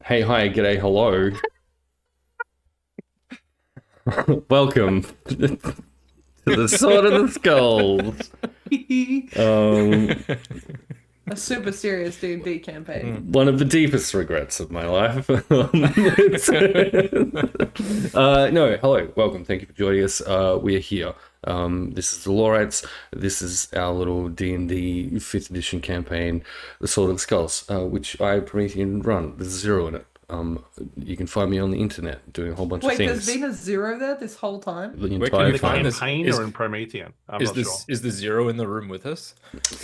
Hey, hi, g'day, hello. Welcome to the Sword of the Skulls. Um, A super serious D&D campaign. one of the deepest regrets of my life. No, hello, welcome. Thank you for joining us. We are here. This is the Lorites. This is our little D&D 5th edition campaign, The Sword of the Skulls, which I Promethean run. There's zero in it. You can find me on the internet doing a whole bunch of Wait, there's things been a zero there this whole time? the Where can entire we The find time. this? campaign or in Promethean? I'm Is not sure. this is the zero in the room with us?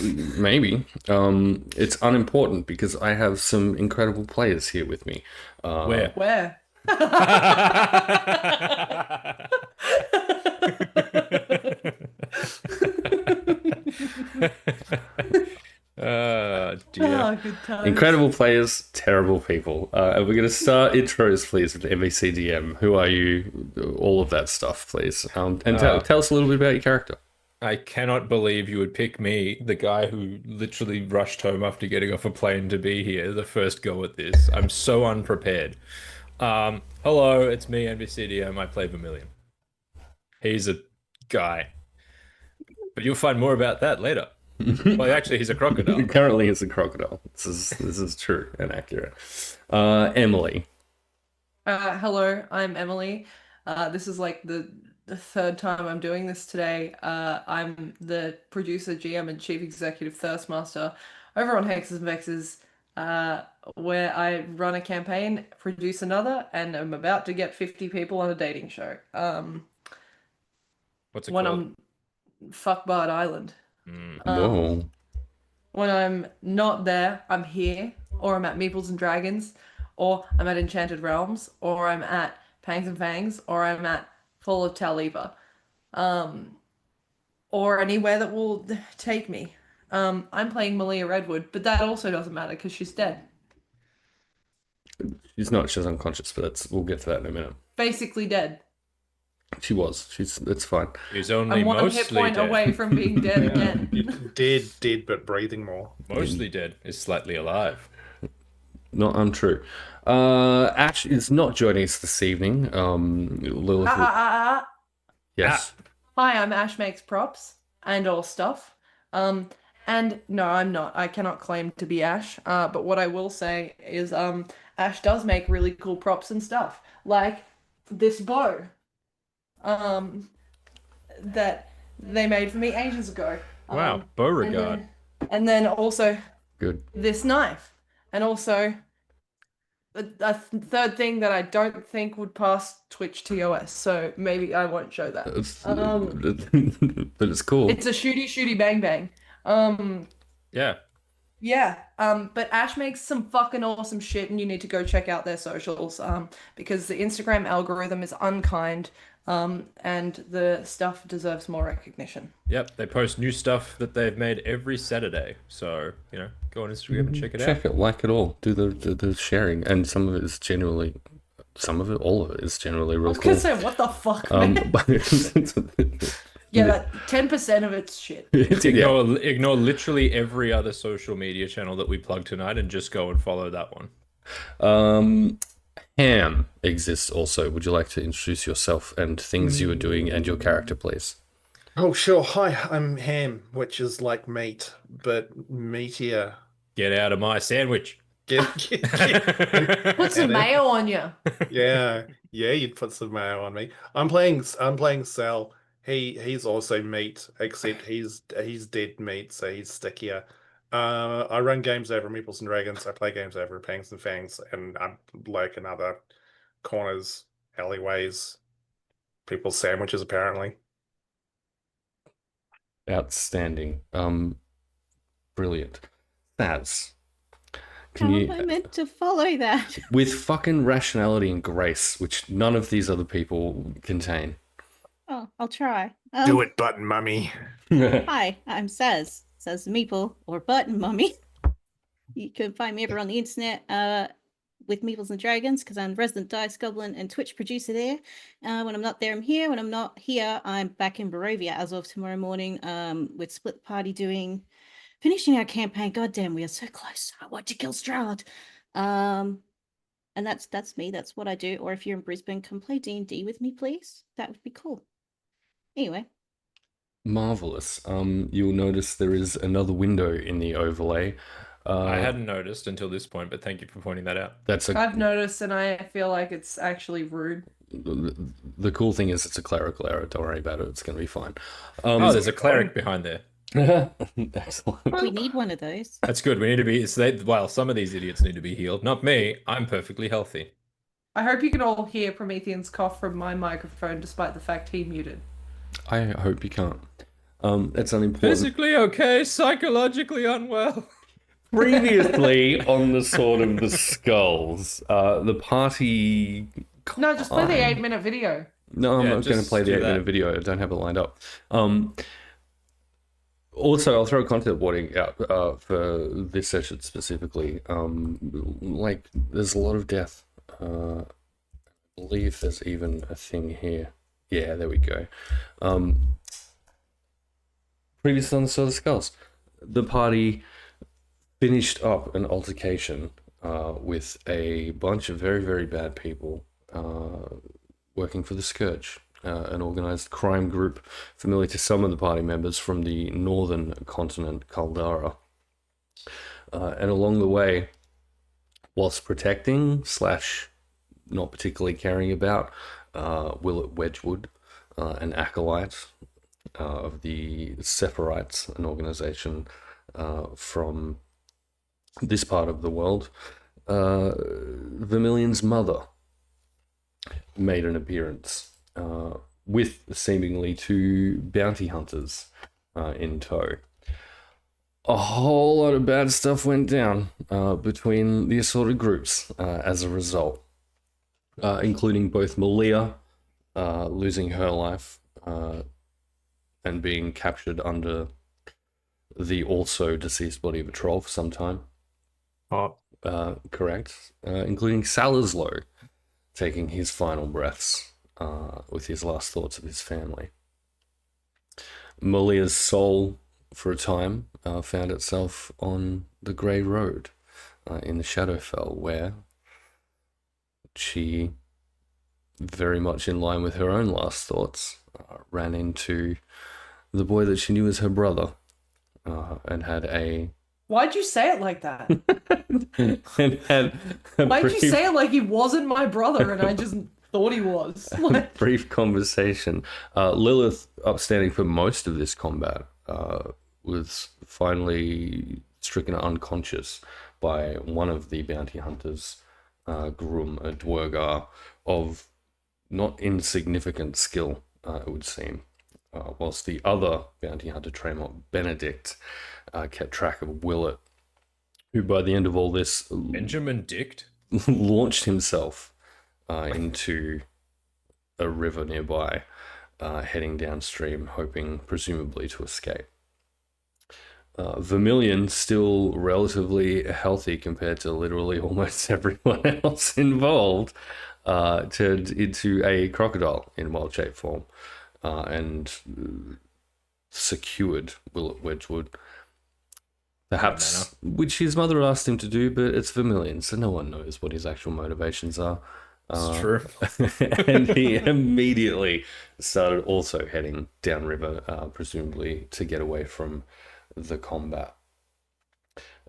Maybe. It's unimportant because I have some incredible players here with me. Where? Where? Dear. Oh, good times. Incredible players, terrible people. And we're going to start intros, please, with MVCDM. Who are you? All of that stuff, please. And tell us a little bit about your character. I cannot believe you would pick me, the guy who literally rushed home after getting off a plane to be here, the first go at this. I'm so unprepared. Hello, it's me, NBCDM. I play Vermilion. He's a guy, but you'll find more about that later. Well, actually, he's a crocodile. Currently, it's a crocodile. This is true and accurate. Emily. Hello, I'm Emily. This is like the third time I'm doing this today. I'm the producer, GM, and Chief Executive Thirstmaster over on Hexes and Vexes, where I run a campaign, produce another, and I'm about to get 50 people on a dating show. What's it When called? I'm Fuckbard Island. Mm. Um, Whoa. when I'm not there, I'm here, or I'm at Meeples and Dragons, or I'm at Enchanted Realms, or I'm at Pangs and Fangs, or I'm at Fall of Taliva, um, or anywhere that will take me. I'm playing Malia Redwood, but that also doesn't matter because she's dead. She's not. She's unconscious, but we'll get to that in a minute. Basically dead. She was. It's fine. He's only I'm one hit mostly point dead. away from being dead again. Dead, but breathing more. Mostly dead is slightly alive. Not untrue. Ash is not joining us this evening. Lilith. Ah, ah, ah, ah. Yes. Hi, I'm Ash Makes Props and all stuff. And no, I'm not. I cannot claim to be Ash. But what I will say is, Ash does make really cool props and stuff, like this bow, um, that they made for me ages ago. Wow, And Beauregard. then also Good. this knife, and also a third thing that I don't think would pass Twitch TOS. So maybe I won't show that. But it's cool. It's a shooty bang bang. Um, Yeah. yeah. But Ash makes some fucking awesome shit, and you need to go check out their socials. Because the Instagram algorithm is unkind. And the stuff deserves more recognition. Yep, they post new stuff that they've made every Saturday. So, go on Instagram and check it out. Check it, like it all. Do the sharing, and some of it is generally, all of it is generally I real was cool. gonna say, what the fuck, man? But Yeah, that 10% of it's shit. yeah. Ignore literally every other social media channel that we plug tonight and just go and follow that one. Ham exists also. Would you like to introduce yourself and things you are doing and your character, please? Oh, sure. Hi, I'm Ham, which is like meat, but meatier. Get out of my sandwich. Put some mayo on you. Yeah, you'd put some mayo on me. I'm playing Sal. He's also meat, except he's dead meat, so he's stickier. I run games over Meeples and Dragons. I play games over Pangs and Fangs, and I'm like in other corners, alleyways, people's sandwiches apparently. Outstanding. Brilliant. Thaz, can How you, am I meant to follow that? with fucking rationality and grace, which none of these other people contain. Oh, I'll try. Do it, button mummy. Hi, I'm Saz the Meeple, or Button Mummy. You can find me over on the internet with Meeples and Dragons, because I'm the resident Dice Goblin and Twitch producer there. When I'm not there, I'm here. When I'm not here, I'm back in Barovia as of tomorrow morning with Split Party finishing our campaign. God damn, we are so close. I want to kill Strahd. And that's me. That's what I do. Or if you're in Brisbane, come play D&D with me, please. That would be cool. Anyway, Marvelous. You'll notice there is another window in the overlay. I hadn't noticed until this point, but thank you for pointing that out. That's a I've noticed, and I feel like it's actually rude. the cool thing is it's a clerical error. Don't worry about it. It's gonna be fine. Oh, there's a cleric behind there. Excellent. we need one of those. That's good. We need to be. Well, some of these idiots need to be healed. Not me. I'm perfectly healthy. I hope you can all hear Promethean's cough from my microphone, despite the fact he muted. I hope you can't. It's unimportant. Physically okay, psychologically unwell. Previously on the Sword of the Skulls, the party. No, just play the 8-minute video. No, I'm Yeah, not going to just play the do 8-minute that. video. I don't have it lined up. Also, I'll throw a content warning out for this session specifically. Like, there's a lot of death. I believe there's even a thing here. Yeah, there we go. Previously on the Sword of the Skulls, the party finished up an altercation with a bunch of very, very bad people working for the Scourge, an organized crime group familiar to some of the party members from the northern continent, Caldara. And along the way, whilst protecting / not particularly caring about Willett Wedgwood, an acolyte of the Sephirites, an organization from this part of the world, Vermilion's mother made an appearance with seemingly 2 bounty hunters in tow. A whole lot of bad stuff went down between the assorted groups as a result, including both Malia losing her life and being captured under the also deceased body of a troll for some time. Oh, Correct. Including Salazlo taking his final breaths with his last thoughts of his family. Malia's soul, for a time, found itself on the Grey Road in the Shadowfell, where she, very much in line with her own last thoughts, ran into the boy that she knew as her brother and had a Why'd you say it like that? and had a Why'd you brief- say it like he wasn't my brother and I just thought he was? Like, brief conversation. Lilith, upstanding for most of this combat, was finally stricken unconscious by one of the bounty hunters, Grum, a Dwergar of not insignificant skill, it would seem. Whilst the other bounty hunter, Tremont Benedict, kept track of Willett, who by the end of all this Benjamin Dict? launched himself into a river nearby, heading downstream, hoping presumably to escape. Vermilion, still relatively healthy compared to literally almost everyone else involved, turned into a crocodile in wild shape form and secured Willett Wedgwood. Perhaps, which his mother asked him to do, but it's Vermilion, so no one knows what his actual motivations are. It's true. And he immediately started also heading downriver, presumably to get away from the combat.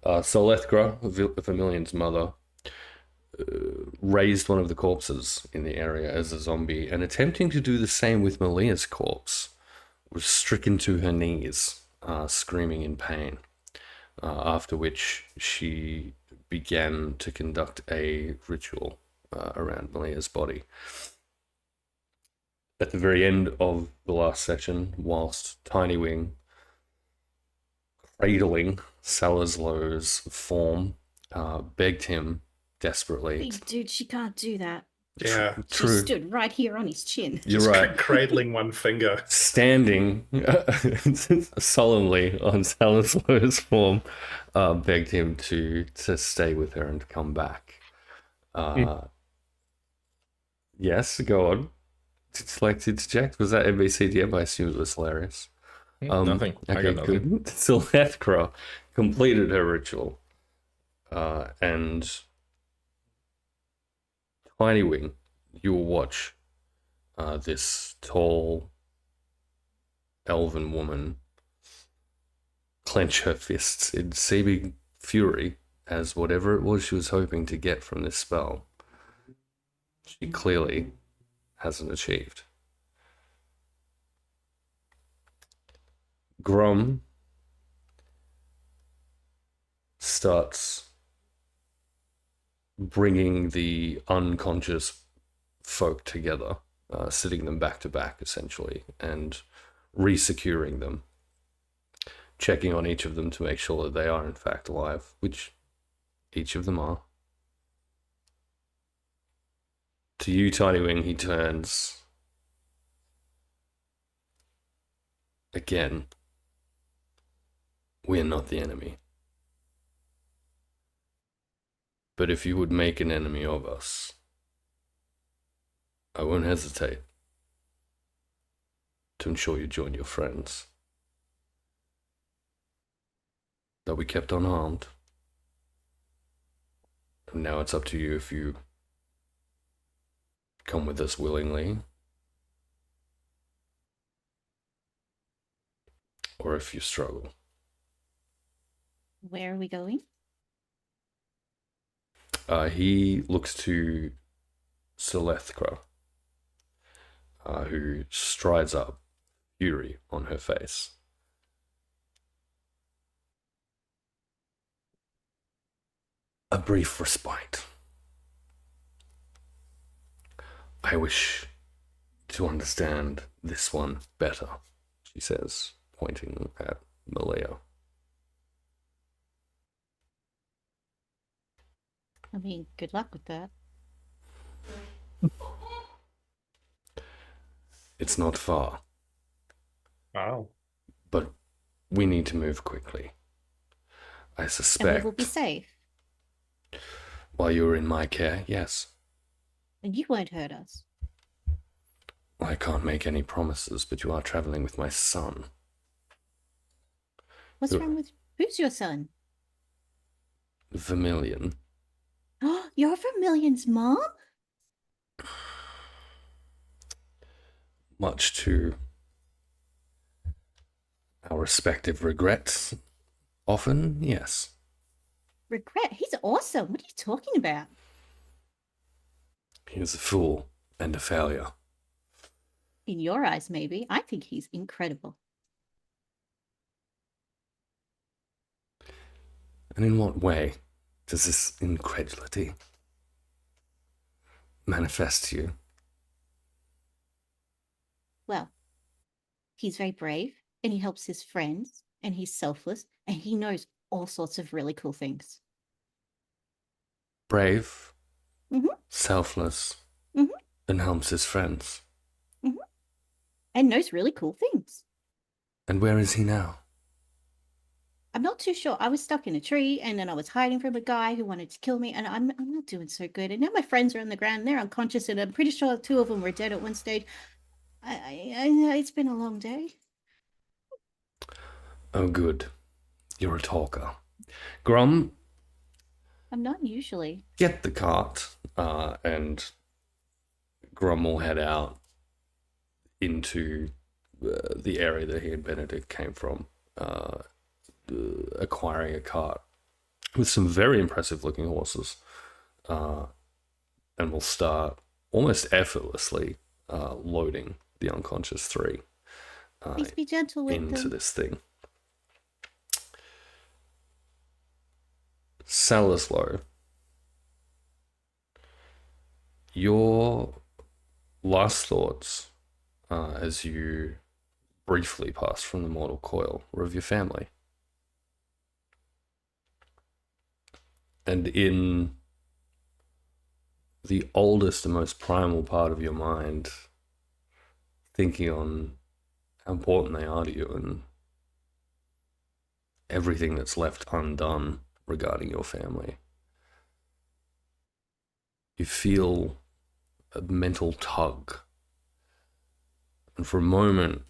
Solethgra, Vermilion's mother, raised one of the corpses in the area as a zombie, and attempting to do the same with Malia's corpse, was stricken to her knees, screaming in pain. After which she began to conduct a ritual around Malia's body. At the very end of the last session, whilst Tiny Wing, cradling Salazlo's form, begged him desperately. Hey, dude, she can't do that. yeah. She True. stood right here on his chin. You're Just right. cradling one finger. Standing solemnly on Salazlo's form, begged him to stay with her and come back. Yes, go on. Like to interject? Was that NBCDM? I assume it was hilarious. Nothing. I Okay, got nothing. good. Silethkra completed her ritual and Tiny Wing, you will watch this tall elven woman clench her fists in seeming fury as whatever it was she was hoping to get from this spell, she clearly hasn't achieved. Grum starts bringing the unconscious folk together, sitting them back to back essentially, and resecuring them, checking on each of them to make sure that they are in fact alive, which each of them are. To you, Tiny Wing, he turns again. We're not the enemy. But if you would make an enemy of us, I won't hesitate to ensure you join your friends. That we kept unharmed. And now it's up to you if you come with us willingly, or if you struggle. Where are we going? He looks to Selethra, who strides up, fury on her face. A brief respite. I wish to understand this one better, she says, pointing at Malaya. I mean, good luck with that. It's not far, Wow. but we need to move quickly. I And we suspect will be safe. while you're in my care, yes. And you won't hurt us. I can't make any promises, but you are traveling with my son. What's Who- wrong with... Who's your son? Vermilion. Oh, you're Vermilion's mom? Much to our respective regrets. Often, yes. Regret? He's awesome. What are you talking about? He is a fool and a failure. In your eyes, maybe. I think he's incredible. And in what way does this incredulity manifest to you? Well, he's very brave, and he helps his friends, and he's selfless, and he knows all sorts of really cool things. Brave, Mhm. selfless, Mhm. and helps his friends. And knows really cool things. And where is he now? I'm not too sure. I was stuck in a tree, and then I was hiding from a guy who wanted to kill me, and I'm not doing so good. And now my friends are on the ground, and they're unconscious, and I'm pretty sure 2 of them were dead at one stage. It's been a long day. Oh, good. You're a talker. Grum, I'm not usually. get the cart, and Grum will head out into the area that he and Benedict came from, acquiring a cart with some very impressive looking horses, and will start almost effortlessly loading the unconscious 3 Please be gentle with into them. this thing. Salazlo, your last thoughts as you briefly passed from the mortal coil were of your family. And in the oldest and most primal part of your mind, thinking on how important they are to you and everything that's left undone regarding your family, you feel a mental tug. And for a moment,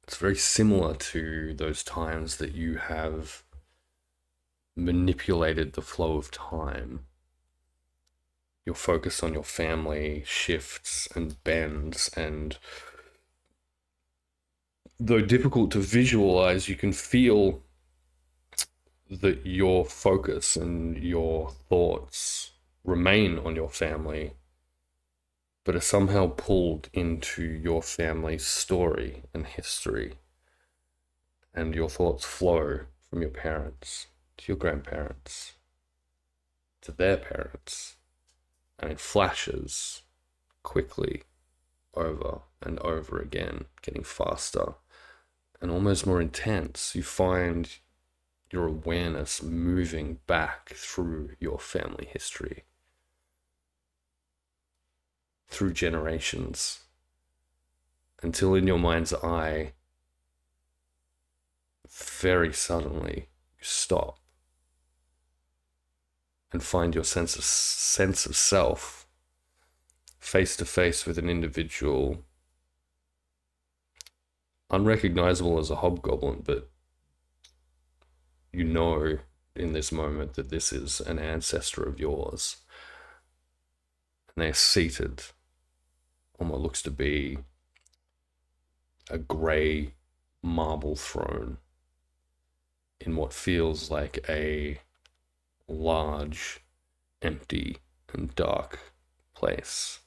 it's very similar to those times that you have manipulated the flow of time. your focus on your family shifts and bends, and though difficult to visualize, you can feel that your focus and your thoughts remain on your family, but are somehow pulled into your family's story and history. And your thoughts flow from your parents to your grandparents to their parents, and it flashes quickly over and over again, getting faster and almost more intense. You find your awareness moving back through your family history, through generations, until in your mind's eye, very suddenly, you stop and find your sense of self face to face with an individual unrecognizable as a hobgoblin, but you know in this moment that this is an ancestor of yours. And they're seated on what looks to be a grey marble throne in what feels like a large, empty, and dark place.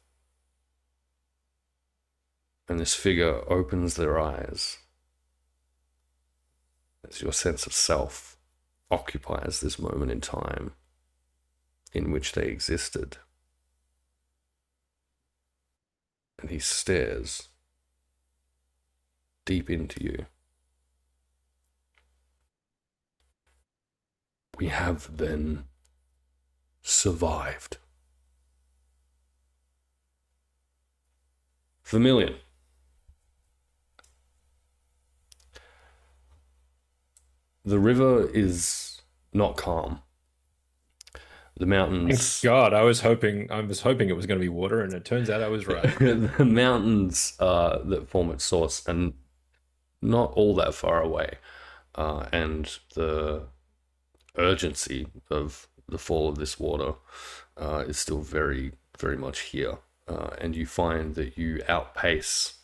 And this figure opens their eyes as your sense of self occupies this moment in time in which they existed. And he stares deep into you. We have then survived. Vermilion. The river is not calm. The mountains. Thank God, I was hoping it was going to be water, and it turns out I was right. The mountains that form its source are not all that far away, and the urgency of the fall of this water is still very, very much here. And you find that you outpace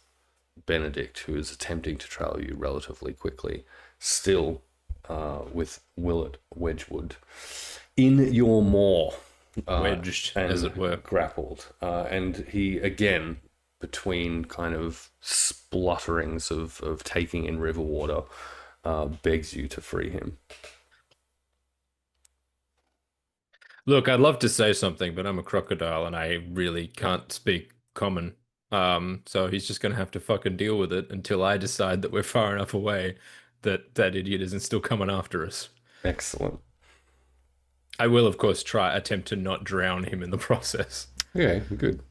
Benedict, who is attempting to trail you relatively quickly, still with Willett Wedgwood in your maw. Wedged, as it were. Grappled. And he, again, between kind of splutterings of taking in river water, begs you to free him. Look, I'd love to say something, but I'm a crocodile and I really can't speak common. So he's just gonna have to fucking deal with it until I decide that we're far enough away that that idiot isn't still coming after us. Excellent. I will, of course, attempt to not drown him in the process. Okay, good.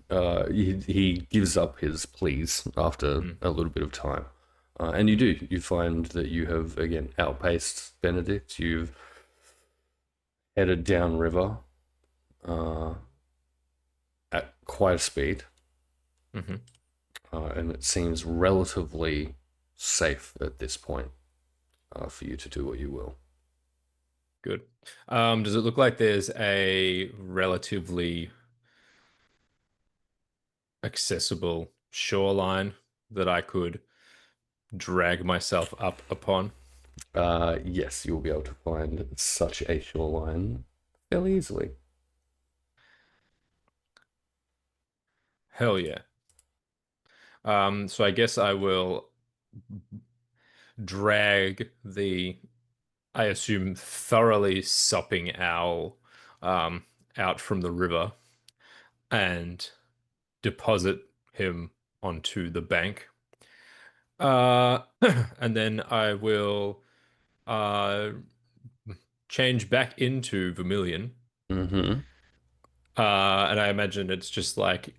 He gives up his pleas after a little bit of time. And you find that you have, again, outpaced Benedict. You've headed downriver at quite a speed. And it seems relatively safe at this point for you to do what you will. Good. Does it look like there's a relatively accessible shoreline that I could drag myself up upon? Yes, you'll be able to find such a shoreline fairly easily. Hell yeah. So I guess I will drag the, I assume, thoroughly supping owl out from the river and deposit him onto the bank. And then I will change back into Vermilion. Mm-hmm. And I imagine it's just like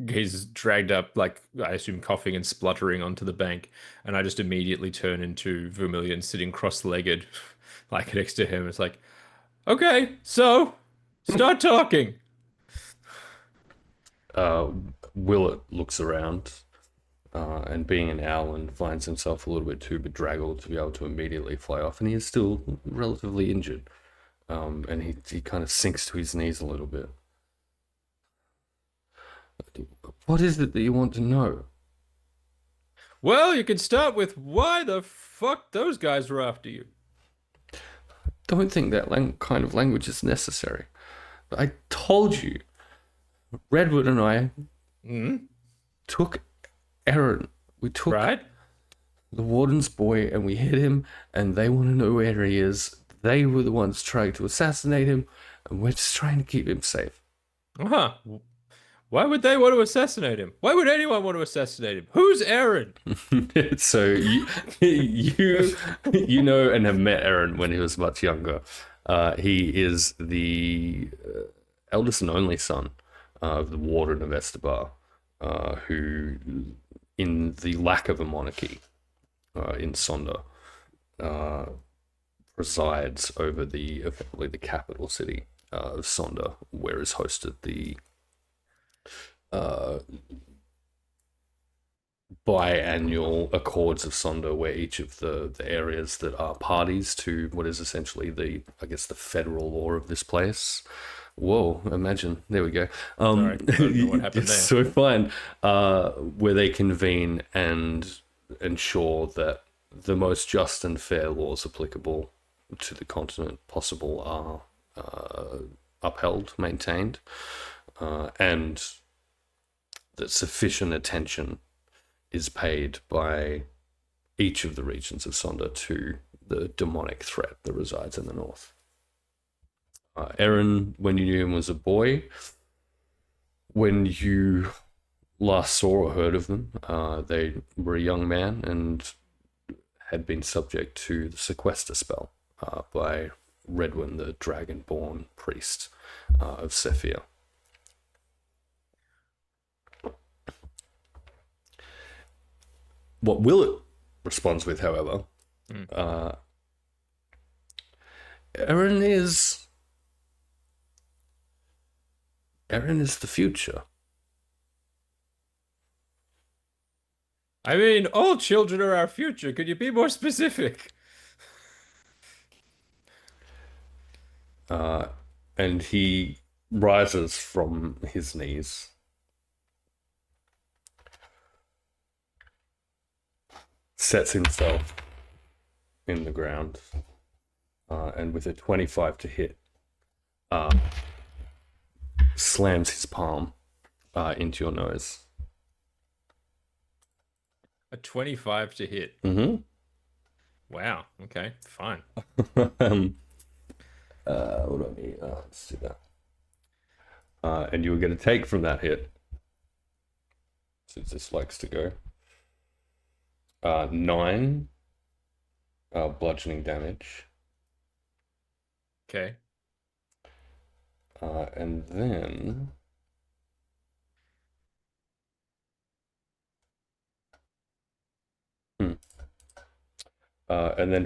he's dragged up, like, I assume, coughing and spluttering onto the bank, and I just immediately turn into Vermilion sitting cross-legged, like next to him. It's like, okay, so start talking. Willett looks around, and being an owl, finds himself a little bit too bedraggled to be able to immediately fly off, and he is still relatively injured. And he kind of sinks to his knees a little bit. What is it that you want to know? Well, you can start with why the fuck those guys were after you. Don't think that kind of language is necessary. I told you, Redwood and I took Aaron. We took Right? the warden's boy and we hit him, and they want to know where he is. They were the ones trying to assassinate him, and we're just trying to keep him safe. Huh. Why would they want to assassinate him? Why would anyone want to assassinate him? Who's Aaron? So you know and have met Aaron when he was much younger. He is the eldest and only son of the warden of Estebar, who, in the lack of a monarchy in Sonder, presides over effectively the capital city of Sonder, where is hosted the biannual Accords of Sonder, where each of the areas that are parties to what is essentially the federal law of this place. Whoa, imagine. There we go. Sorry, I don't know what happened it's there. so fine. Where they convene and ensure that the most just and fair laws applicable to the continent possible are upheld, maintained, and that sufficient attention is paid by each of the regions of Sonder to the demonic threat that resides in the north. Aaron, when you knew him, was a boy. When you last saw or heard of them, they were a young man and had been subject to the sequester spell by Redwyn, the dragonborn priest of Sephir. What Willett responds with, however, Aaron is the future. I mean, all children are our future. Could you be more specific? And he rises from his knees. Sets himself in the ground, and with a 25 to hit, slams his palm into your nose. A 25 to hit. Mm-hmm. Wow. Okay, fine. What do I need? Let's do that. And you were going to take from that hit, since this likes to go, 9 bludgeoning damage. Okay. And then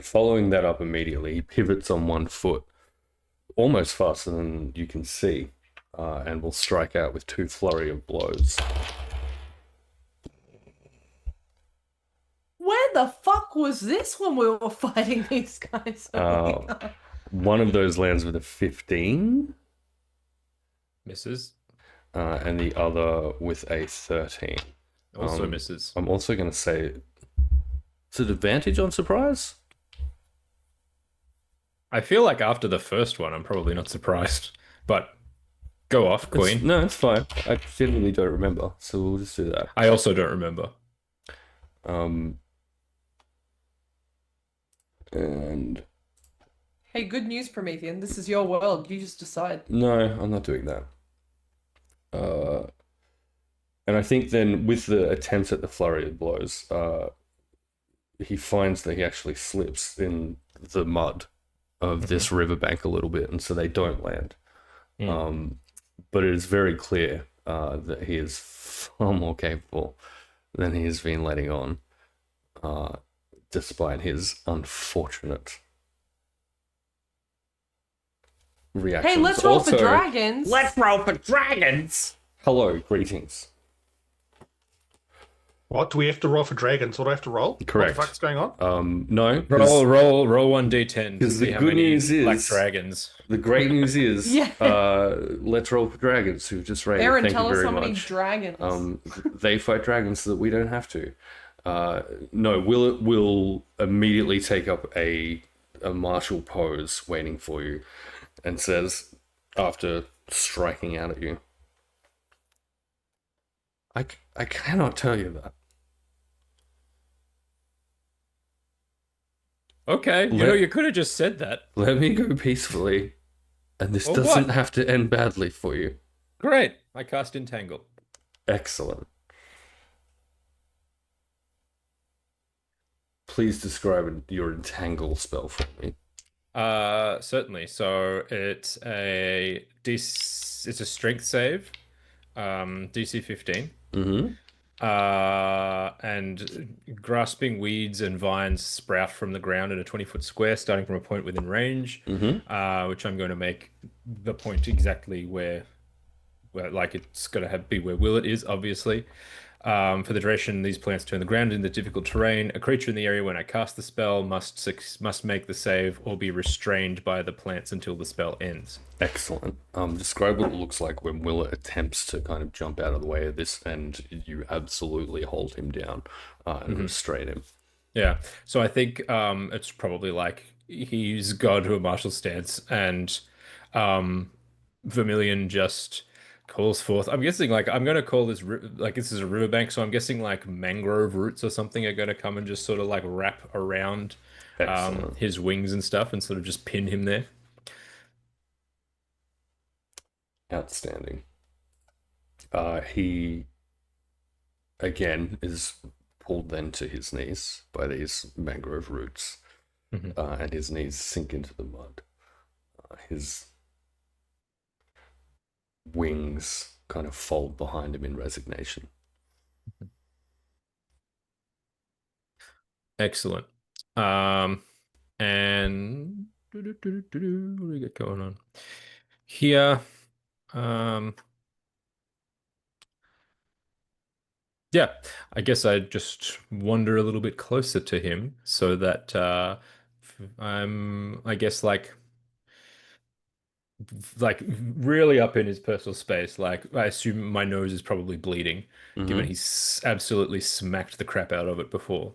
following that up immediately, he pivots on one foot, almost faster than you can see, and will strike out with 2 flurry of blows. Where the fuck was this when we were fighting these guys? One of those lands with a 15, Misses. and the other with a 13. Also misses. I'm also going to say, is it advantage on surprise? I feel like after the first one, I'm probably not surprised. But go off, Queen. No, it's fine. I genuinely don't remember, so we'll just do that. I also don't remember. And Hey, good news, Promethean. This is your world. You just decide. no, I'm not doing that. And I think then with the attempts at the flurry of blows, he finds that he actually slips in the mud of this riverbank a little bit, and so they don't land. But it is very clear that he is far more capable than he has been letting on, despite his unfortunate reactions. Hey, let's roll for Also, dragons. roll for dragons! Hello, greetings. What do we have to roll for dragons? What do I have to roll? Correct. What the fuck's going on? No. Roll 1d10 to 'cause the see how good many news black is- dragons. The great news is, Yeah. let's roll for dragons who've just raided. Aaron, Thank tell you us very how many much. dragons. They fight dragons so that we don't have to. No, will immediately take up a martial pose waiting for you and says, after striking out at you, I cannot tell you that. Okay, you could have just said that. Let me go peacefully, and this Or doesn't what? have to end badly for you. Great. I cast Entangle. Excellent. Please describe your entangle spell for me. Certainly. So it's a strength save, DC 15. Mm-hmm. And grasping weeds and vines sprout from the ground in a 20-foot square, starting from a point within range, which I'm going to make the point exactly where like it's going to be where Willet is, obviously. For the duration, these plants turn the ground into difficult terrain. A creature in the area when I cast the spell must make the save or be restrained by the plants until the spell ends. Excellent. Describe what it looks like when Willa attempts to kind of jump out of the way of this, and you absolutely hold him down and restrain him. Yeah. So I think it's probably like he's gone to a martial stance, and Vermilion just calls forth. I'm guessing like I'm gonna call this like this is a riverbank, so I'm guessing like mangrove roots or something are gonna come and just sort of like wrap around Excellent. his wings and stuff, and sort of just pin him there. Outstanding. He again is pulled then to his knees by these mangrove roots, and his knees sink into the mud. His wings kind of fold behind him in resignation. Excellent. And what do we got going on here? Yeah, I guess I'd just wander a little bit closer to him so that I'm, I guess, like really up in his personal space. Like I assume my nose is probably bleeding, given he's absolutely smacked the crap out of it before.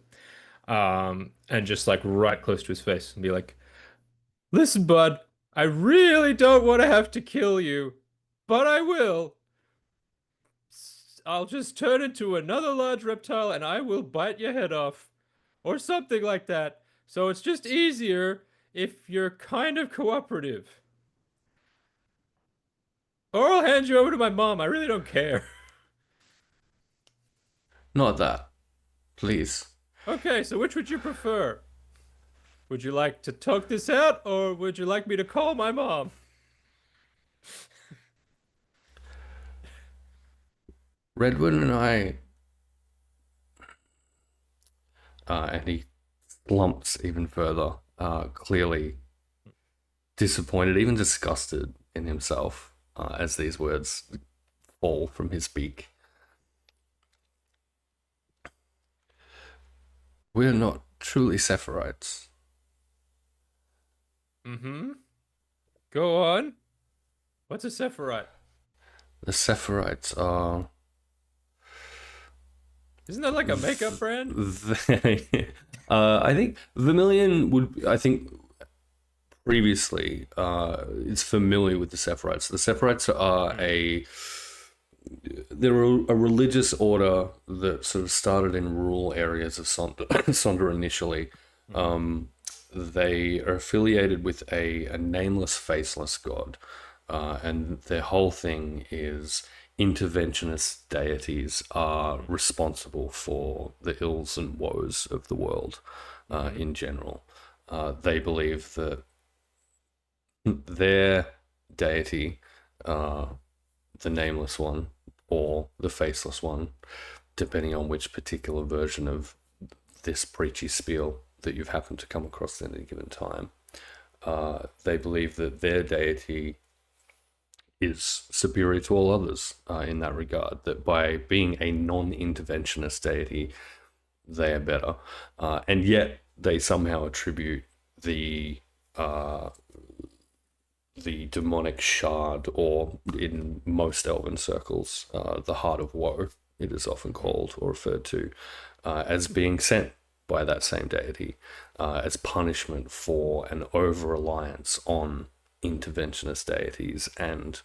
And just like right close to his face and be like, "Listen, bud, I really don't want to have to kill you, but I will. I'll just turn into another large reptile and I will bite your head off. Or something like that. So it's just easier if you're kind of cooperative. Or I'll hand you over to my mom. I really don't care." Not that. Please. Okay, so which would you prefer? Would you like to talk this out, or would you like me to call my mom? Redwood and I... and he slumps even further, clearly disappointed, even disgusted in himself as these words fall from his beak. We're not truly Sephirites. Go on. What's a Sephirite? The Sephirites are... Isn't that like a makeup brand? I think Vermilion would... I think previously is familiar with the Sephirites. The Sephirites are they're a religious order that sort of started in rural areas of Sonder initially. They are affiliated with a nameless, faceless god, and their whole thing is interventionist deities are responsible for the ills and woes of the world in general. They believe that their deity, the nameless one or the faceless one, depending on which particular version of this preachy spiel that you've happened to come across at any given time, they believe that their deity is superior to all others in that regard. That by being a non-interventionist deity, they are better, and yet they somehow attribute the demonic shard, or in most elven circles, the Heart of Woe, it is often called or referred to, as being sent by that same deity as punishment for an over-reliance on interventionist deities and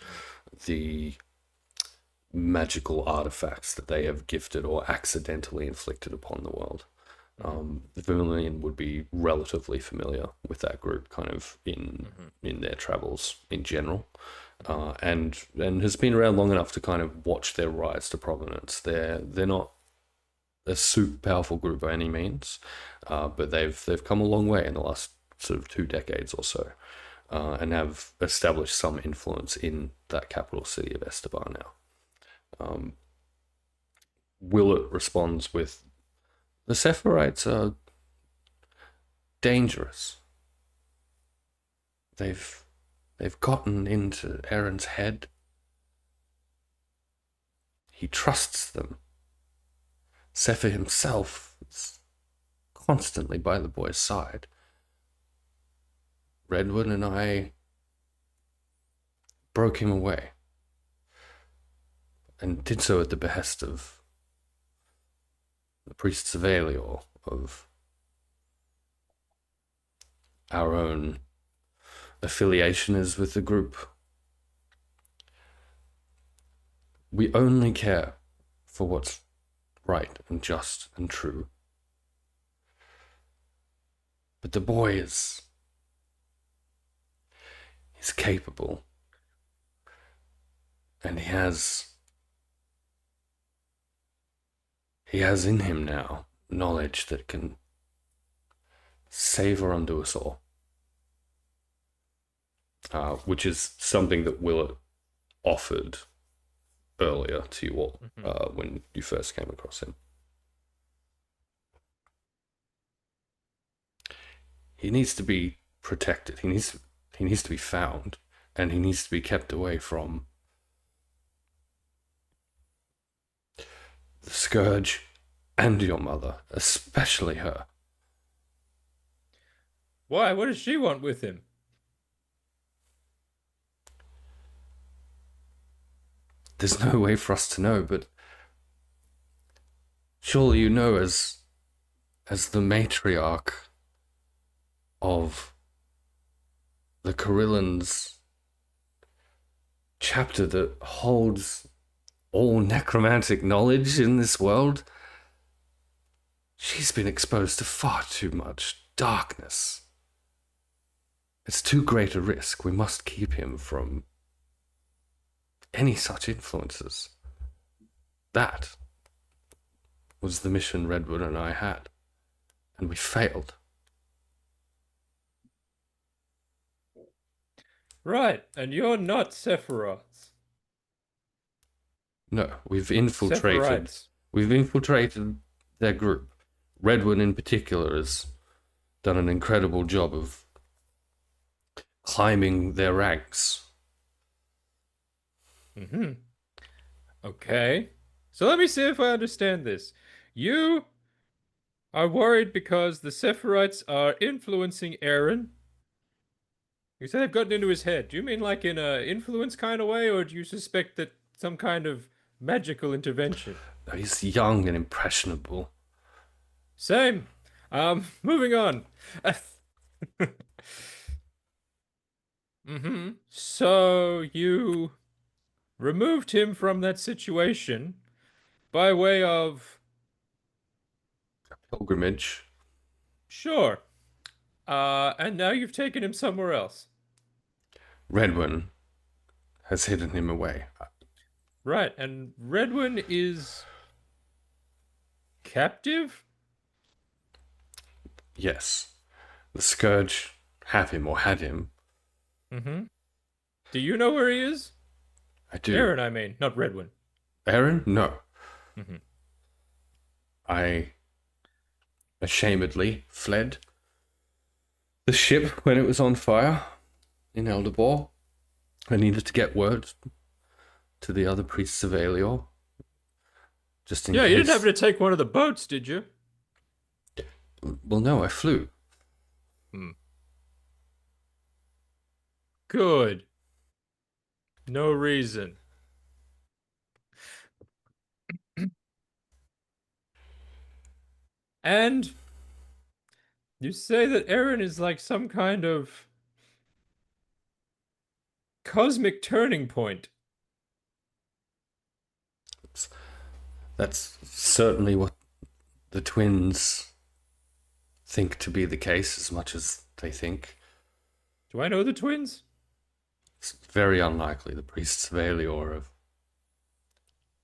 the magical artifacts that they have gifted or accidentally inflicted upon the world. Vermilion would be relatively familiar with that group, kind of in their travels in general, and has been around long enough to kind of watch their rise to prominence. They're not a super powerful group by any means, but they've come a long way in the last sort of 2 decades or so, and have established some influence in that capital city of Esteban now. Willett responds with, "The Sephirites are dangerous. They've gotten into Aaron's head. He trusts them. Sephir himself is constantly by the boy's side. Redwood and I broke him away, and did so at the behest of the priests of Aelior, of our own affiliation is with the group. We only care for what's right and just and true. But the boy is capable, and he has in him now knowledge that can save or undo us all." Which is something that Willett offered earlier to you all when you first came across him. He needs to be protected. He needs to be found, and he needs to be kept away from the Scourge and your mother, especially her. Why? What does she want with him? There's no way for us to know, but surely you know, as the matriarch of the Carillans chapter that holds all necromantic knowledge in this world, she's been exposed to far too much darkness. It's too great a risk. We must keep him from any such influences. That was the mission Redwood and I had, and we failed. Right, and you're not Sephiroths. No, we've infiltrated. Sephirites. We've infiltrated their group. Redwood in particular has done an incredible job of climbing their ranks. Okay. So let me see if I understand this. You are worried because the Sephirites are influencing Aaron. You said they've gotten into his head. Do you mean like in a influence kind of way, or do you suspect that some kind of magical intervention? He's young and impressionable. Same. Moving on. So you removed him from that situation by way of... Pilgrimage. Sure. And now you've taken him somewhere else. Redwin has hidden him away. Right, and Redwin is captive? Yes. The Scourge have him, or had him. Do you know where he is? I do. Aaron, I mean, not Redwin. Aaron? No. I ashamedly fled the ship when it was on fire in Elderbor. I needed to get word to the other priests of Aelior. Just in Yeah, case. you didn't have to take one of the boats, did you? Well, no, I flew. Good. No reason. And you say that Eren is like some kind of cosmic turning point. That's certainly what the twins think to be the case, as much as they think. Do I know the twins? It's very unlikely the priests of Aelior have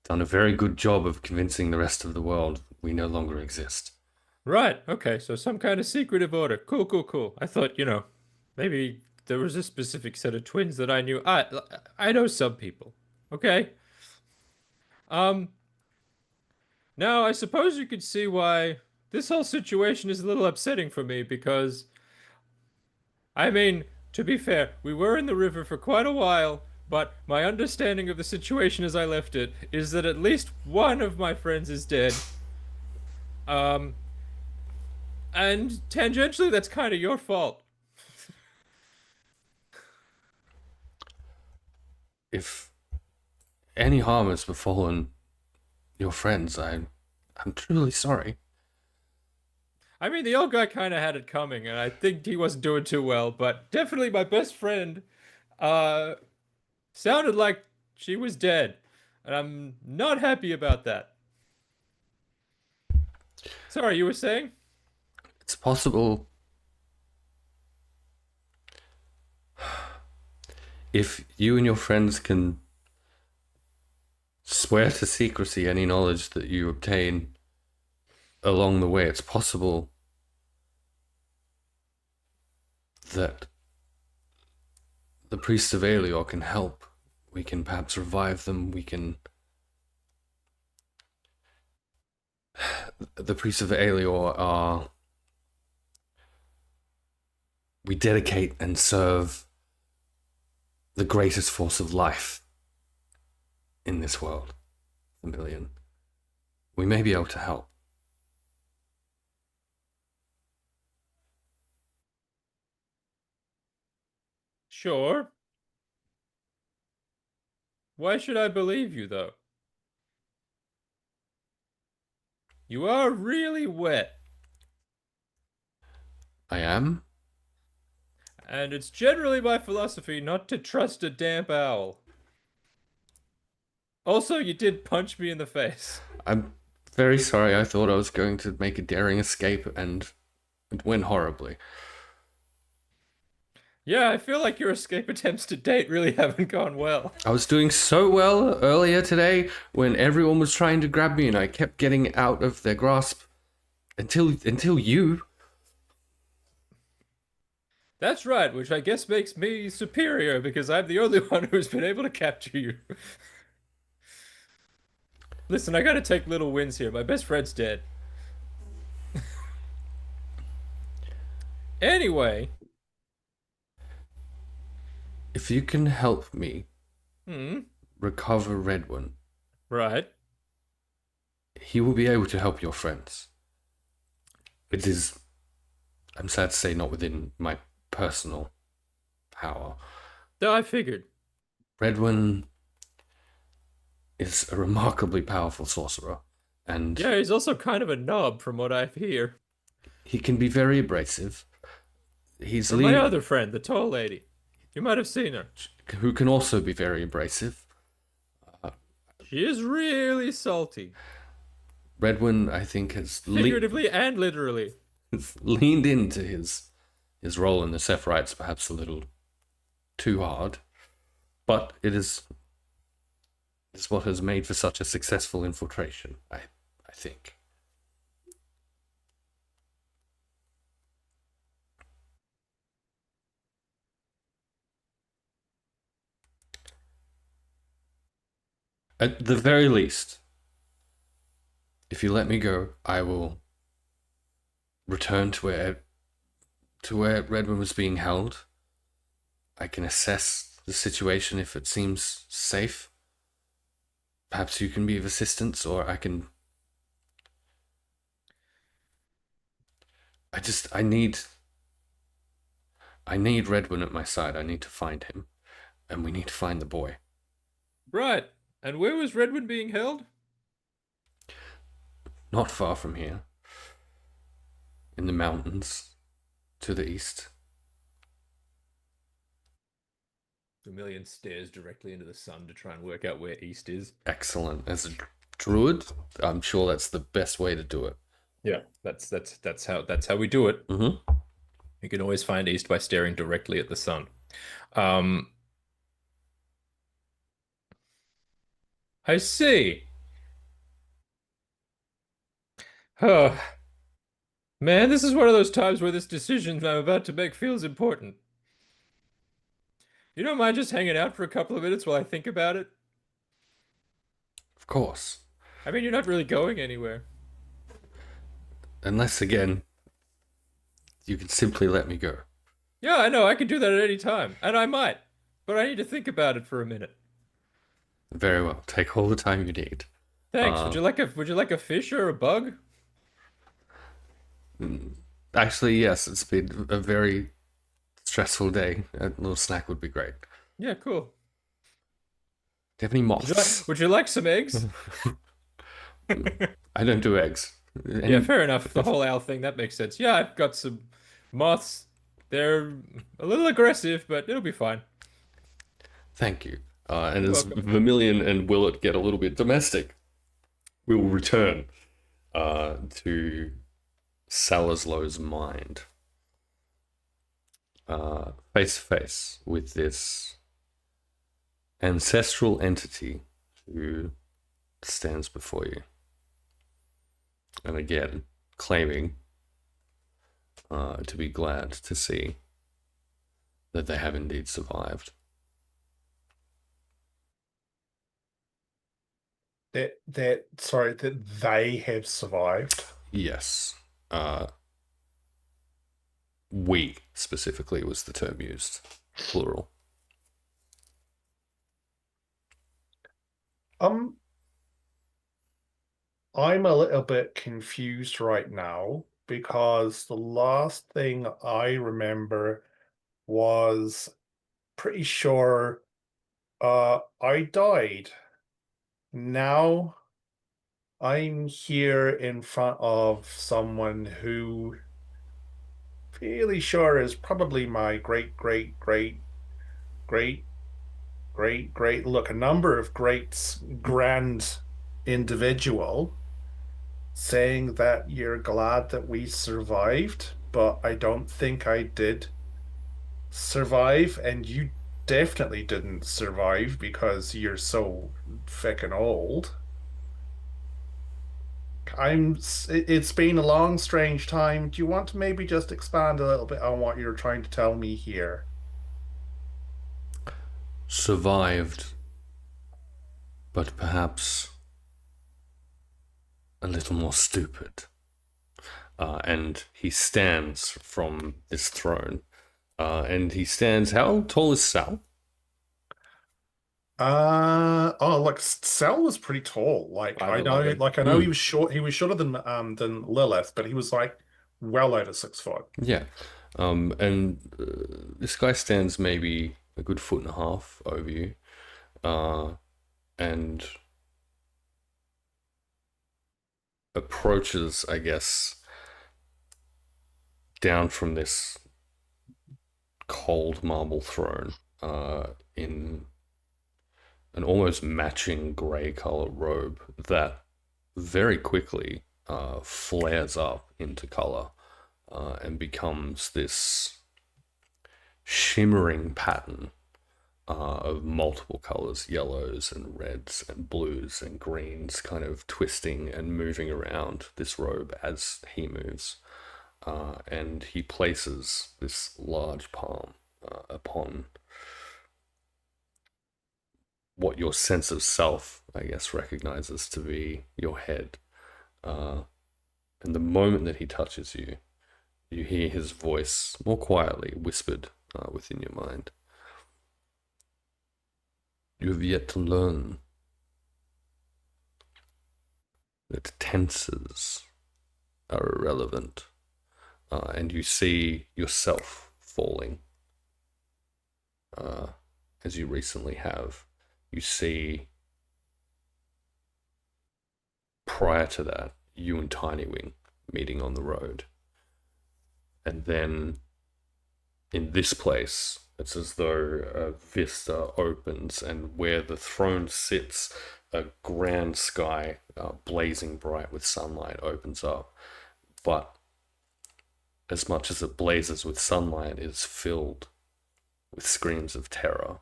done a very good job of convincing the rest of the world we no longer exist. Right, okay, so some kind of secretive order. Cool, cool, cool. I thought, maybe there was a specific set of twins that I knew. I know some people. Okay. Now I suppose you could see why this whole situation is a little upsetting for me because I mean, to be fair, we were in the river for quite a while, but my understanding of the situation as I left it is that at least one of my friends is dead. And tangentially, that's kind of your fault. If any harm has befallen your friends, I'm truly sorry. I mean, the old guy kind of had it coming, and I think he wasn't doing too well, but definitely my best friend, sounded like she was dead, and I'm not happy about that. Sorry, you were saying? It's possible if you and your friends can swear to secrecy any knowledge that you obtain along the way, it's possible that the priests of Aelior can help. We can perhaps revive them. The priests of Aelior are... We dedicate and serve the greatest force of life in this world, the million. We may be able to help. Sure. Why should I believe you, though? You are really wet, I am? and it's generally my philosophy not to trust a damp owl. Also, you did punch me in the face. I'm very sorry. I thought I was going to make a daring escape and it went horribly. Yeah, I feel like your escape attempts to date really haven't gone well. I was doing so well earlier today when everyone was trying to grab me and I kept getting out of their grasp until you. That's right, which I guess makes me superior because I'm the only one who's been able to capture you. Listen, I gotta take little wins here. My best friend's dead. Anyway, If you can help me hmm, recover Redwin, right. he will be able to help your friends. It is, I'm sad to say, not within my personal power. No, I figured. Redwin is a remarkably powerful sorcerer, and Yeah, he's also kind of a knob from what I hear. he can be very abrasive. He's From my other friend, the tall lady. You might have seen her. who can also be very abrasive. She is really salty. Redwin, I think, has Figuratively and literally. leaned into his role in the Sephirotes perhaps a little too hard, but it is what has made for such a successful infiltration, I think. At the very least, if you let me go, I will return to where Redwin was being held. I can assess the situation if it seems safe. Perhaps you can be of assistance, or I can. I need. I need Redwin at my side. I need to find him, and we need to find the boy. Right. And where was Redwood being held? Not far from here. In the mountains, to the east. Vermilion stares directly into the sun to try and work out where east is. Excellent. As a druid, I'm sure that's the best way to do it. Yeah, that's how we do it. Mm-hmm. You can always find east by staring directly at the sun. I see. Oh, man, this is one of those times where this decision I'm about to make feels important. You don't mind just hanging out for a couple of minutes while I think about it? Of course. I mean, you're not really going anywhere. Unless, again, you can simply let me go. Yeah, I know, I can do that at any time, and I might, but I need to think about it for a minute. Very well. Take all the time you need. Thanks. Would you like a fish or a bug? Actually, yes, it's been a very stressful day. A little snack would be great. Yeah, cool. Do you have any moths? Would you like some eggs? I don't do eggs. Yeah, fair enough. The whole owl thing, that makes sense. Yeah, I've got some moths. They're a little aggressive, but it'll be fine. Thank you. And You're as welcome. Vermilion and Willett get a little bit domestic, we will return to Salaslow's mind. Face to face with this ancestral entity who stands before you. And again, claiming to be glad to see that they have indeed survived. That they have survived. Yes. We specifically was the term used, plural. I'm a little bit confused right now because the last thing I remember was pretty sure I died. Now I'm here in front of someone who fairly sure is probably my great look, a number of greats grand individual saying that you're glad that we survived, but I don't think I did survive, and you definitely didn't survive because you're so fucking old. It's been a long, strange time. Do you want to maybe just expand a little bit on what you're trying to tell me here? Survived, but perhaps a little more stupid. And he stands from this throne. And he stands. How tall is Sal? Look, Sal was pretty tall. Like I know, 5'11". he was short. He was shorter than Lilith, but he was like well over 6 foot. Yeah. And this guy stands maybe a good 1.5 feet over you. And approaches, I guess, down from this cold marble throne in an almost matching grey color robe that very quickly flares up into color and becomes this shimmering pattern of multiple colors, yellows and reds and blues and greens, kind of twisting and moving around this robe as he moves. And he places this large palm upon what your sense of self, I guess, recognizes to be your head. And the moment that he touches you, you hear his voice more quietly whispered within your mind. You have yet to learn that tenses are irrelevant, and you see yourself falling, as you recently have. You see, prior to that, you and Tiny Wing meeting on the road. And then in this place, it's as though a vista opens, and where the throne sits, a grand sky, blazing bright with sunlight, opens up. But as much as it blazes with sunlight, it is filled with screams of terror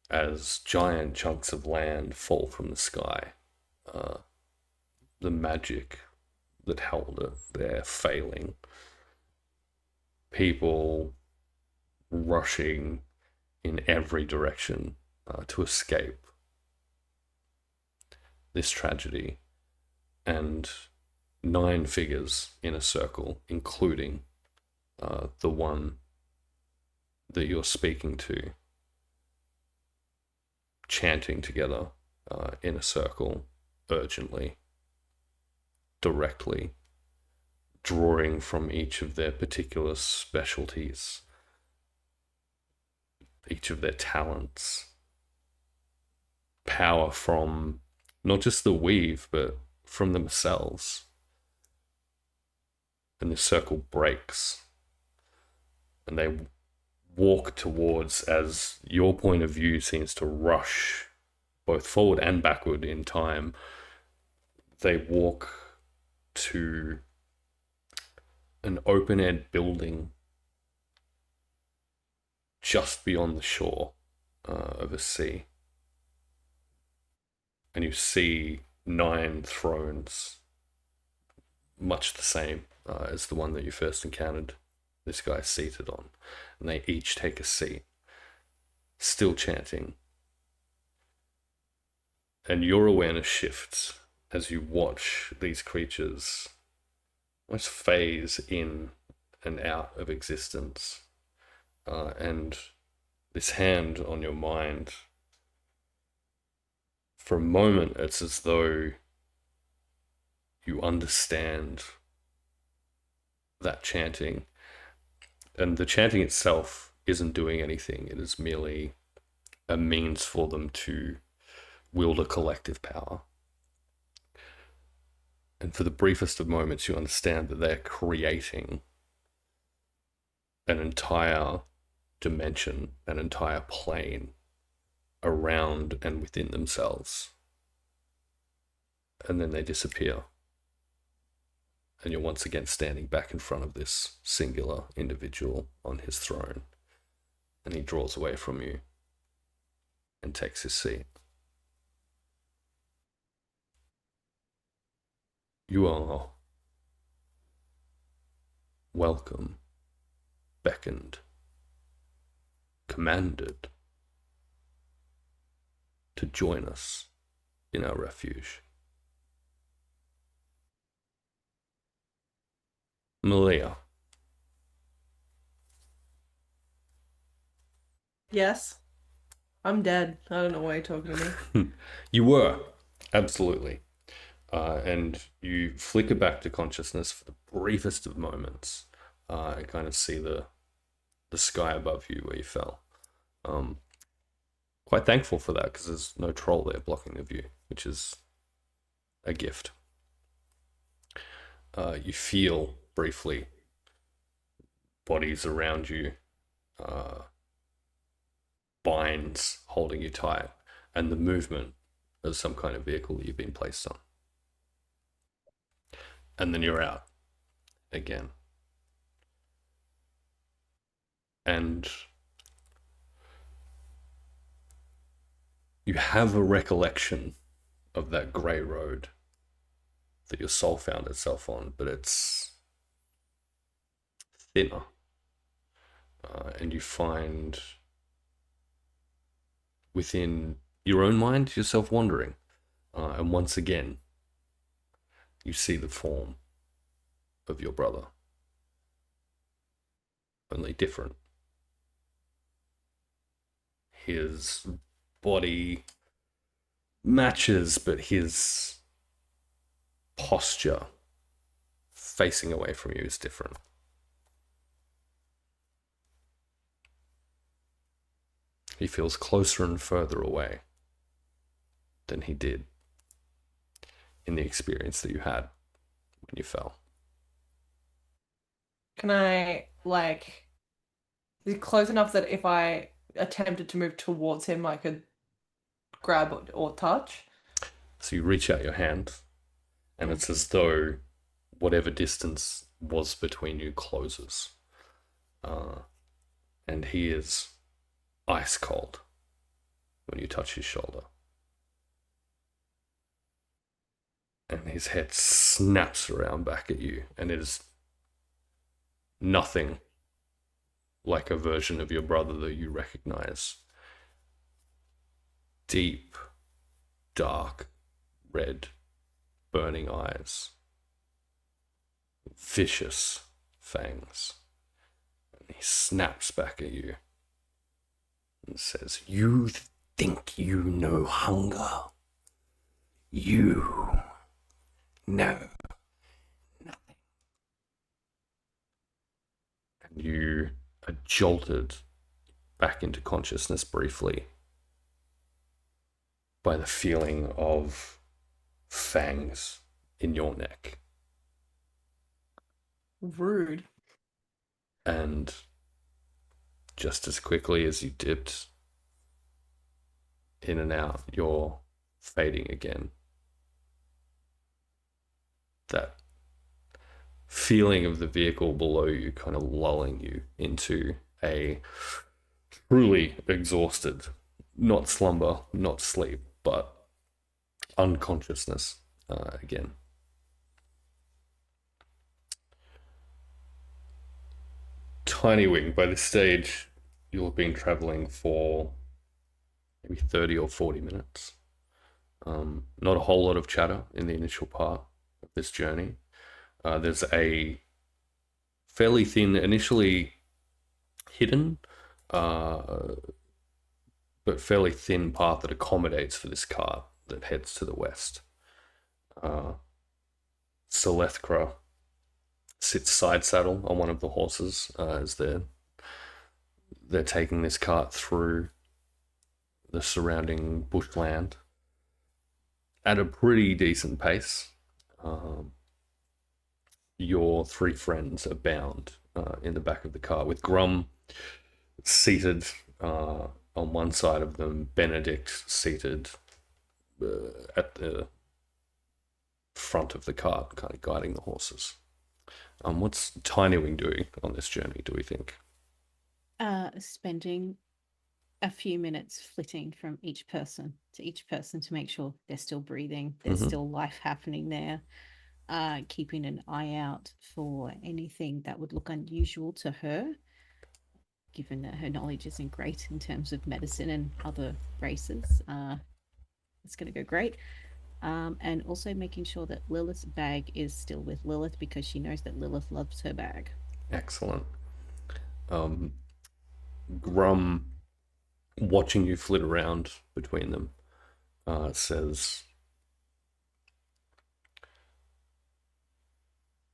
as giant chunks of land fall from the sky. The magic that held it there failing. People rushing in every direction to escape this tragedy, and 9 figures in a circle, including the one that you're speaking to, chanting together in a circle urgently, directly, drawing from each of their particular specialties, each of their talents, power from not just the weave, but from themselves. And the circle breaks, and they walk towards, as your point of view seems to rush both forward and backward in time, they walk to an open-air building just beyond the shore of a sea. And you see 9 thrones, much the same as the one that you first encountered this guy seated on. And they each take a seat, still chanting. And your awareness shifts as you watch these creatures almost phase in and out of existence. And this hand on your mind, for a moment, it's as though you understand that chanting. And the chanting itself isn't doing anything. It is merely a means for them to wield a collective power. And for the briefest of moments, you understand that they're creating an entire dimension, an entire plane around and within themselves. And then they disappear. And you're once again standing back in front of this singular individual on his throne. And he draws away from you and takes his seat. You are welcome, beckoned, commanded to join us in our refuge. Malia. Yes. I'm dead. I don't know why you're talking to me. You were, absolutely. And you flicker back to consciousness for the briefest of moments and kind of see the sky above you where you fell. Quite thankful for that, because there's no troll there blocking the view, which is a gift. You feel briefly bodies around you, binds holding you tight, and the movement of some kind of vehicle that you've been placed on. And then you're out again. And you have a recollection of that grey road that your soul found itself on, but it's thinner. And you find within your own mind yourself wandering. And once again, you see the form of your brother, only different. His body matches, but his posture facing away from you is different. He feels closer and further away than he did in the experience that you had when you fell. Can I, like, is it close enough that if I attempted to move towards him, I could grab or touch? So you reach out your hand, and it's as though whatever distance was between you closes. And he is ice cold when you touch his shoulder. And his head snaps around back at you, and it is nothing like a version of your brother that you recognize. Deep, dark, red, burning eyes, vicious fangs. And he snaps back at you and says, "You think you know hunger? You know nothing." And you are jolted back into consciousness briefly by the feeling of fangs in your neck. Rude. And just as quickly as you dipped in and out, you're fading again. That feeling of the vehicle below you kind of lulling you into a truly exhausted, not slumber, not sleep, but unconsciousness again. Tiny Wing, by this stage, you'll have been traveling for maybe 30 or 40 minutes. Not a whole lot of chatter in the initial part of this journey. There's a fairly thin, initially hidden, but fairly thin path that accommodates for this cart that heads to the west. Selethkra sits side saddle on one of the horses as they're taking this cart through the surrounding bushland at a pretty decent pace. Your three friends are bound in the back of the car, with Grum seated on one side of them, Benedict seated at the front of the cart, kind of guiding the horses. What's Tiny Wing doing on this journey, do we think? Spending a few minutes flitting from each person to make sure they're still breathing, there's still life happening there. Keeping an eye out for anything that would look unusual to her, given that her knowledge isn't great in terms of medicine and other races. It's going to go great. And also making sure that Lilith's bag is still with Lilith, because she knows that Lilith loves her bag. Excellent. Grum, watching you flit around between them, says,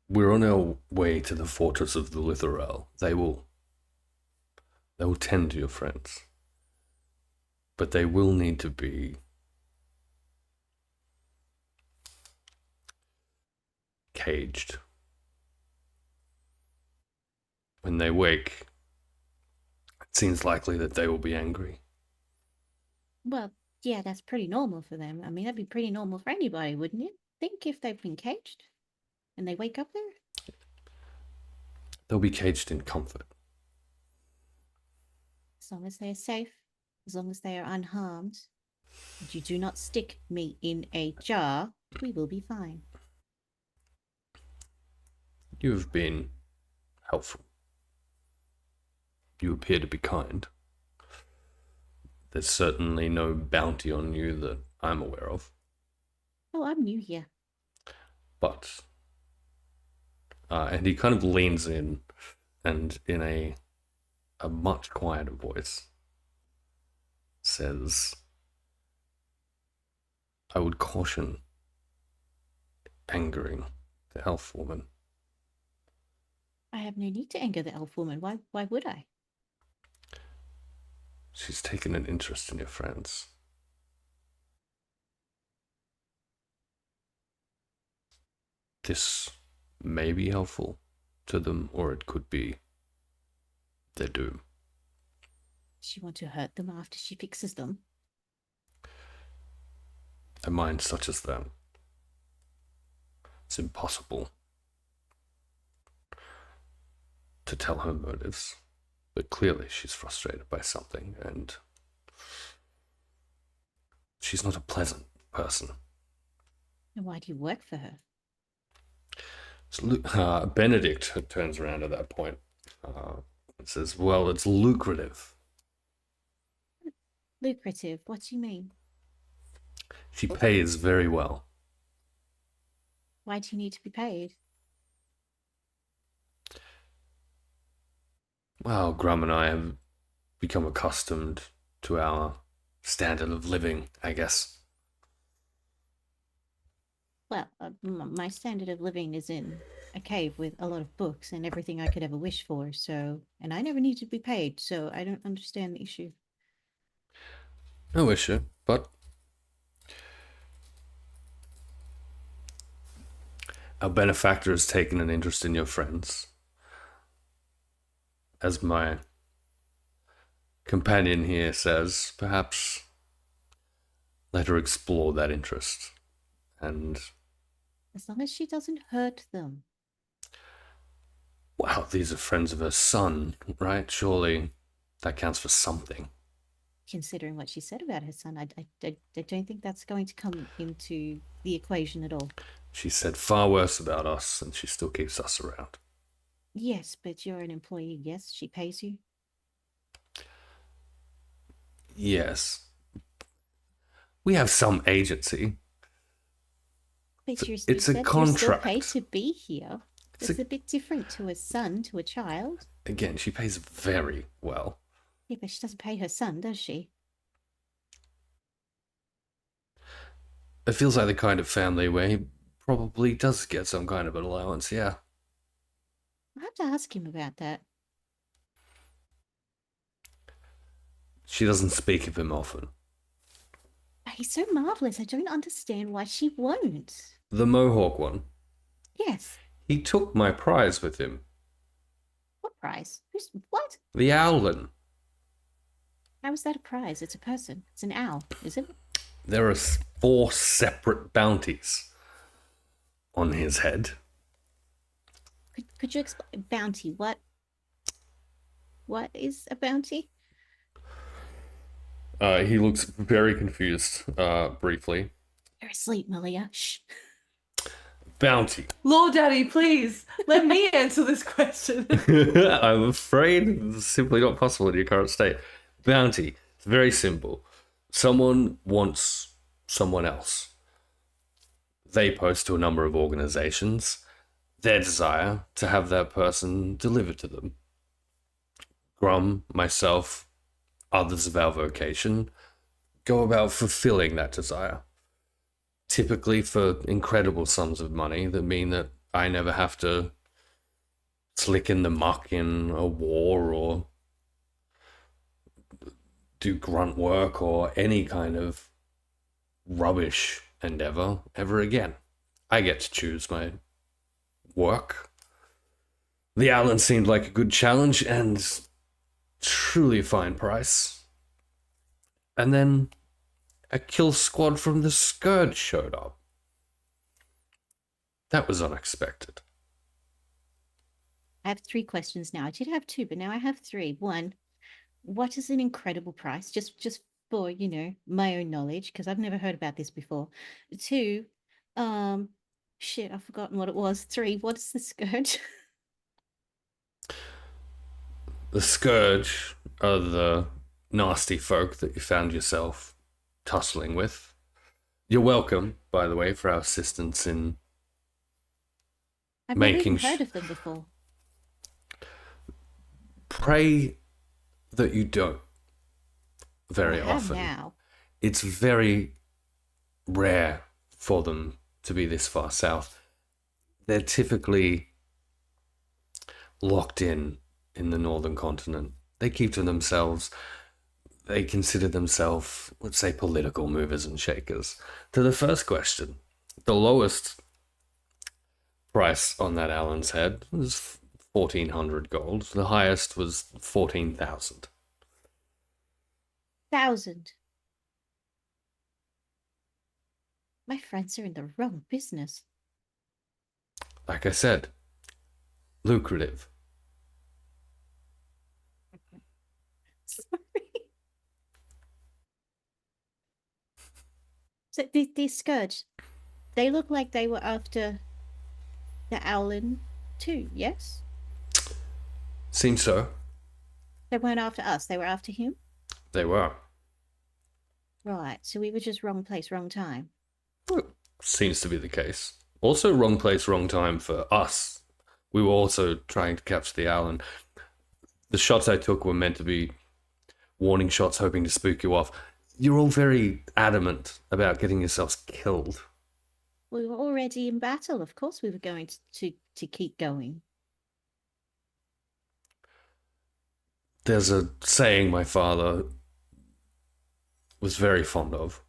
"We're on our way to the fortress of the Lithoral. They will tend to your friends, but they will need to be caged. When they wake, it seems likely that they will be angry." Well, yeah, that's pretty normal for them. I mean, that'd be pretty normal for anybody, wouldn't you? Think if they've been caged and they wake up there? They'll be caged in comfort. As long as they are safe, as long as they are unharmed, and you do not stick me in a jar, we will be fine. You have been helpful. You appear to be kind. There's certainly no bounty on you that I'm aware of. Oh, I'm new here. But, and he kind of leans in and in a much quieter voice says, I would caution angering the elf woman. I have no need to anger the elf woman. Why would I? She's taken an interest in your friends. This may be helpful to them, or it could be their doom. Does she want to hurt them after she fixes them? A mind such as that, it's impossible to tell her motives, but clearly she's frustrated by something, and she's not a pleasant person. And why do you work for her? So, Benedict turns around at that point and says, well, it's lucrative. Lucrative. What do you mean? She pays very well. Why do you need to be paid? Well, Grum and I have become accustomed to our standard of living, I guess. Well, my standard of living is in a cave with a lot of books and everything I could ever wish for, so... And I never need to be paid, so I don't understand the issue. No issue, but our benefactor has taken an interest in your friends. As my companion here says, perhaps let her explore that interest. And, As long as she doesn't hurt them. wow, these are friends of her son, right? Surely that counts for something. Considering what she said about her son, I don't think that's going to come into the equation at all. She said far worse about us, and she still keeps us around. Yes, but you're an employee. Yes, she pays you. Yes. We have some agency. But It's a- you're, it's you a said you're still paid contract. to be here. It's It's a- a bit different to a son, to a child. Again, she pays very well. Yeah, but she doesn't pay her son, does she? It feels like the kind of family where he probably does get some kind of an allowance, yeah. I'll have to ask him about that. She doesn't speak of him often. But he's so marvelous. I don't understand why she won't. The Mohawk one. Yes. He took my prize with him. What prize? Who's what? The Owlin. How is that a prize? It's a person. It's an owl, is it? There are 4 separate bounties on his head. Could you explain bounty? What is a bounty? He looks very confused, briefly. You're asleep, Malia. Shh. Bounty. Lord Daddy, please let me answer this question. I'm afraid it's simply not possible in your current state. Bounty. It's very simple. Someone wants someone else. They post to a number of organizations their desire to have that person delivered to them. Grum, myself, others of our vocation go about fulfilling that desire. Typically for incredible sums of money that mean that I never have to slick in the muck in a war or do grunt work or any kind of rubbish endeavor ever again. I get to choose my work. The Allen seemed like a good challenge and truly fine price. And then a kill squad from the Scourge showed up. That was unexpected. I have 3 questions now. I did have 2, but now I have 3. 1, what is an incredible price? Just for, my own knowledge, because I've never heard about this before. 2, shit, I've forgotten what it was. 3, what is the Scourge? The Scourge are the nasty folk that you found yourself tussling with. You're welcome, by the way, for our assistance in I've never Making even heard of them before. pray that you don't very I have often. now. It's very rare for them to be this far south. They're typically locked in the northern continent. They keep to themselves. They consider themselves, let's say, political movers and shakers. To the first question, the lowest price on that Allen's head was 1,400 gold. The highest was 14,000. 1,000. My friends are in the wrong business. Like I said, lucrative. Sorry. So these Scourge, they look like they were after the Owlin too, yes? Seems so. They weren't after us, they were after him? They were. Right, so we were just wrong place, wrong time. Seems to be the case. Also, wrong place, wrong time for us. We were also trying to capture the Allen. The shots I took were meant to be warning shots, hoping to spook you off. You're all very adamant about getting yourselves killed. We were already in battle, of course we were going to keep going. There's a saying my father was very fond of.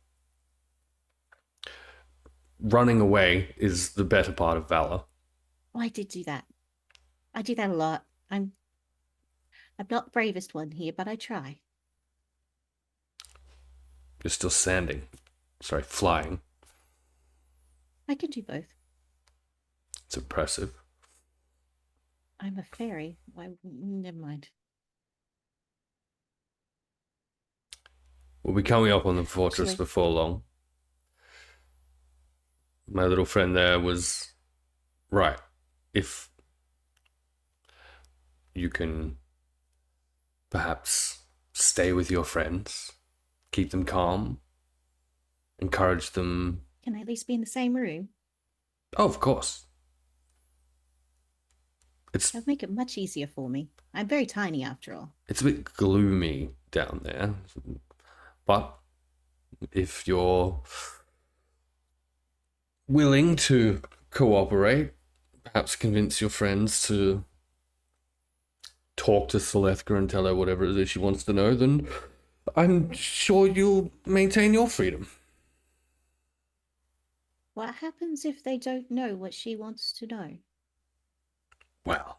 Running away is the better part of valor. Oh, I did do that. I do that a lot. I'm not the bravest one here, but I try. You're still flying. I can do both. It's impressive. I'm a fairy. Why? Never mind. We'll be coming up on the fortress Actually- before long. My little friend there was right. If you can perhaps stay with your friends, keep them calm, encourage them. Can I at least be in the same room? Oh, of course. It's That would make it much easier for me. I'm very tiny after all. it's a bit gloomy down there, but if you're willing to cooperate, perhaps convince your friends to talk to Selethka and tell her whatever it is she wants to know, then I'm sure you'll maintain your freedom. What happens if they don't know what she wants to know? Well,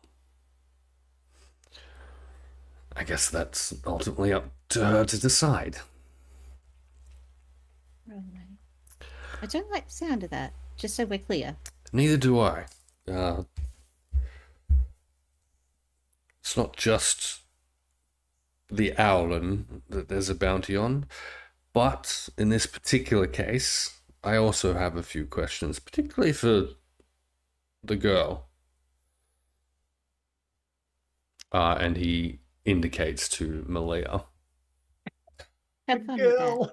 I guess that's ultimately up to her to decide. Right. I don't like the sound of that, just so we're clear. Neither do I. It's not just the Owlin that there's a bounty on, but in this particular case, I also have a few questions, particularly for the girl. And he indicates to Malia. Have fun with that. Girl.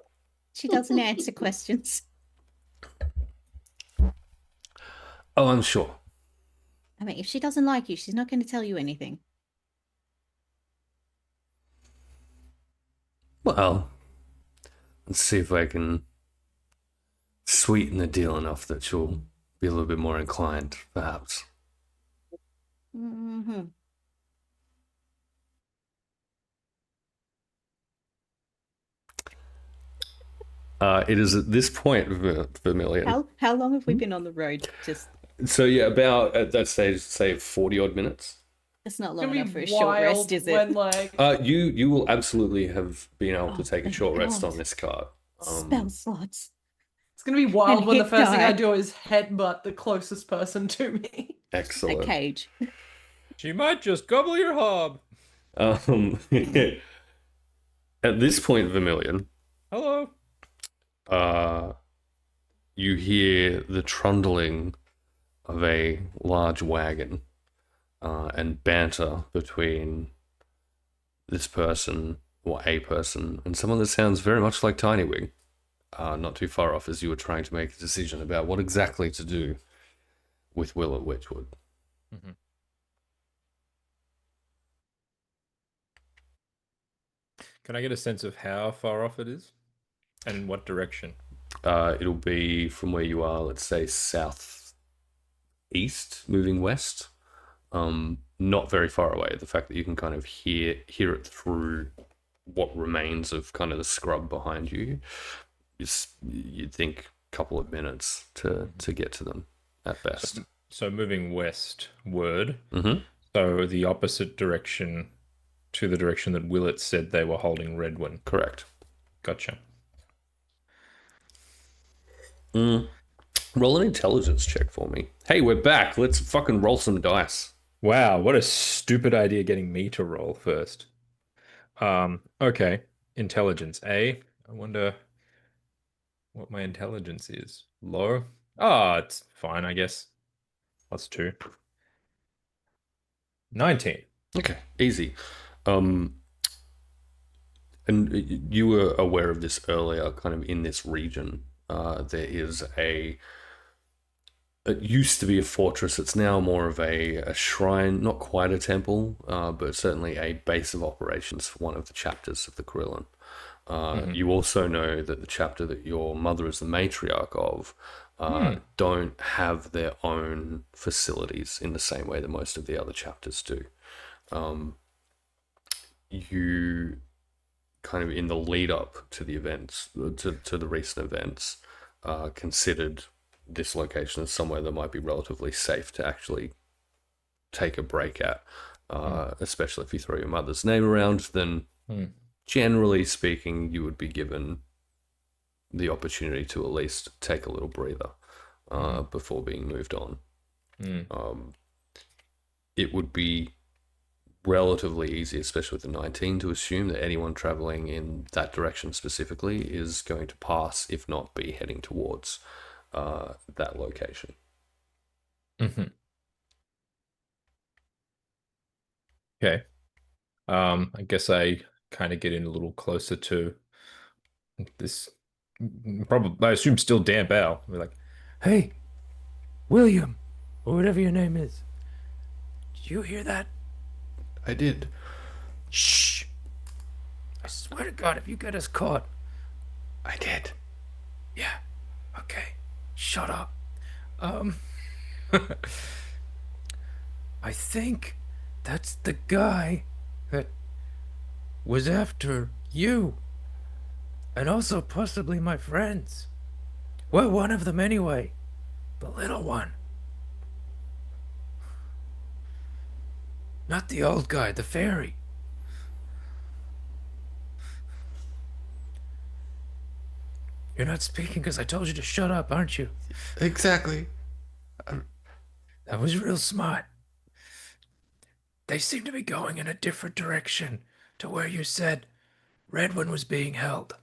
She doesn't answer questions. Oh, I'm sure. I mean, if she doesn't like you, she's not going to tell you anything. Well, let's see if I can sweeten the deal enough that she'll be a little bit more inclined, perhaps. Mm-hmm. It is at this point, Vermilion. How long have we been on the road? Just So yeah, about at that stage, say 40 odd minutes. it's not It's long gonna enough for be a short rest, wild is when it? like You will absolutely have been able to Oh, take a thank short rest God. on this cart. Spell slots. it's gonna be wild And when the hit first thing I die. do is headbutt the closest person to me. A Excellent. cage. She might just gobble your hob. At this point, Vermilion, Hello. you hear the trundling of a large wagon and banter between this person or a person and someone that sounds very much like Tinywing. Not too far off as you were trying to make a decision about what exactly to do with Will at Witchwood. Mm-hmm. Can I get a sense of how far off it is? And in what direction? It'll be from where you are, let's say southeast, moving west. Not very far away. The fact that you can kind of hear it through what remains of kind of the scrub behind you, you'd think a couple of minutes to get to them at best. So moving westward, Mm-hmm. so the opposite direction to the direction that Willett said they were holding Redwin. Correct. Gotcha. Roll an intelligence check for me. Hey, we're back. Let's fucking roll some dice. Wow, what a stupid idea getting me to roll first. Okay. Intelligence. I wonder what my intelligence is. Low? Oh, it's fine, I guess. +2. 19. Okay, easy. And you were aware of this earlier, kind of in this region. There is it used to be a fortress. It's now more of a shrine, not quite a temple, but certainly a base of operations for one of the chapters of the Krillin. You also know that the chapter that your mother is the matriarch of don't have their own facilities in the same way that most of the other chapters do. You kind of in the lead up to the events, to the recent events, considered this location as somewhere that might be relatively safe to actually take a break at, especially if you throw your mother's name around, then generally speaking, you would be given the opportunity to at least take a little breather before being moved on. It would be relatively easy, especially with the 19, to assume that anyone traveling in that direction specifically is going to pass, if not be heading towards that location. Okay. I guess I kind of get in a little closer to this. Probably, I assume still Dan Bell. We're like, hey, William, or whatever your name is. Did you hear that? I did. Shh. I swear to God, if you get us caught. I did. Yeah. Okay. Shut up. I think that's the guy that was after you. And also possibly my friends. Well, one of them anyway. The little one. Not the old guy, the fairy. You're not speaking because I told you to shut up, aren't you? Exactly. That was real smart. They seem to be going in a different direction to where you said Redwin was being held.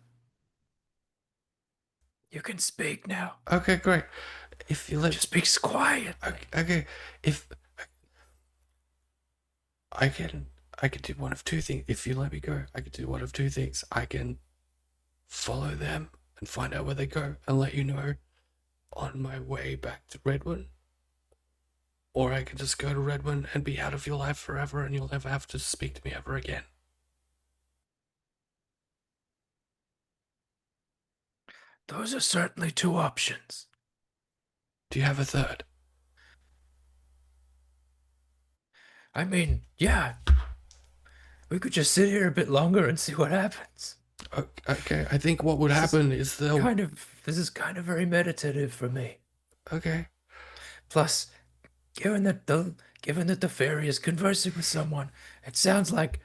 You can speak now. Okay, great. If you let Just be quiet. okay, if I can do one of two things. If you let me go, I can do one of two things. I can follow them and find out where they go and let you know on my way back to Redwood. Or I can just go to Redwood and be out of your life forever and you'll never have to speak to me ever again. Those are certainly two options. Do you have a third? I mean, yeah. We could just sit here a bit longer and see what happens. Okay, I think what would happen is they'll... This is kind of very meditative for me. Okay. Plus, given that the fairy is conversing with someone, it sounds like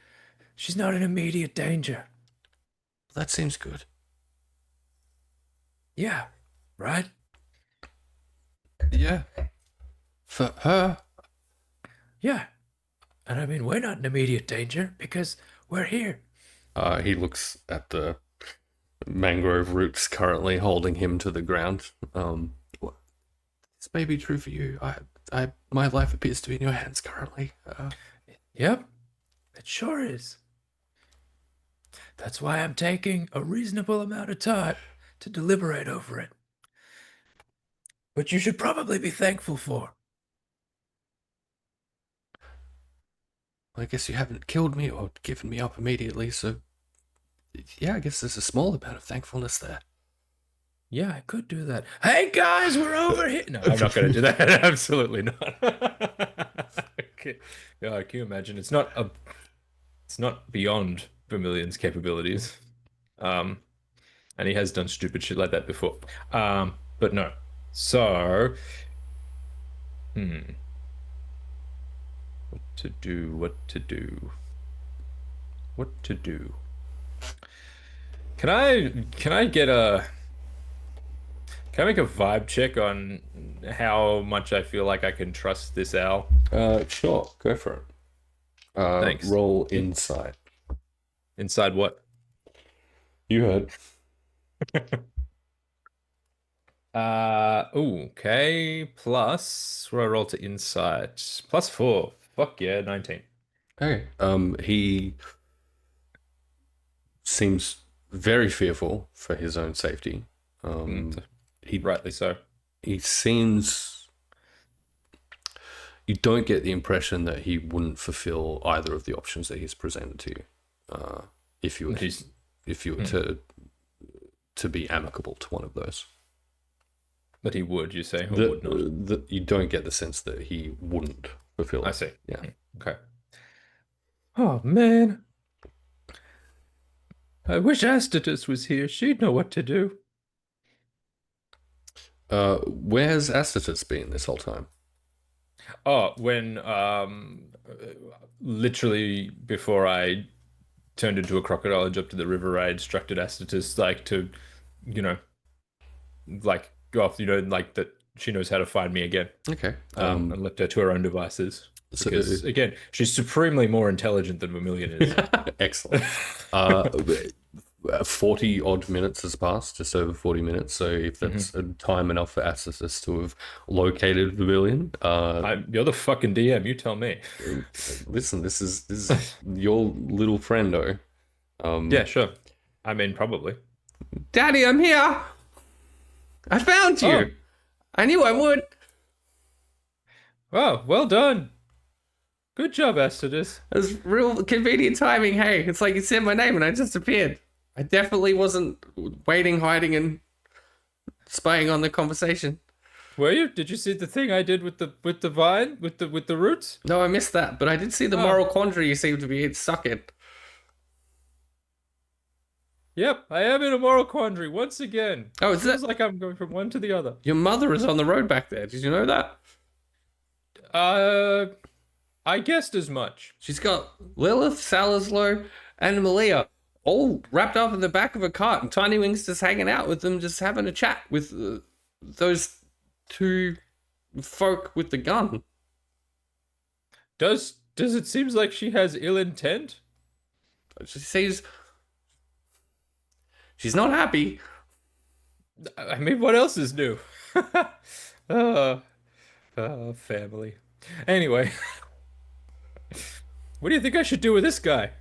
she's not in immediate danger. That seems good. Yeah, right? Yeah. For her. Yeah. And I mean, we're not in immediate danger because we're here. He looks at the mangrove roots currently holding him to the ground. This may be true for you. My life appears to be in your hands currently. Yep, it sure is. That's why I'm taking a reasonable amount of time to deliberate over it. But you should probably be thankful for. I guess you haven't killed me or given me up immediately, so yeah, I guess there's a small amount of thankfulness there. Yeah, I could do that. Hey guys, we're over here. No, I'm not going to do that. Absolutely not. Okay. God, can you imagine? It's not beyond Vermilion's capabilities. Um, and he has done stupid shit like that before. But no. So, hmm, what to do? What to do? What to do? Can I get a can I make a vibe check on how much I feel like I can trust this owl? Sure, go for it. Thanks. Roll insight. Inside what? You heard. Okay. Plus, what do I roll to insight? +4. Fuck yeah, 19. Okay. He seems very fearful for his own safety. He Rightly so. he seems. You don't get the impression that he wouldn't fulfill either of the options that he's presented to you. If you were He's to be amicable to one of those. But he would, you say, or would not? You don't get the sense that he wouldn't fulfill I it. see. Yeah. Okay. Oh man. I wish Astatus was here. She'd know what to do. Where's Astatus been this whole time? Oh, when literally before I turned into a crocodile and jumped to the river, I instructed Astatus like to, you know, like go off, like that she knows how to find me again. Okay. And left her to her own devices. So- Because again, she's supremely more intelligent than Vermilion is. Excellent. 40 odd minutes has passed, just over 40 minutes. So if that's time enough for Astatus to have located Vermilion, You're the fucking DM. You tell me. listen, this is your little friendo. Yeah, sure. I mean, probably. Daddy, I'm here. I found you. Oh. I knew I would. Wow, well done. Good job, Astatus. It was real convenient timing. Hey, it's like you said my name and I just appeared. I definitely wasn't waiting, hiding, and spying on the conversation. Were you? Did you see the thing I did with the vine with the roots? No, I missed that, but I did see the Oh. moral quandary you seem to be stuck in. Yep, I am in a moral quandary once again. Oh, is Feels that like I'm going from one to the other. your mother is on the road back there? Did you know that? I guessed as much. She's got Lilith, Salazlo, and Malia all wrapped up in the back of a cart, and Tiny Wings just hanging out with them, just having a chat with those two folk with the gun. Does it seems like she has ill intent? She sees she's not happy. I mean, what else is new? Family. Anyway, what do you think I should do with this guy?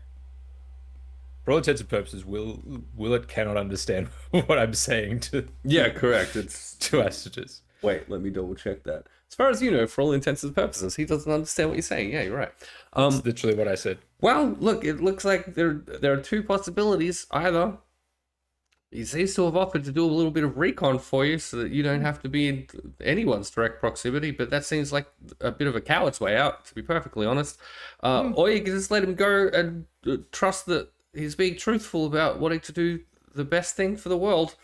For all intents and purposes, Willett cannot understand what I'm saying to Yeah, correct. It's Astatus. wait, let me double check that. As far as you know, for all intents and purposes, he doesn't understand what you're saying. Yeah, you're right. That's literally what I said. Well, look, it looks like there are two possibilities. Either he seems to have offered to do a little bit of recon for you so that you don't have to be in anyone's direct proximity, but that seems like a bit of a coward's way out, to be perfectly honest. Or you can just let him go and trust that he's being truthful about wanting to do the best thing for the world,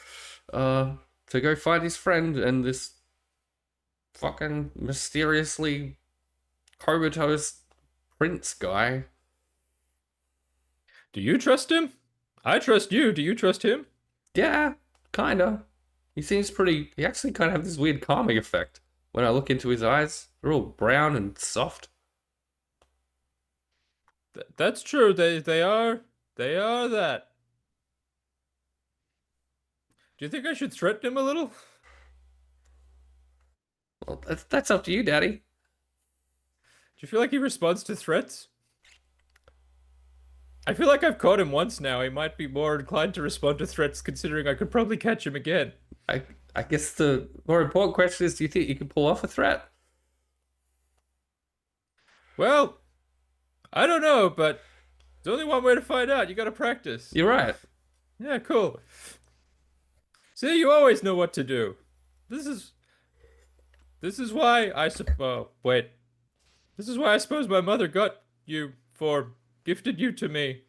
to go find his friend and this fucking mysteriously comatose prince guy. Do you trust him? I trust you. Do you trust him? Yeah, kinda. He seems pretty. He actually kind of has this weird calming effect. When I look into his eyes, they're all brown and soft. That's true. They are that. Do you think I should threaten him a little? Well, that's up to you, Daddy. Do you feel like he responds to threats? I feel like I've caught him once now. He might be more inclined to respond to threats, considering I could probably catch him again. I guess the more important question is: do you think you can pull off a threat? Well, I don't know, but there's only one way to find out. You gotta practice. You're right. Yeah, cool. See, you always know what to do. This is why I wait. This is why I suppose my mother got you gifted you to me.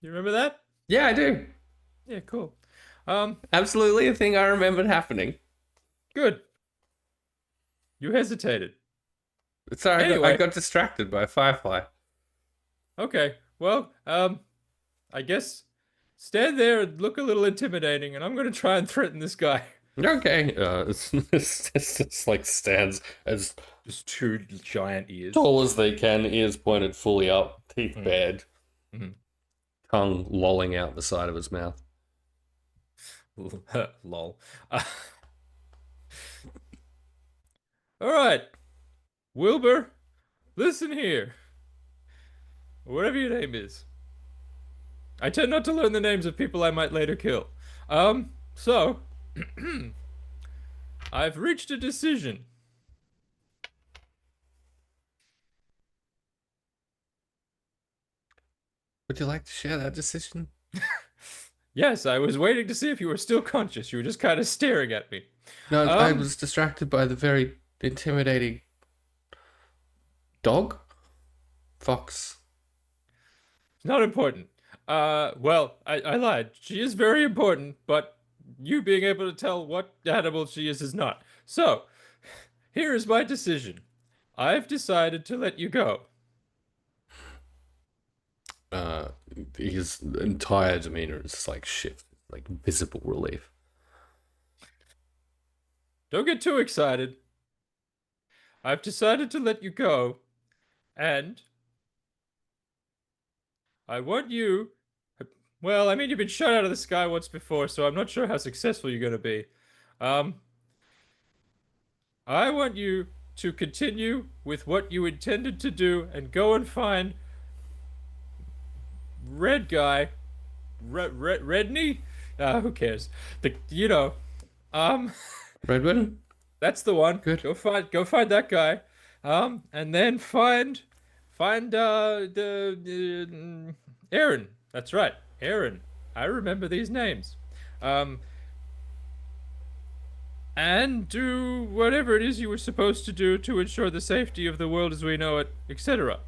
You remember that? Yeah, I do. Yeah, cool. Absolutely a thing I remembered happening. Good. You hesitated. Sorry, I Anyway. got distracted by a firefly. Okay. Well, I guess stand there and look a little intimidating, and I'm gonna try and threaten this guy. Okay, it's like stands as Just two giant ears. tall as they can, ears pointed fully up, teeth bared, Mhm. tongue lolling out the side of his mouth. Lol. All right, Wilbur, listen here. Whatever your name is. I tend not to learn the names of people I might later kill. So I've reached a decision. Would you like to share that decision? Yes, I was waiting to see if you were still conscious. You were just kind of staring at me. No, I Um, was distracted by the very intimidating dog? Fox. Not important. Well, I lied. She is very important, but you being able to tell what animal she is not. So, here is my decision. I've decided to let you go. Uh, his entire demeanor is like shift, like visible relief. Don't get too excited. I've decided to let you go, and I want you. Well, I mean, you've been shot out of the sky once before, so I'm not sure how successful you're going to be. Um, I want you to continue with what you intended to do and go and find Red guy, Redney. Who cares? Um, Redwood? that's the one. Good. Go find that guy. And then find the Aaron. That's right, Aaron. I remember these names. And do whatever it is you were supposed to do to ensure the safety of the world as we know it, etc.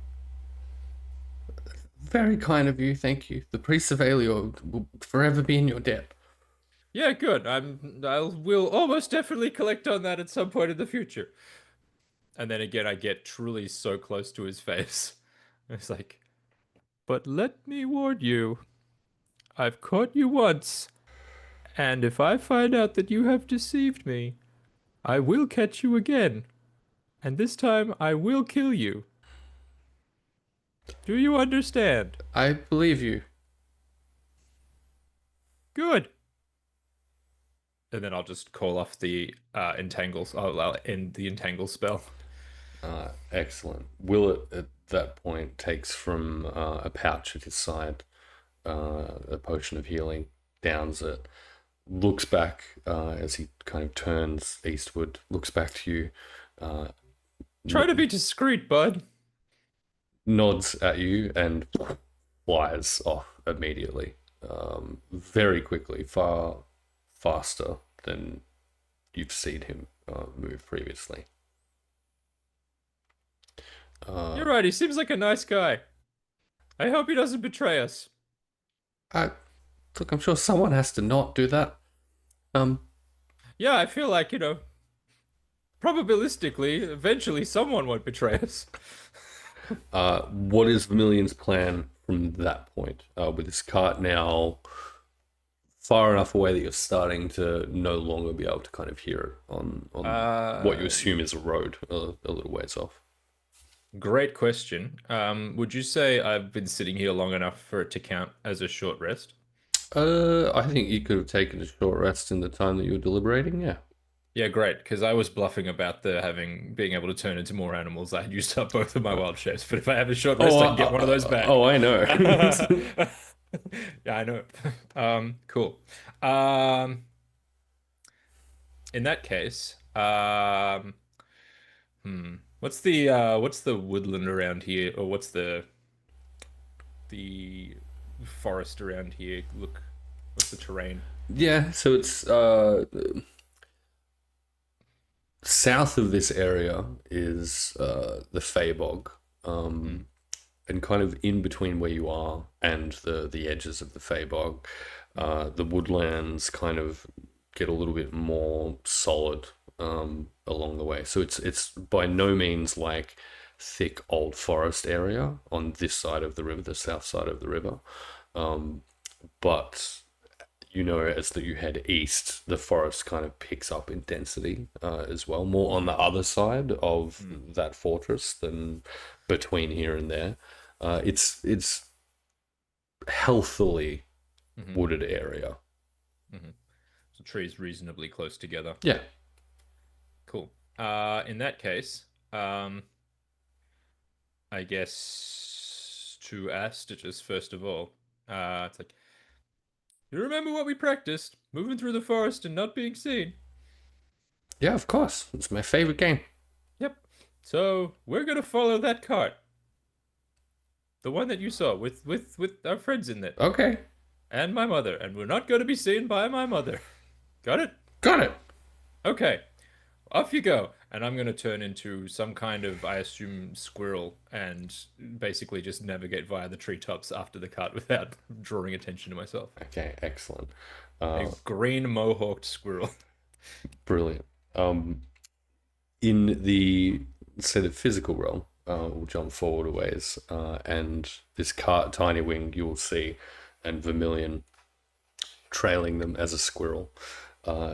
Very kind of you, thank you. The priest of Aelior will forever be in your debt. Yeah, good. We'll almost definitely collect on that at some point in the future. And then again, I get truly so close to his face. It's like, but let me warn you, I've caught you once, and if I find out that you have deceived me, I will catch you again, and this time I will kill you. Do you understand? I believe you. Good. And then I'll just call off the entangles. I'll end the entangle spell. Excellent. Willett at that point takes from a pouch at his side a potion of healing, downs it, looks back as he kind of turns eastward, looks back to you, Try to be discreet, bud. nods at you, and flies off immediately. Very quickly, far faster than you've seen him move previously. You're right, he seems like a nice guy. I hope he doesn't betray us. Look, I'm sure someone has to not do that. Yeah, I feel like, probabilistically, eventually someone won't betray us. What is Vermilion's plan from that point? With this cart now far enough away that you're starting to no longer be able to kind of hear it on what you assume is a road a little ways off. Great question. Would you say I've been sitting here long enough for it to count as a short rest? I think you could have taken a short rest in the time that you were deliberating. Yeah. Yeah, great, because I was bluffing about being able to turn into more animals. I had used up both of my wild shapes, but if I have a short rest, I can get one of those back. Oh, I know. Yeah, I know. Cool. In that case, what's the woodland around here, or what's the forest around here look What's the terrain? Yeah, so it's south of this area is the Fabog, and kind of in between where you are and the edges of the Fabog, the woodlands kind of get a little bit more solid along the way. So it's by no means like thick old forest area on this side of the river, the south side of the river, but as that you head east, the forest kind of picks up in density as well, more on the other side of that fortress than between here and there. It's healthily wooded area. So trees reasonably close together. Yeah. Cool. In that case, I guess to Astatus first of all, it's like, you remember what we practiced? Moving through the forest and not being seen. Yeah, of course. It's my favorite game. Yep. So we're gonna follow that cart. The one that you saw with our friends in it. Okay. And my mother. And we're not gonna be seen by my mother. Got it? Got it. Okay. Off you go. And I'm gonna turn into some kind of, I assume, squirrel and basically just navigate via the treetops after the cart without drawing attention to myself. Okay, excellent. A green mohawked squirrel. Brilliant. In the physical realm, we'll jump forward a ways, and this cart, Tiny Wing, you will see, and Vermilion trailing them as a squirrel.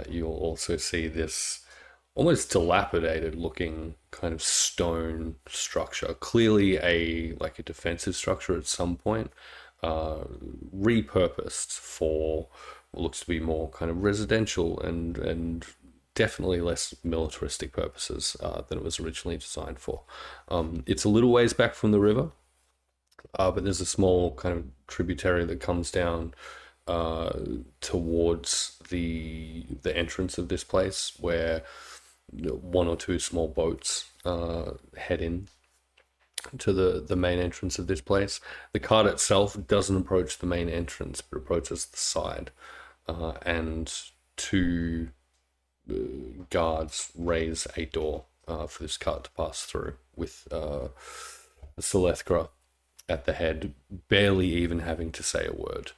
You'll also see this almost dilapidated looking kind of stone structure, clearly a defensive structure at some point, repurposed for what looks to be more kind of residential and definitely less militaristic purposes than it was originally designed for. It's a little ways back from the river, but there's a small kind of tributary that comes down towards the entrance of this place, where one or two small boats head in to the main entrance of this place. The cart itself doesn't approach the main entrance, but approaches the side, and two guards raise a door for this cart to pass through, with Selethgra at the head, barely even having to say a word,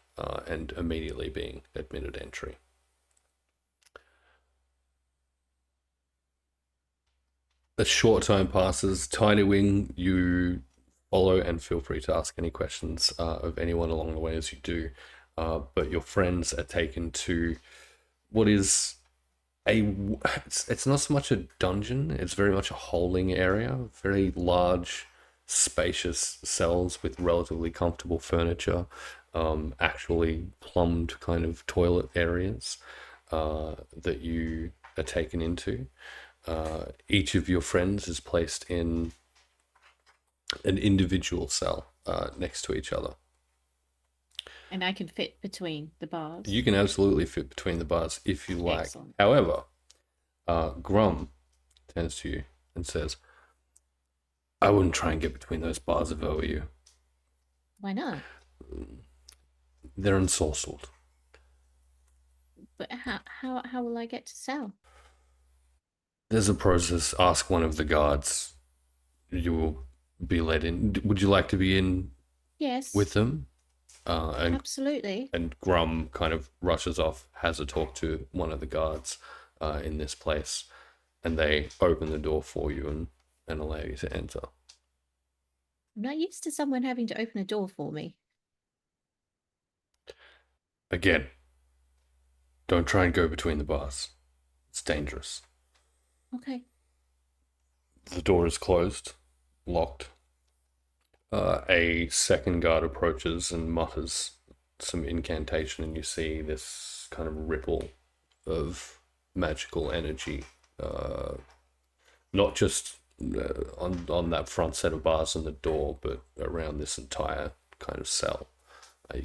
and immediately being admitted entry. A short time passes. Tiny Wing, you follow and feel free to ask any questions of anyone along the way as you do. But your friends are taken to what is it's not so much a dungeon, it's very much a holding area, very large, spacious cells with relatively comfortable furniture, actually plumbed kind of toilet areas that you are taken into. Each of your friends is placed in an individual cell next to each other. And I can fit between the bars. You can absolutely fit between the bars if you like. Excellent. However, Grum turns to you and says, I wouldn't try and get between those bars if I were you. Why not? They're ensorcelled. But how will I get to Cell? There's a process. Ask one of the guards. You will be let in. Would you like to be in Yes. with them? Absolutely. And Grum kind of rushes off, has a talk to one of the guards in this place, and they open the door for you and allow you to enter. I'm not used to someone having to open a door for me. Again, don't try and go between the bars. It's dangerous. Okay. The door is closed, locked. A second guard approaches and mutters some incantation, and you see this kind of ripple of magical energy, not just on that front set of bars and the door, but around this entire kind of cell.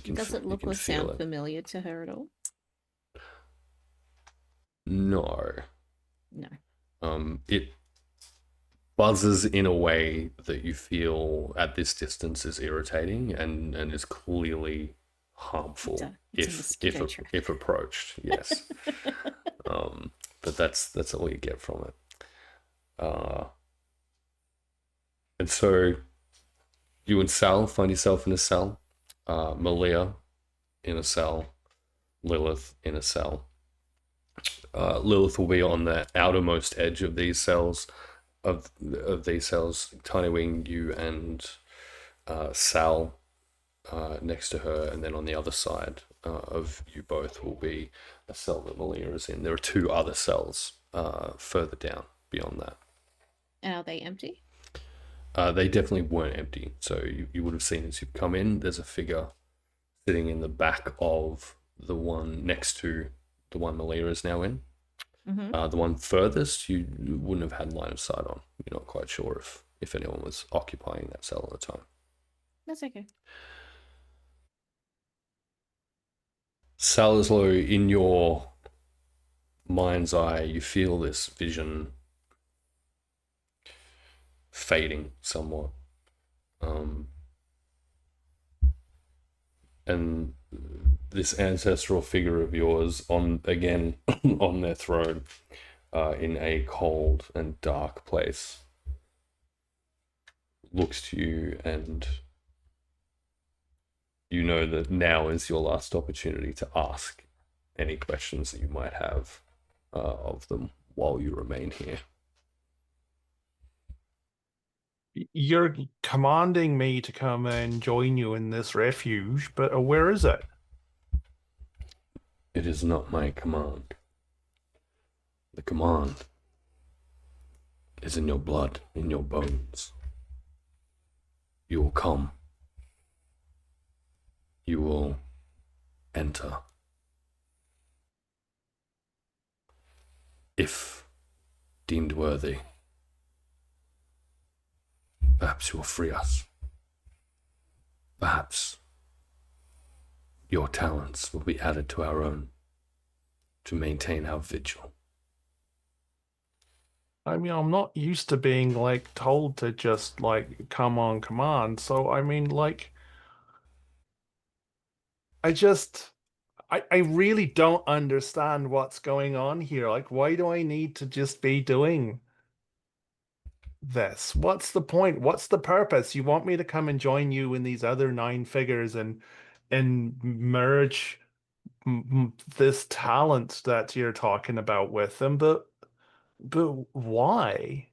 Does it look or sound familiar to her at all? No. No. It buzzes in a way that you feel at this distance is irritating and is clearly harmful It's a if mosquito trap. if approached. Yes. But that's all you get from it. And so you and Sal find yourself in a cell. Malia in a cell. Lilith in a cell. Lilith will be on the outermost edge of these cells. Of these cells, Tinywing, you and Sal next to her, and then on the other side of you both will be a cell that Malia is in. There are two other cells further down beyond that. And are they empty? They definitely weren't empty. So you would have seen as you've come in, there's a figure sitting in the back of the one next to the one Malia is now in. Mm-hmm. The one furthest, you wouldn't have had line of sight on. You're not quite sure if anyone was occupying that cell at the time. That's okay. Salazar, in your mind's eye, you feel this vision fading somewhat. And this ancestral figure of yours on their throne in a cold and dark place looks to you, and you know that now is your last opportunity to ask any questions that you might have of them while you remain here. You're commanding me to come and join you in this refuge, but where is it? It is not my command. The command is in your blood, in your bones. You will come. You will enter. If deemed worthy, perhaps you will free us. Perhaps your talents will be added to our own to maintain our vigil. I mean, I'm not used to being like told to just like come on command. So I mean, like, I really don't understand what's going on here. Like, why do I need to just be doing this? What's the point? What's the purpose? You want me to come and join you in these other 9 figures and merge this talent that you're talking about with them, but why?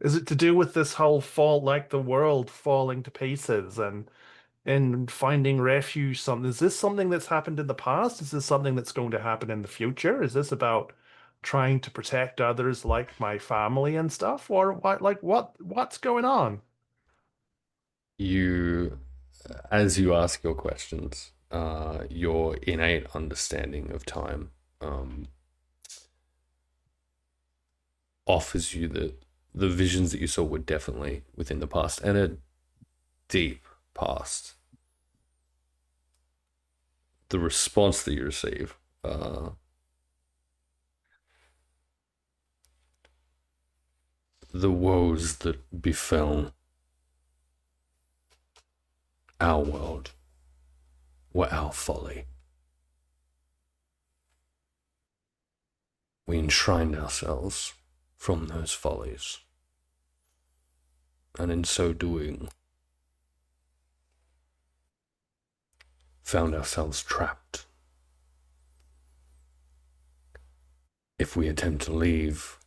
Is it to do with this whole fall, like the world falling to pieces and finding refuge? Something, is this something that's happened in the past? Is this something that's going to happen in the future? Is this about trying to protect others like my family and stuff? Or what, like what's going on? You, as you ask your questions, your innate understanding of time offers you that the visions that you saw were definitely within the past and a deep past. The response that you receive, the woes that befell our world were our folly. We enshrined ourselves from those follies, and in so doing, found ourselves trapped. If we attempt to leave,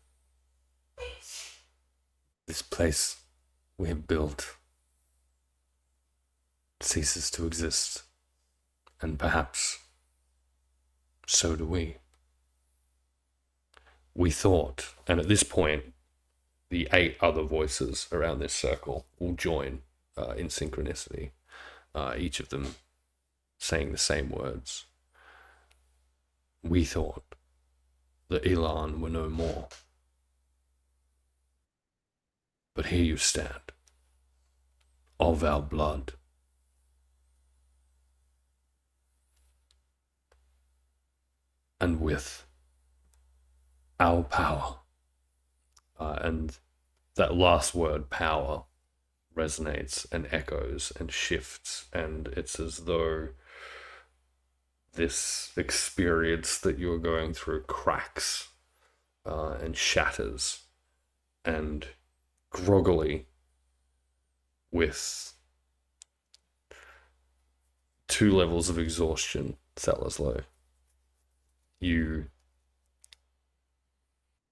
this place we have built ceases to exist, and perhaps so do we. We thought, and at this point, the 8 other voices around this circle will join in synchronicity, each of them saying the same words. We thought that Elan were no more. But here you stand, of our blood. And with our power. And that last word, power, resonates and echoes and shifts, and it's as though this experience that you're going through cracks and shatters, and groggily, with 2 levels of exhaustion, Salazlo, you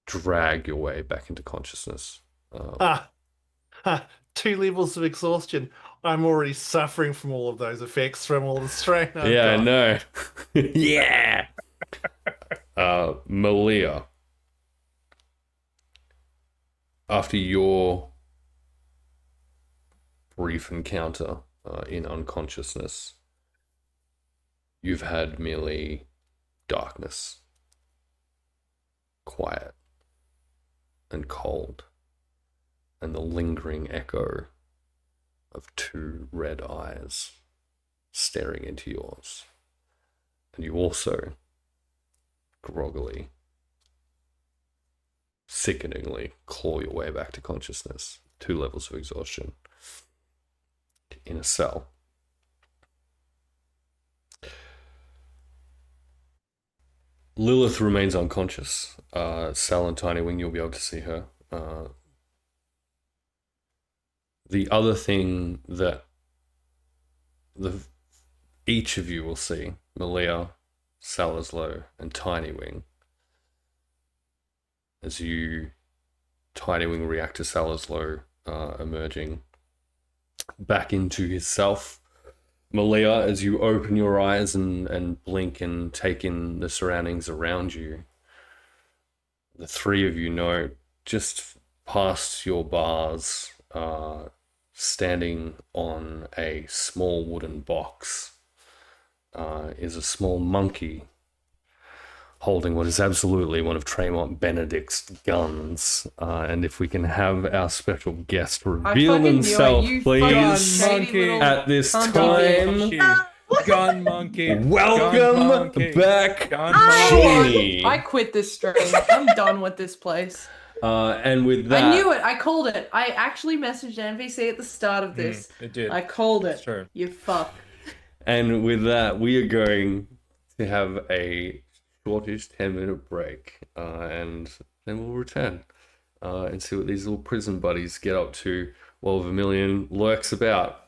drag your way back into consciousness. Ah, 2 levels of exhaustion. I'm already suffering from all of those effects from all the strain. Yeah, I know. Yeah. Malia, after your brief encounter in unconsciousness, you've had merely darkness, quiet, and cold, and the lingering echo of 2 red eyes staring into yours. And you also, groggily, sickeningly, claw your way back to consciousness. 2 levels of exhaustion in a cell. Lilith remains unconscious. Sal and Tiny Wing, you'll be able to see her. The other thing that each of you will see, Malia, Salazlo, and Tiny Wing, as you, Tiny Wing, react to Salazlo emerging back into his self. Malia, as you open your eyes and blink and take in the surroundings around you, the 3 of you know just past your bars, standing on a small wooden box, is a small monkey holding what is absolutely one of Tremont Benedict's guns. And if we can have our special guest reveal fucking knew it, himself, you please, fucking Monkey. little at this cunty time. bitch. Gun monkey. Gun Welcome monkey. back, Gun Genie. I quit this stream. I'm done with this place. And with that, I knew it. I called it. I actually messaged NVC at the start of this. It did. I called It's it. true. You fuck. And with that, we are going to have a shortish 10-minute break, and then we'll return and see what these little prison buddies get up to while Vermilion lurks about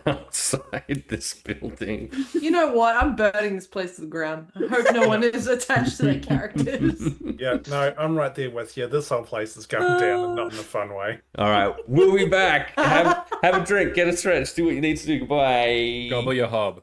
outside this building. You know what? I'm burning this place to the ground. I hope no one is attached to their characters. Yeah, no, I'm right there with you. This whole place is going down and not in a fun way. All right, we'll be back. Have a drink, get a stretch, do what you need to do. Goodbye. Gobble your hob.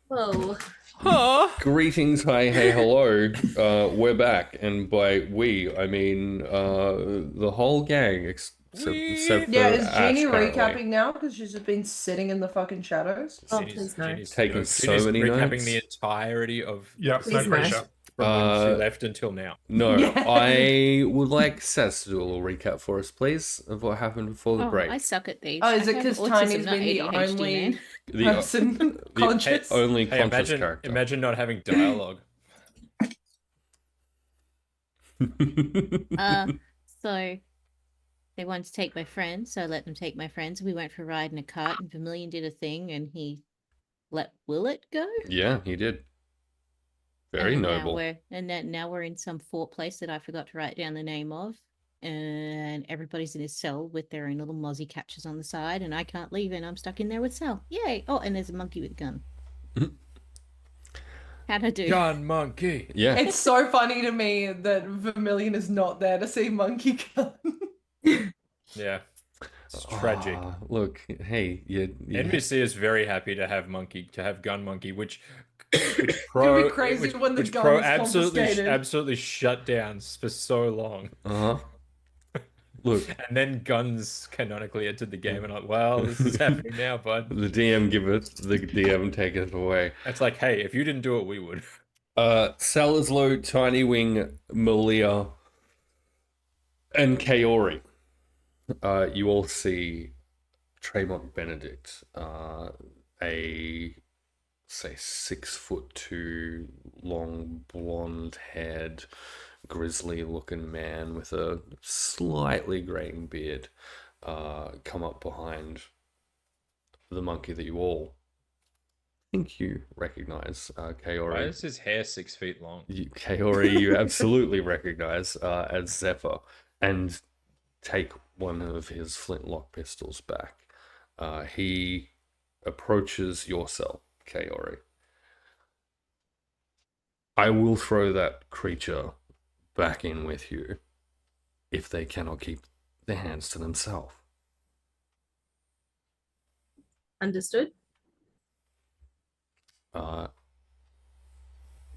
Whoa. Huh? Greetings, hi, hey, hello. We're back, and by we, I mean the whole gang, except for Yeah, is Ash Jeannie currently. recapping now because she's just been sitting in the fucking shadows? Oh, Ginny's- please no. Ginny's- Taking no, so Ginny's many recapping notes. the entirety of Yeah, Please no no. pressure. from when she Uh, left until now. No, Yeah. I would like Seth to do a little recap for us, please, of what happened before the Oh, break. I suck at these. Oh, is I it have because autism, Tiny's not been the ADHD, only man. The, person the conscious? only Hey, conscious imagine character. imagine not having dialogue. So they wanted to take my friends, so I let them take my friends. We went for a ride in a cart, and Vermilion did a thing, and he let Willet go. Yeah, he did. Very and noble. Now we're in some fort place that I forgot to write down the name of, and everybody's in his cell with their own little mozzie catchers on the side, and I can't leave, and I'm stuck in there with Sal. Yay! Oh, and there's a monkey with a gun. How'd I do? Gun monkey. Yeah. It's so funny to me that Vermilion is not there to see Monkey Gun. Yeah. It's tragic. Ah, look, hey, you NBC is very happy to have Gun Monkey, which It'll Pro be crazy when the which gun Pro is absolutely confiscated. shut down for so long. uh-huh. Look, And then Guns canonically entered the game, and like, well, this is happening now, bud. the DM give it, the DM take it away. It's like, hey, if you didn't do it, we would. Salazlo, Tiny Wing, Malia, and Kaori. You all see Tremont Benedict, a say 6'2" long blonde haired grizzly looking man with a slightly graying beard come up behind the monkey that you all think you recognize, Why Kaori. is his hair 6 feet long? Kaori, you absolutely recognize as Zephyr, and take one of his flintlock pistols back. He approaches your cell, Kaori. I will throw that creature back in with you if they cannot keep their hands to themselves. Understood.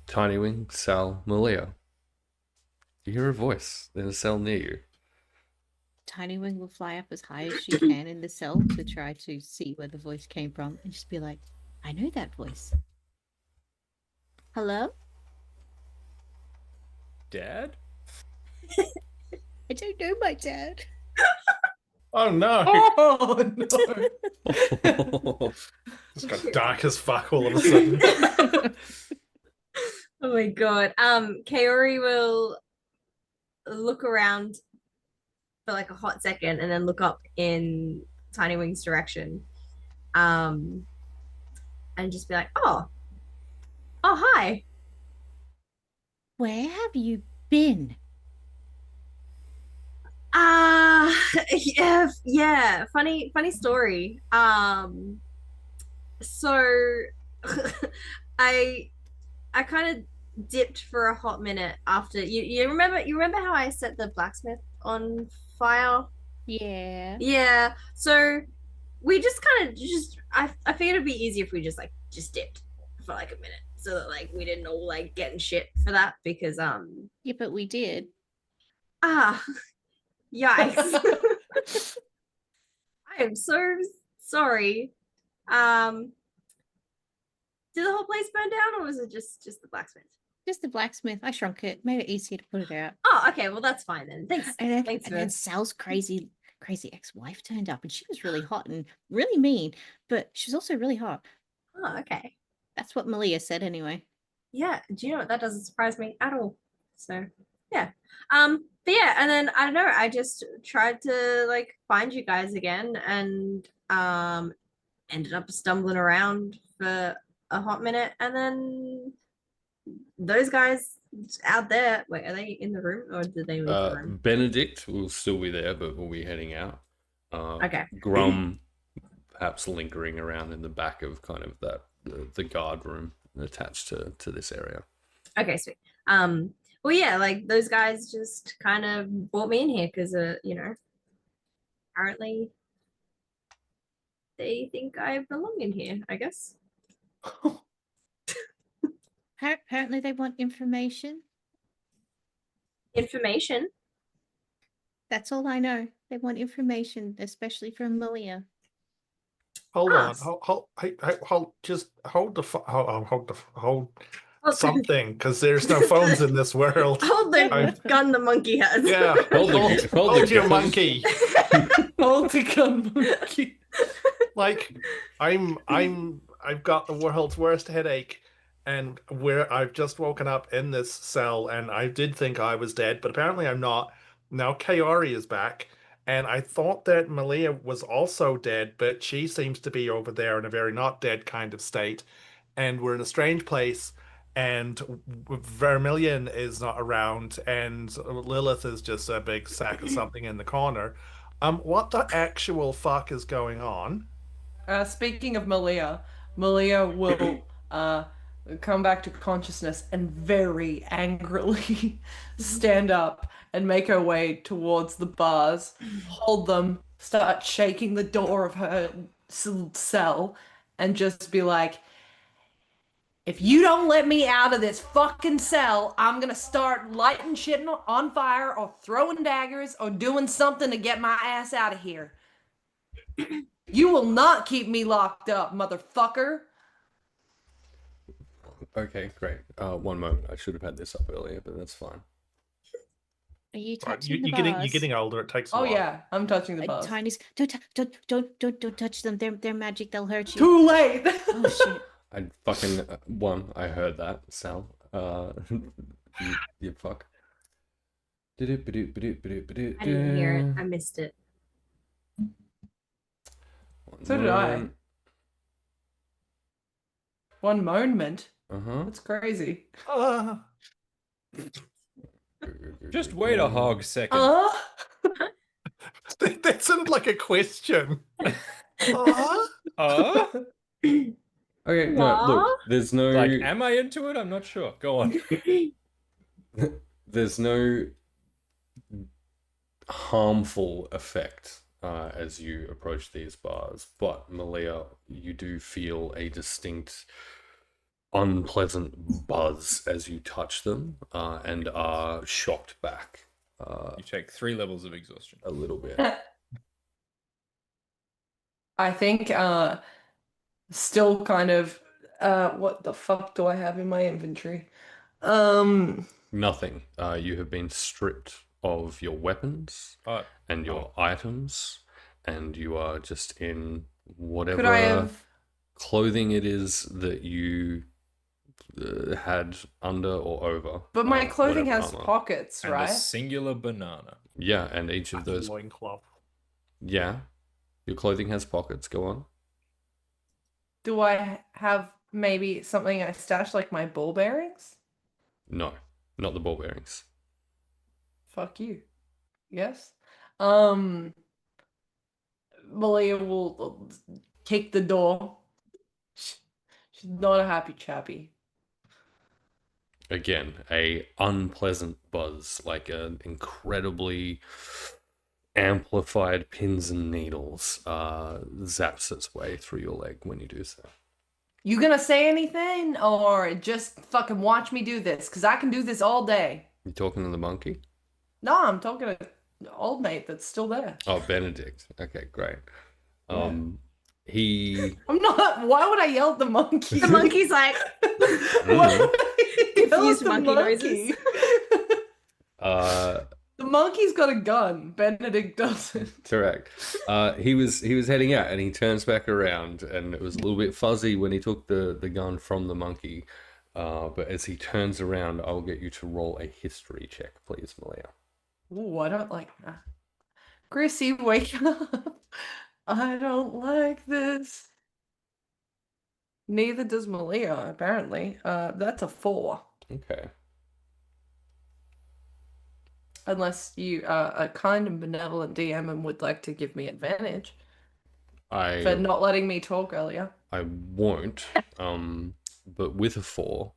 Tiny Wing, Sal, Malia. You hear a voice in a cell near you. Tiny Wing will fly up as high as she can in the cell to try to see where the voice came from, and just be like, "I know that voice. Hello? Dad? I don't know my dad." Oh no! Oh no! It's got dark as fuck all of a sudden. Oh my god. Kaori will look around for like a hot second and then look up in Tiny Wing's direction. And just be like, oh, hi. Where have you been? Yeah, funny story. So I kind of dipped for a hot minute after you remember how I set the blacksmith on fire? Yeah. Yeah. So we just kind of I figured it'd be easier if we just dipped for like a minute so that like we didn't all like get in shit for that because Yeah, but we did. Yikes. I am so sorry. Did the whole place burn down or was it just the blacksmith? Just the blacksmith. I shrunk it. Made it easier to put it out. Oh, okay, well that's fine then. Thanks. Thanks And for then Sal's crazy ex-wife turned up, and she was really hot and really mean, but she was also really hot. Oh, okay. That's what Malia said anyway. Yeah, do you know what? That doesn't surprise me at all. So yeah. But yeah, and then I don't know, I just tried to like find you guys again and ended up stumbling around for a hot minute, and then those guys out there, wait, are they in the room or did they leave the room? Benedict will still be there, but will be heading out. Okay. Grum perhaps lingering around in the back of kind of that the guard room attached to this area. Okay, sweet. Well, yeah, like those guys just kind of brought me in here because, apparently they think I belong in here, I guess. Apparently, they want information. Information. That's all I know. They want information, especially from Malia. Hold on. Us. Just hold the hold Oh, something, because there's no phones in this world. Hold the I- gun the monkey has. Yeah, Hold the your gun. monkey. Hold the gun, monkey. Like, I've got the world's worst headache, and I've just woken up in this cell, and I did think I was dead, but apparently I'm not. Now Kaori is back, and I thought that Malia was also dead, but she seems to be over there in a very not dead kind of state, and we're in a strange place. And Vermilion is not around, and Lilith is just a big sack of something in the corner. What the actual fuck is going on? Speaking of Malia, Malia will come back to consciousness and very angrily stand up and make her way towards the bars, hold them, start shaking the door of her cell, and just be like, if you don't let me out of this fucking cell, I'm gonna start lighting shit on fire or throwing daggers or doing something to get my ass out of here. You will not keep me locked up, motherfucker. Okay, great. One moment. I should have had this up earlier, but that's fine. Are you Right, touching you're the getting bars? older. It takes a Oh while. yeah, I'm touching the bars. Tinies, don't touch them. They're magic. They'll hurt you. Too late. Oh shit! I fucking I heard that, Sal. You fuck. I didn't hear it. I missed it. So did I. One moment. Uh-huh. That's crazy. Just wait a hog second. That sounded like a question. Okay, no, look, Aw. there's no Like, am I into it? I'm not sure. Go on. there's no harmful effect as you approach these bars, but Malia, you do feel a distinct unpleasant buzz as you touch them and are shocked back You take 3 levels of exhaustion. a little bit. I think still kind of what the fuck do I have in my inventory? Nothing. You have been stripped of your weapons and your items, and you are just in whatever Could I have clothing it is that you had under or over. But my clothing whatever has armor. pockets, And right? a singular banana. Yeah, and each of those. Loincloth. Yeah, your clothing has pockets. Go on. Do I have maybe something I stash like my ball bearings? No, not the ball bearings. Fuck you. Yes. Malia will kick the door. She's not a happy chappy. Again, a unpleasant buzz, like an incredibly amplified pins and needles zaps its way through your leg when you do so. You gonna say anything or just fucking watch me do this? Cause I can do this all day. You talking to the monkey? No, I'm talking to the old mate that's still there. Oh, Benedict. Okay, great. Yeah. He I'm not. Why would I yell at the monkey? The monkey's like, Why would I yell at Confused the monkey monkey? uh The monkey's got a gun. Benedict doesn't. correct. He was heading out and he turns back around and it was a little bit fuzzy when he took the gun from the monkey. But as he turns around, I'll get you to roll a history check, please, Malia. Ooh, I don't like that. Chrissy, wake up. I don't like this. Neither does Malia, apparently. That's a 4. Okay. Unless you are a kind and benevolent DM and would like to give me advantage for not letting me talk earlier. I won't. But with a 4,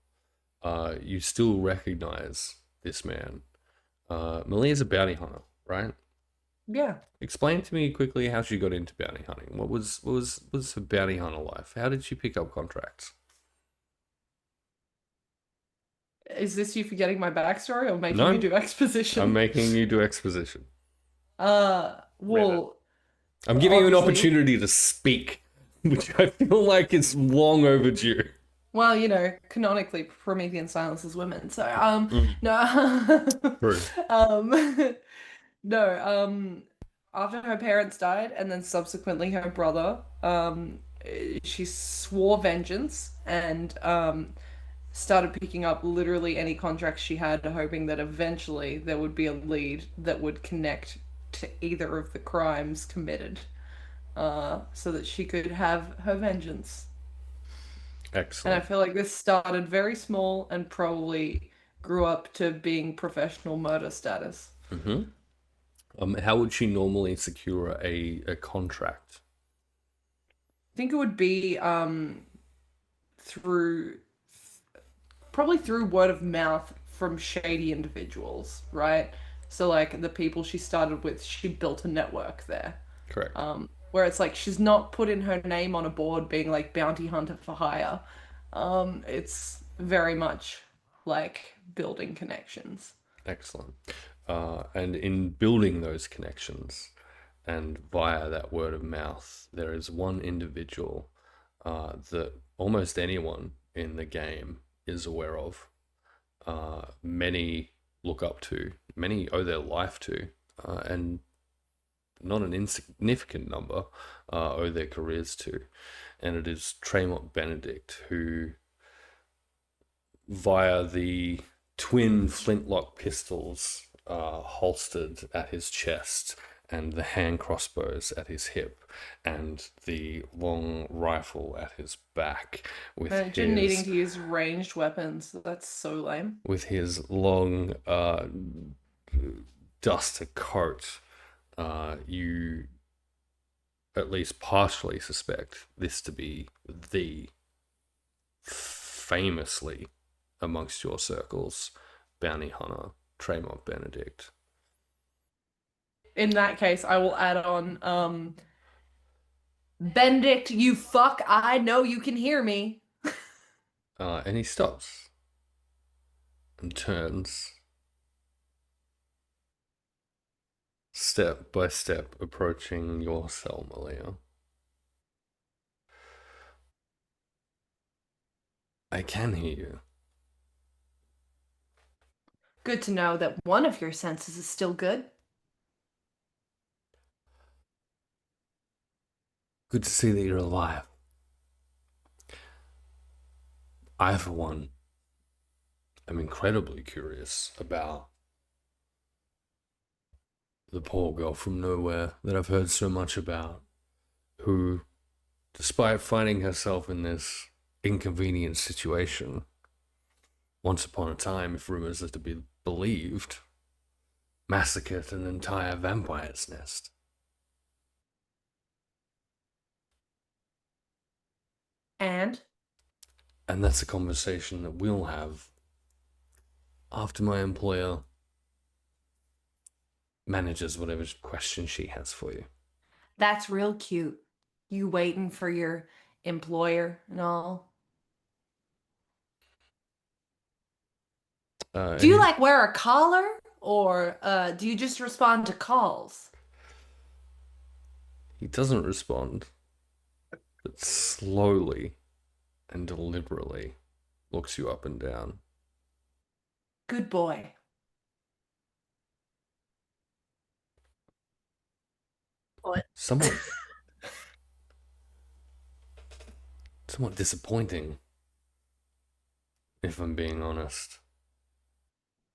you still recognize this man. Malia's a bounty hunter, right? Yeah. Explain to me quickly how she got into bounty hunting. What was her bounty hunter life? How did she pick up contracts? Is this you forgetting my backstory or making No. me do exposition? I'm making you do exposition. Well, I'm giving you an Obviously- opportunity to speak, which I feel like is long overdue. well, you know, canonically, Promethean silences women. So, no, True. no, after her parents died, and then subsequently her brother, she swore vengeance and started picking up literally any contracts she had, hoping that eventually there would be a lead that would connect to either of the crimes committed, so that she could have her vengeance. And I Excellent. feel like this started very small and probably grew up to being professional murder status. How would she normally secure a contract? I think it would be through probably through word of mouth from shady individuals, right? So like the people she started with, she built a network there. Correct. Where it's like she's not put in her name on a board being like bounty hunter for hire. It's very much like building connections. Excellent. And in building those connections and via that word of mouth, there is one individual that almost anyone in the game is aware of. Many look up to, many owe their life to, and not an insignificant number owe their careers to. And it is Tremont Benedict who, via the twin flintlock pistols holstered at his chest, and the hand crossbows at his hip, and the long rifle at his back, with Imagine needing his to use ranged weapons. That's so lame. with his long duster coat, you at least partially suspect this to be the famously amongst your circles bounty hunter Tremont Benedict. In that case, I will add on, Benedict, you fuck, I know you can hear me. And he stops and turns, step by step, approaching your cell, Malia. I can hear you. Good to know that one of your senses is still good. Good to see that you're alive. I, for one, am incredibly curious about the poor girl from nowhere that I've heard so much about, who, despite finding herself in this inconvenient situation, once upon a time, if rumors are to be believed, massacred an entire vampire's nest. And And that's a conversation that we'll have after my employer manages whatever question she has for you. that's real cute. You waiting for your employer and all. Do you like wear a collar or do you just respond to calls? He doesn't respond, but slowly and deliberately looks you up and down. Good boy. Somewhat, somewhat disappointing, if I'm being honest.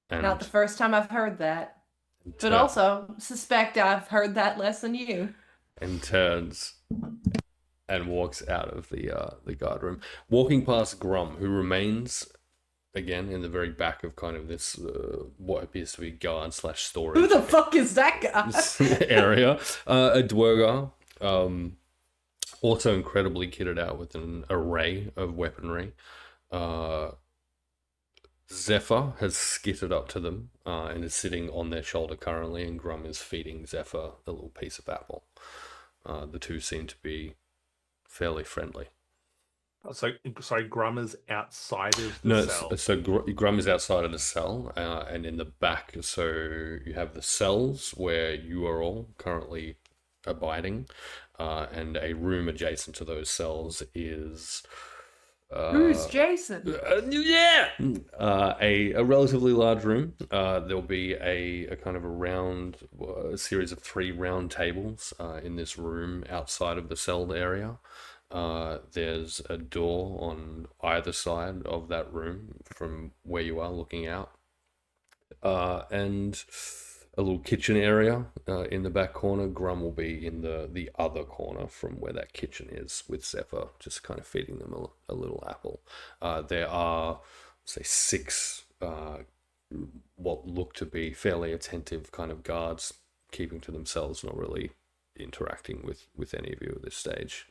And Not the first time I've heard that. But tur- also suspect I've heard that less than you. and turns and walks out of the guard room, walking past Grum, who remains again in the very back of kind of this what appears to be guard slash storage Who the fuck is that guy? area. A Dwergar, also incredibly kitted out with an array of weaponry. Zephyr has skittered up to them and is sitting on their shoulder currently, and Grum is feeding Zephyr a little piece of apple. The two seem to be fairly friendly. So sorry, Grum is outside of the No, cell. so Grum is outside of the cell, and in the back, so you have the cells where you are all currently abiding, and a room adjacent to those cells is Who's uh, Jason? yeah, a relatively large room. There'll be a kind of a round a series of 3 round tables in this room outside of the cell area. There's a door on either side of that room from where you are looking out, and a little kitchen area in the back corner. Grum will be in the other corner from where that kitchen is, with Zephyr just kind of feeding them a little apple. There are, say, 6 what look to be fairly attentive kind of guards keeping to themselves, not really interacting with any of you at this stage,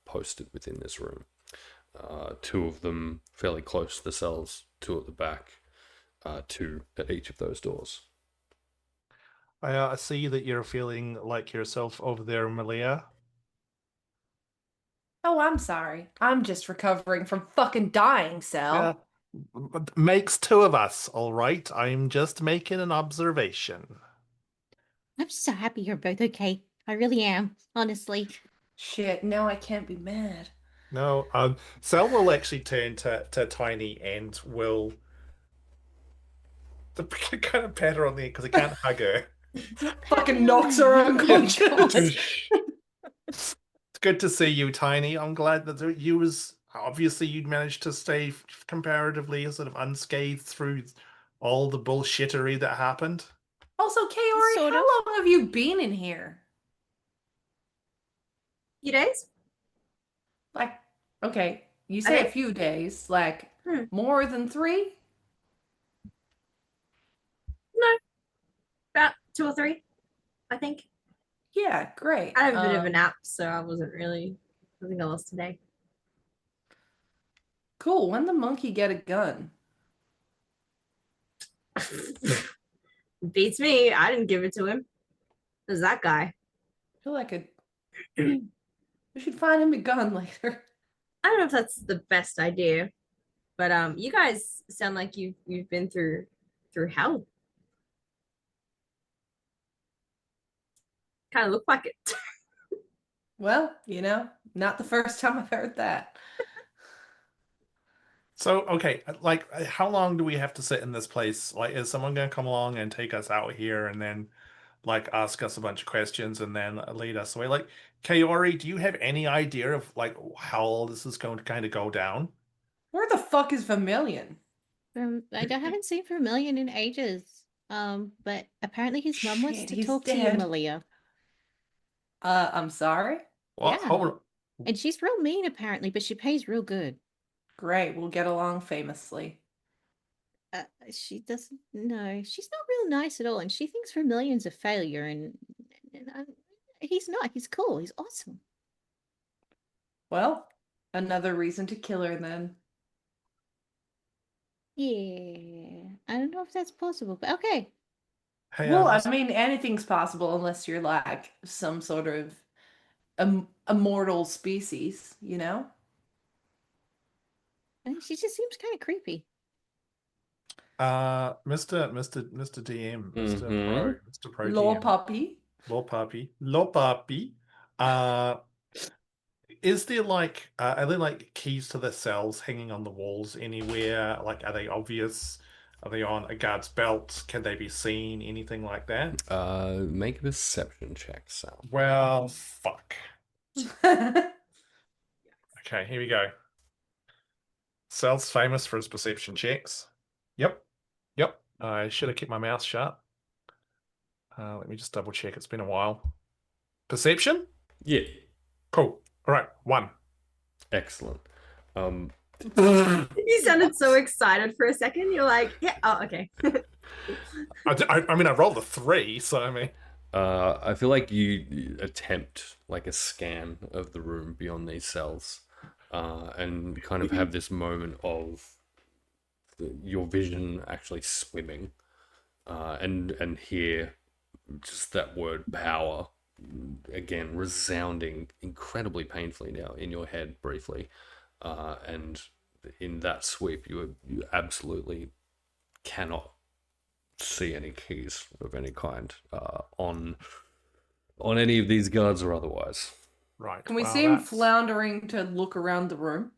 posted within this room. 2 of them fairly close to the cells, 2 at the back, 2 at each of those doors. I see that you're feeling like yourself over there, Malia. Oh, I'm sorry. I'm just recovering from fucking dying, Sal. Yeah, makes 2 of us, all right. I'm just making an observation. I'm so happy you're both okay. I really am, honestly. Shit, now I can't be mad. No, Cell will actually turn to Tiny and will kind of pat her on the head because he can't hug her. Fucking knocks her unconscious. It's good to see you, Tiny. I'm glad that you was obviously you'd managed to stay comparatively sort of unscathed through all the bullshittery that happened. Also, Kaori, Sort how of. long have you been in here? Few days? Like, okay, you say a think- few days, like Hmm. more than 3? About 2 or 3, I think. Yeah, great. I had a bit of a nap, so I think I lost today. Cool. When the monkey get a gun? Beats me. I didn't give it to him. It was that guy. I feel like we should find him a gun later. I don't know if that's the best idea, but you guys sound like you've been through hell. Kind of look like it. Well, not the first time I've heard that. So, okay, like, how long do we have to sit in this place? Like, is someone going to come along and take us out here and then, like, ask us a bunch of questions and then lead us away? Like, Kaori, do you have any idea of, like, how all this is going to kind of go down? Where the fuck is Vermilion? I haven't seen Vermilion in ages. But apparently his mum wants Shit, to he's talk to you, dead. Malia. I'm sorry. Well, Yeah. hold on. And she's real mean apparently, but she pays real good. Great, we'll get along famously. She doesn't no, she's not real nice at all, and she thinks Vermilion's a failure, and he's not. He's cool. He's awesome. Well, another reason to kill her then. Yeah, I don't know if that's possible, but okay. Hey, Well, I mean, anything's possible unless you're like some sort of immortal species, you know? And she just seems kind of creepy. Mr. DM, Mr. Pro, Mr. Pro Law GM, puppy. Law Puppy. Is there like are there like keys to the cells hanging on the walls anywhere? Like, are they obvious? Are they on a guard's belt? Can they be seen? Anything like that? Make a perception check, Sal. Well, fuck. Okay, here we go. Sal's famous for his perception checks. Yep. I should have kept my mouth shut. Let me just double check. It's been a while. Perception? Yeah, Cool. All right, 1. excellent. You sounded so excited for a second. You're like, yeah, oh, okay. I mean, I rolled a 3, so I mean. I feel like you attempt like a scan of the room beyond these cells, and kind of have this moment of your vision actually swimming, and hear just that word power again resounding incredibly painfully now in your head briefly. and in that sweep, you absolutely cannot see any keys of any kind on any of these guards or otherwise. Right. Can we well, see him that's- floundering to look around the room?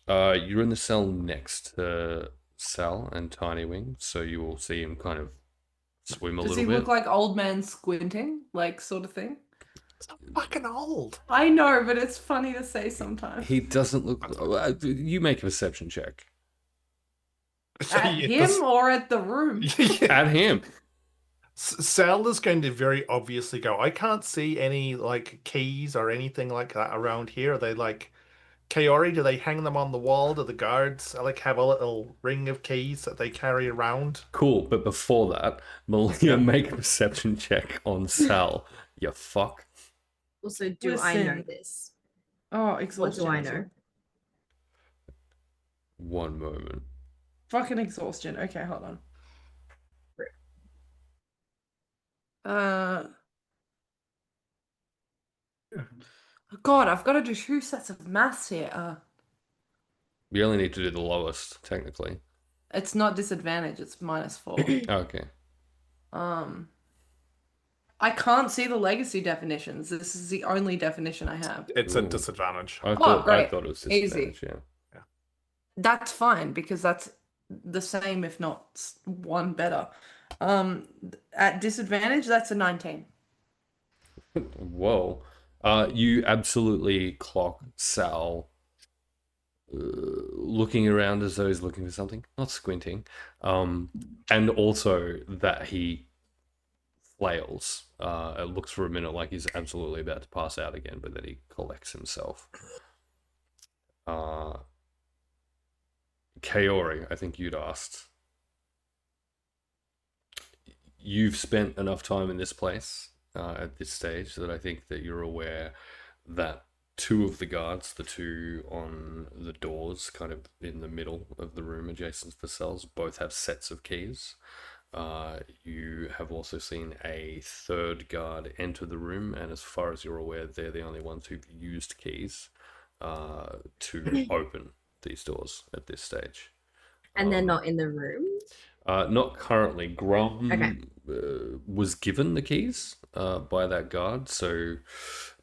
You're in the cell next to Sal and Tiny Wing, so you will see him kind of swim a Does little he bit. look like old man squinting, like sort of thing? It's not fucking old. I know, but it's funny to say sometimes. He doesn't look. You make a perception check. At him or at the room? Yeah. At him. Sal is going to very obviously go, I can't see any like keys or anything like that around here. Are they like Kaori, do they hang them on the wall? Do the guards like have a little ring of keys that they carry around? Cool, but before that, Malia, make a perception check on Sal. You fuck. Also, do I know Listen. this? Oh, What exhaustion. do I know? One moment. Fucking exhaustion. Okay, hold on. Uh. God, I've got to do 2 sets of maths here. We only need to do the lowest, technically. It's not disadvantage. It's -4. Okay. I can't see the legacy definitions. This is the only definition I have. It's a Ooh. disadvantage. I thought great. it was Easy. disadvantage, yeah. That's fine because that's the same, if not one better. At disadvantage, that's a 19. Whoa. You absolutely clock Sal looking around as though he's looking for something, not squinting. And also that he flails. It looks for a minute like he's absolutely about to pass out again, but then he collects himself. Kaori, I think you'd asked. You've spent enough time in this place at this stage that I think that you're aware that 2 of the guards, the 2 on the doors, kind of in the middle of the room adjacent to the cells, both have sets of keys. You have also seen a 3rd guard enter the room, and as far as you're aware, they're the only ones who've used keys to open these doors at this stage. And they're not in the room? Not currently. Grom Okay. was given the keys by that guard, so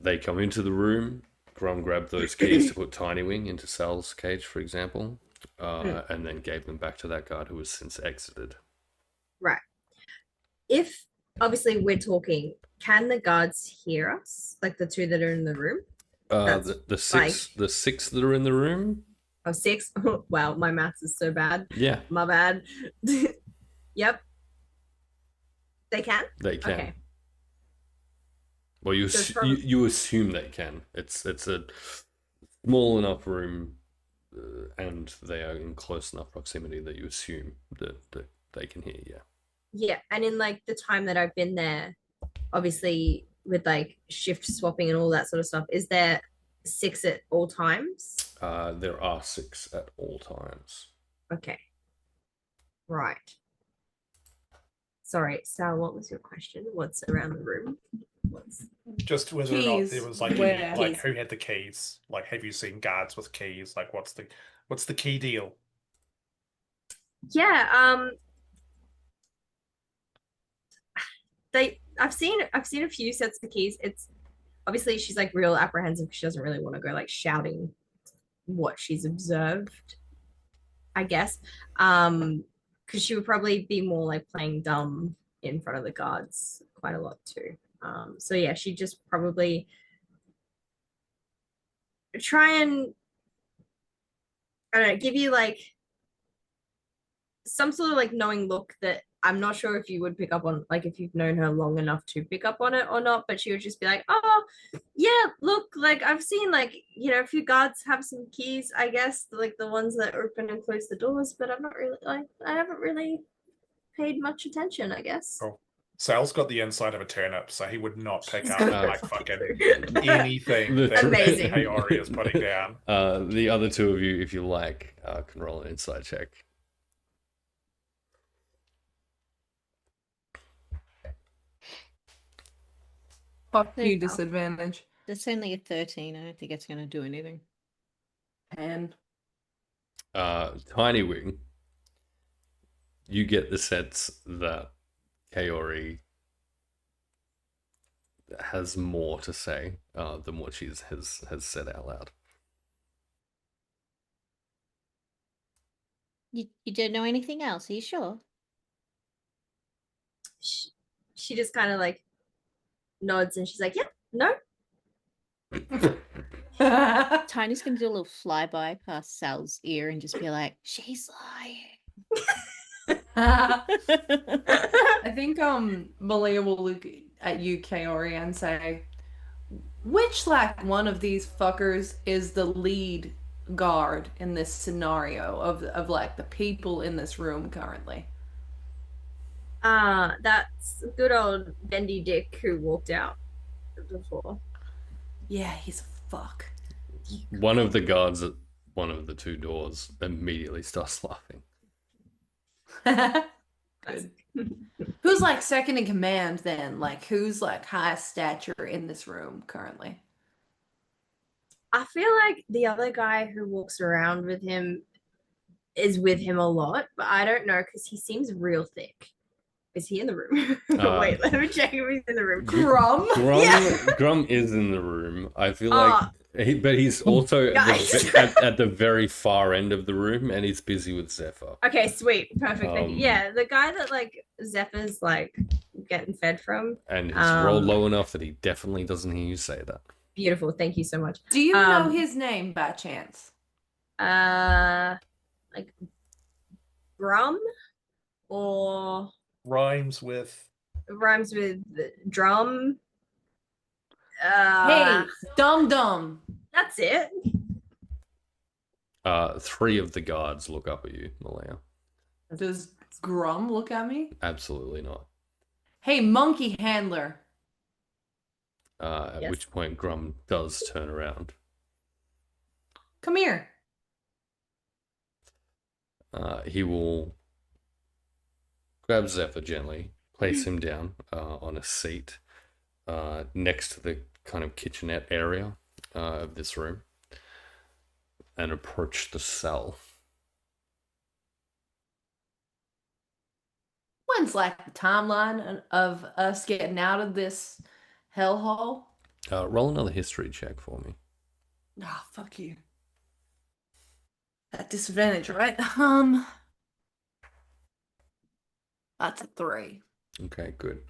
they come into the room. Grom grabbed those keys to put Tiny Wing into Sal's cage, for example, and then gave them back to that guard who has since exited. Right. If obviously we're talking, can the guards hear us? Like the 2 that are in the room? That's The six that are in the room. Oh, 6? Wow, my maths is so bad. Yeah, My bad. Yep. They can? they can. Okay. Well, you So it's you assume they can. It's a small enough room, and they are in close enough proximity that you assume that they can hear. Yeah. Yeah, and in like the time that I've been there, obviously with like shift swapping and all that sort of stuff, is there 6 at all times? There are 6 at all times. Okay. Right. Sorry, Sal, what was your question? What's around the room? What's Just whether or not Keys, there was like where? any, like Keys. who had the keys? Like, have you seen guards with keys? Like, what's the key deal? Yeah, I've seen a few sets of keys. It's obviously she's like real apprehensive because she doesn't really want to go like shouting what she's observed, I guess. Because she would probably be more like playing dumb in front of the guards quite a lot too. So yeah, she just probably try and I don't know, give you like some sort of like knowing look that I'm not sure if you would pick up on, like if you've known her long enough to pick up on it or not, but she would just be like, oh yeah, look, like I've seen like, you know, a few guards have some keys, I guess, like the ones that open and close the doors, but I'm not really like, I haven't really paid much attention, I guess. Oh. Sal's got the inside of a turnip, so he would not pick He's up got like the fucking fucking- anything The that Amazing. Kaori is putting down. The other 2 of you, if you like, can roll an insight check. Fuck There you, you go. disadvantage. That's only a 13. I don't think it's going to do anything. And Tiny Wing, you get the sense that Kaori has more to say than what she has said out loud. You don't know anything else, are you sure? She just kind of like nods and she's like, "Yep, no." Tiny's gonna do a little flyby past Sal's ear and just be like, "She's lying." I think Malia will look at you, Kaori, and say, which like one of these fuckers is the lead guard in this scenario of like the people in this room currently? That's good old Bendy Dick who walked out before. Yeah, he's a fuck. One of the guards at one of the two doors immediately starts laughing. Good. Who's like second in command then? Like who's like highest stature in this room currently? I feel like the other guy who walks around with him is with him a lot, but I don't know because he seems real thick. Is he in the room? Wait, let me check if he's in the room. Grum? Grum is in the room. I feel Ah. like, but he's also Guys. at the very far end of the room, and he's busy with Zephyr. Okay, sweet, perfect. Thank you. Um, Yeah, the guy that like Zephyr's like getting fed from. And he's rolled low enough that he definitely doesn't hear you say that. Beautiful. Thank you so much. Do you know his name by chance? Like Grum or Rhymes with. rhymes with drum. Hey, Dum Dum. That's it. 3 of the guards look up at you, Malaya. Does Grum look at me? Absolutely not. Hey, Monkey Handler. At Yes. which point Grum does turn around. Come here. He will grab Zephyr gently, place him down on a seat next to the kind of kitchenette area of this room, and approach the cell. When's like the timeline of us getting out of this hellhole? Roll another history check for me. Ah, fuck you. At disadvantage, right? That's a 3. Okay, good.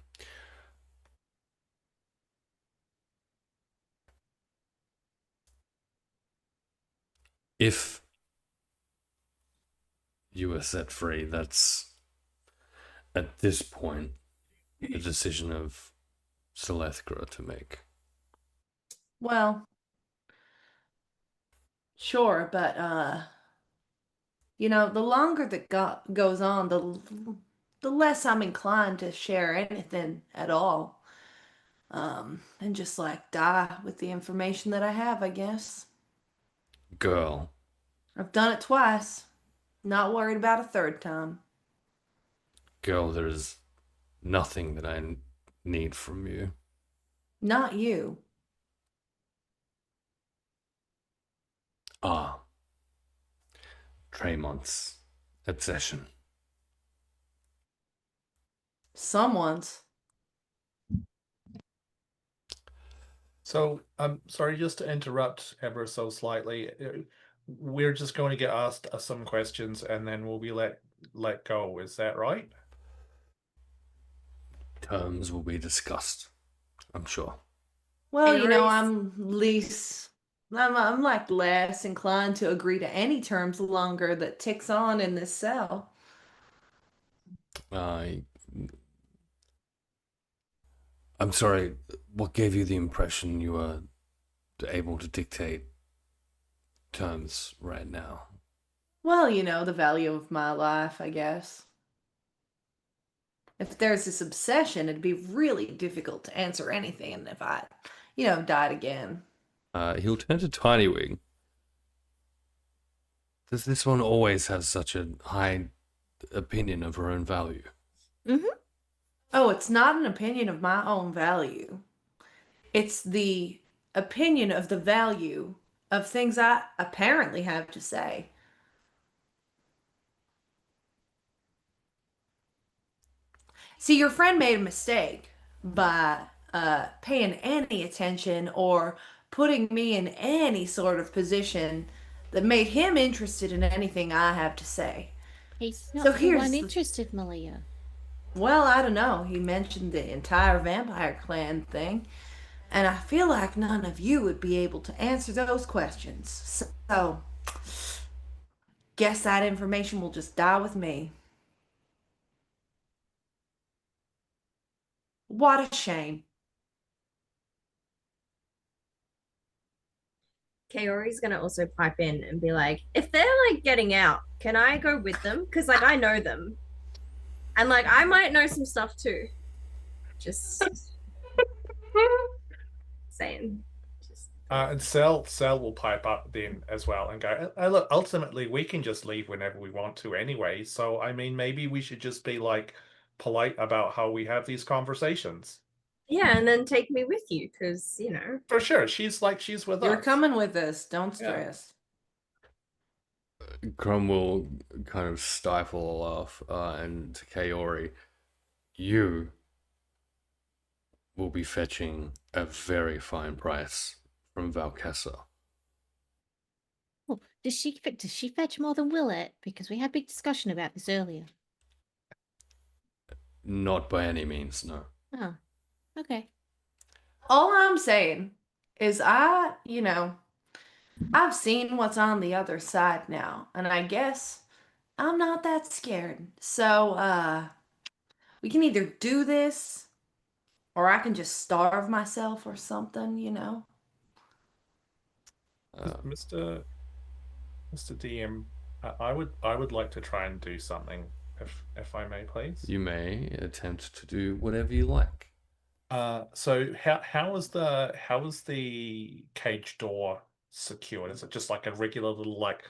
If you were set free, that's at this point a decision of Selethgra to make. Well, sure, but you know, the longer that goes on, the less I'm inclined to share anything at all. And just like die with the information that I have, I guess. Girl, I've done it twice. Not worried about a third time. girl, there's nothing that I need from you. Not you. Ah, Traymont's obsession. Someone's. So I'm sorry, just to interrupt ever so slightly. We're just going to get asked some questions and then we'll be let go. Is that right? Terms will be discussed, I'm sure. Well, Hey, you know, Reese. I'm like less inclined to agree to any terms the longer that ticks on in this cell. I'm sorry, what gave you the impression you were able to dictate terms right now? Well, you know, the value of my life, I guess. If there's this obsession, it'd be really difficult to answer anything if I, you know, died again. He'll turn to Tiny Wing. Does this one always have such a high opinion of her own value? Oh, it's not an opinion of my own value. It's the opinion of the value of things I apparently have to say. See, your friend made a mistake by paying any attention or putting me in any sort of position that made him interested in anything I have to say. He's So not the here's one the- interested, Malia. Well, I don't know. He mentioned the entire vampire clan thing, and I feel like none of you would be able to answer those questions. So, guess that information will just die with me. What a shame. Kaori's gonna also pipe in and be like, if they're like getting out, can I go with them? Because like I know them. And like I might know some stuff too. Just saying. Just And Cell will pipe up then as well and go, look, ultimately we can just leave whenever we want to anyway. So I mean, maybe we should just be like polite about how we have these conversations. yeah, and then take me with you, because For sure, she's with You're us. coming with us. Don't Yeah. stress. Grum will kind of stifle a laugh, and to Kaori, you will be fetching a very fine price from Valkessa. Oh, does she fetch more than Willet? Because we had a big discussion about this earlier. Not by any means, no. Oh, okay. All I'm saying is I've seen what's on the other side now, and I guess I'm not that scared. So, we can either do this or I can just starve myself or something. Mr. DM, I would like to try and do something if I may, please. You may attempt to do whatever you like. So how is the cage door secured? Is it just like a regular little like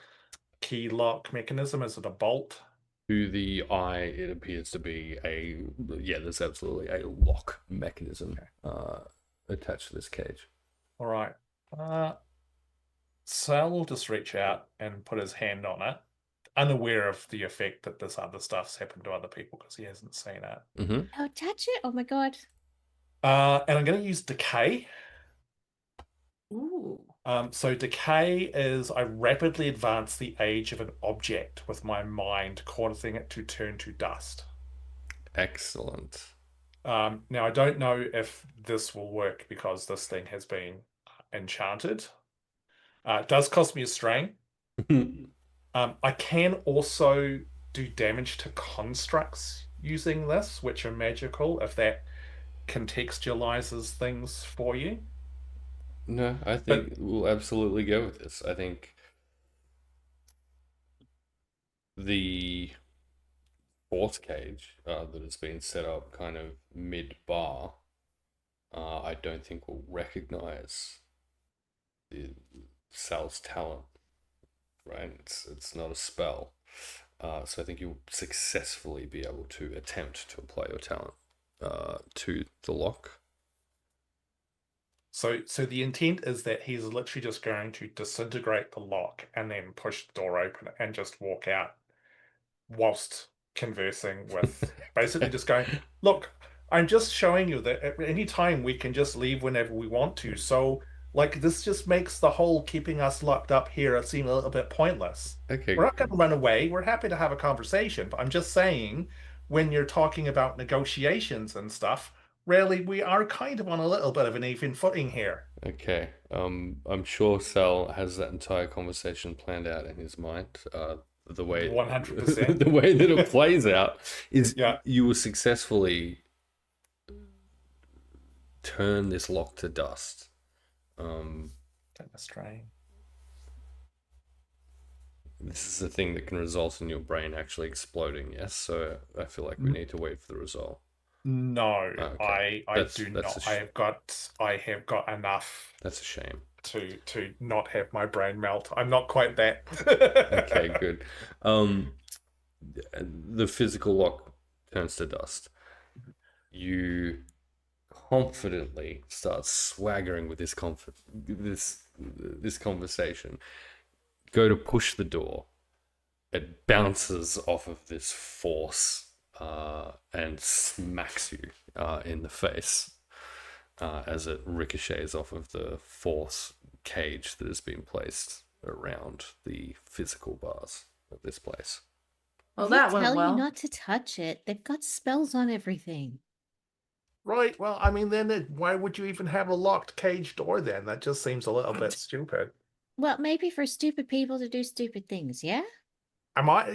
key lock mechanism? Is it a bolt? To the eye, it appears to be there's absolutely a lock mechanism attached to this cage. All right. Sal will just reach out and put his hand on it, unaware of the effect that this other stuff's happened to other people because he hasn't seen it. Mm-hmm. Oh, touch it! Oh my god. And I'm going to use decay. Ooh. So decay is I rapidly advance the age of an object with my mind, causing it to turn to dust. Excellent. Now I don't know if this will work because this thing has been enchanted. It does cost me a strain. I can also do damage to constructs using this, which are magical, if that contextualizes things for you. No, I think we'll absolutely go with this. I think the fourth cage that has been set up kind of mid-bar, I don't think will recognize Sal's talent, right? It's not a spell. So I think you'll successfully be able to attempt to apply your talent to the lock. So the intent is that he's literally just going to disintegrate the lock and then push the door open and just walk out whilst conversing with basically just going, look, I'm just showing you that at any time we can just leave whenever we want to. So like this just makes the whole keeping us locked up here seem a little bit pointless. Okay. We're not going to run away. We're happy to have a conversation, but I'm just saying when you're talking about negotiations and stuff, really, we are kind of on a little bit of an even footing here. Okay. I'm sure Sal has that entire conversation planned out in his mind. The way 100%. the way that it plays out is Yeah. you will successfully turn this lock to dust. Take a strain. This is a thing that can result in your brain actually exploding, yes? So I feel like we need to wait for the result. No, Okay. I That's- do that's not. a I have got enough That's a shame. to not have my brain melt. I'm not quite that. Okay, good. The physical lock turns to dust. You confidently start swaggering with this this conversation, go to push the door. It bounces off of this force and smacks you in the face as it ricochets off of the force cage that has been placed around the physical bars of this place. Well, They that went tell well. you not to touch it. They've got spells on everything. Right. Well, I mean, then why would you even have a locked cage door then? That just seems a little bit stupid. Well, maybe for stupid people to do stupid things, yeah? I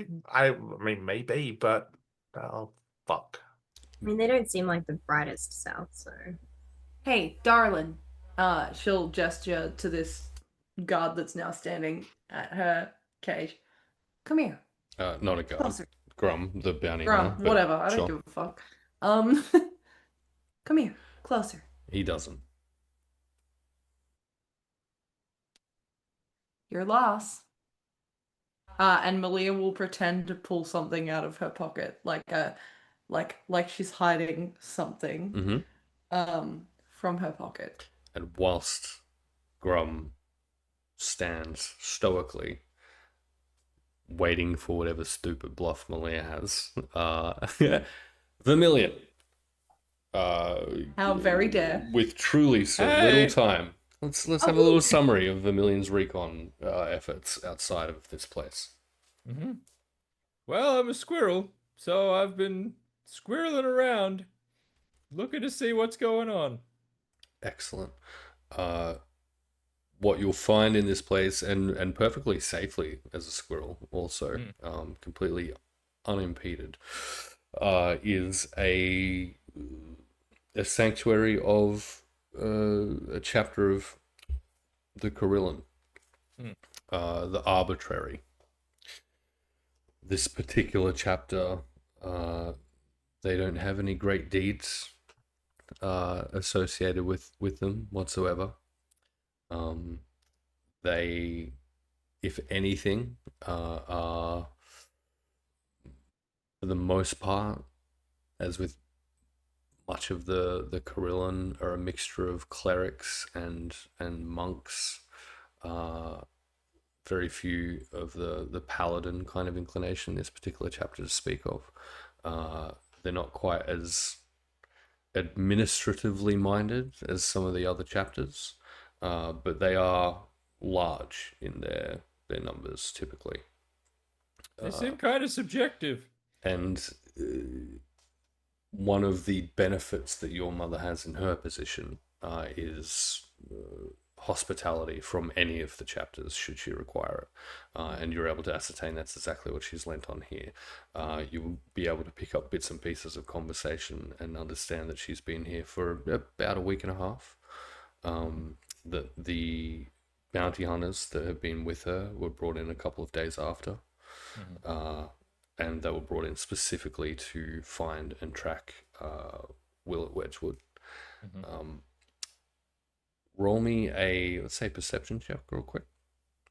mean, maybe, but oh, fuck. I mean, they don't seem like the brightest South, so. Hey, darling. She'll gesture to this guard that's now standing at her cage. Come here. Not a guard. Closer. Grum, the bounty Grum, hunter. but whatever. I don't sure. give a fuck. Come here. Closer. He doesn't. Your loss. And Malia will pretend to pull something out of her pocket, like she's hiding something, from her pocket. And whilst Grum stands stoically, waiting for whatever stupid bluff Malia has, Vermilion. How very dare. With truly so Hey! little time. Let's have a little summary of Vermilion's recon efforts outside of this place. Mm-hmm. Well, I'm a squirrel, so I've been squirreling around, looking to see what's going on. Excellent. What you'll find in this place, and perfectly safely as a squirrel, also completely unimpeded, is a sanctuary of a chapter of the Carillion, the Arbitrary. This particular chapter, they don't have any great deeds associated with them whatsoever. They, if anything, are for the most part, as with much of the Carillion, are a mixture of clerics and monks. Very few of the paladin kind of inclination in this particular chapter to speak of. They're not quite as administratively minded as some of the other chapters, but they are large in their numbers typically. They seem kind of subjective. And one of the benefits that your mother has in her position is hospitality from any of the chapters should she require it, and you're able to ascertain that's exactly what she's lent on here. You'll be able to pick up bits and pieces of conversation and understand that she's been here for about a week and a half. That the bounty hunters that have been with her were brought in a couple of days after, and they were brought in specifically to find and track Willett Wedgwood. Roll me a, let's say, perception check real quick.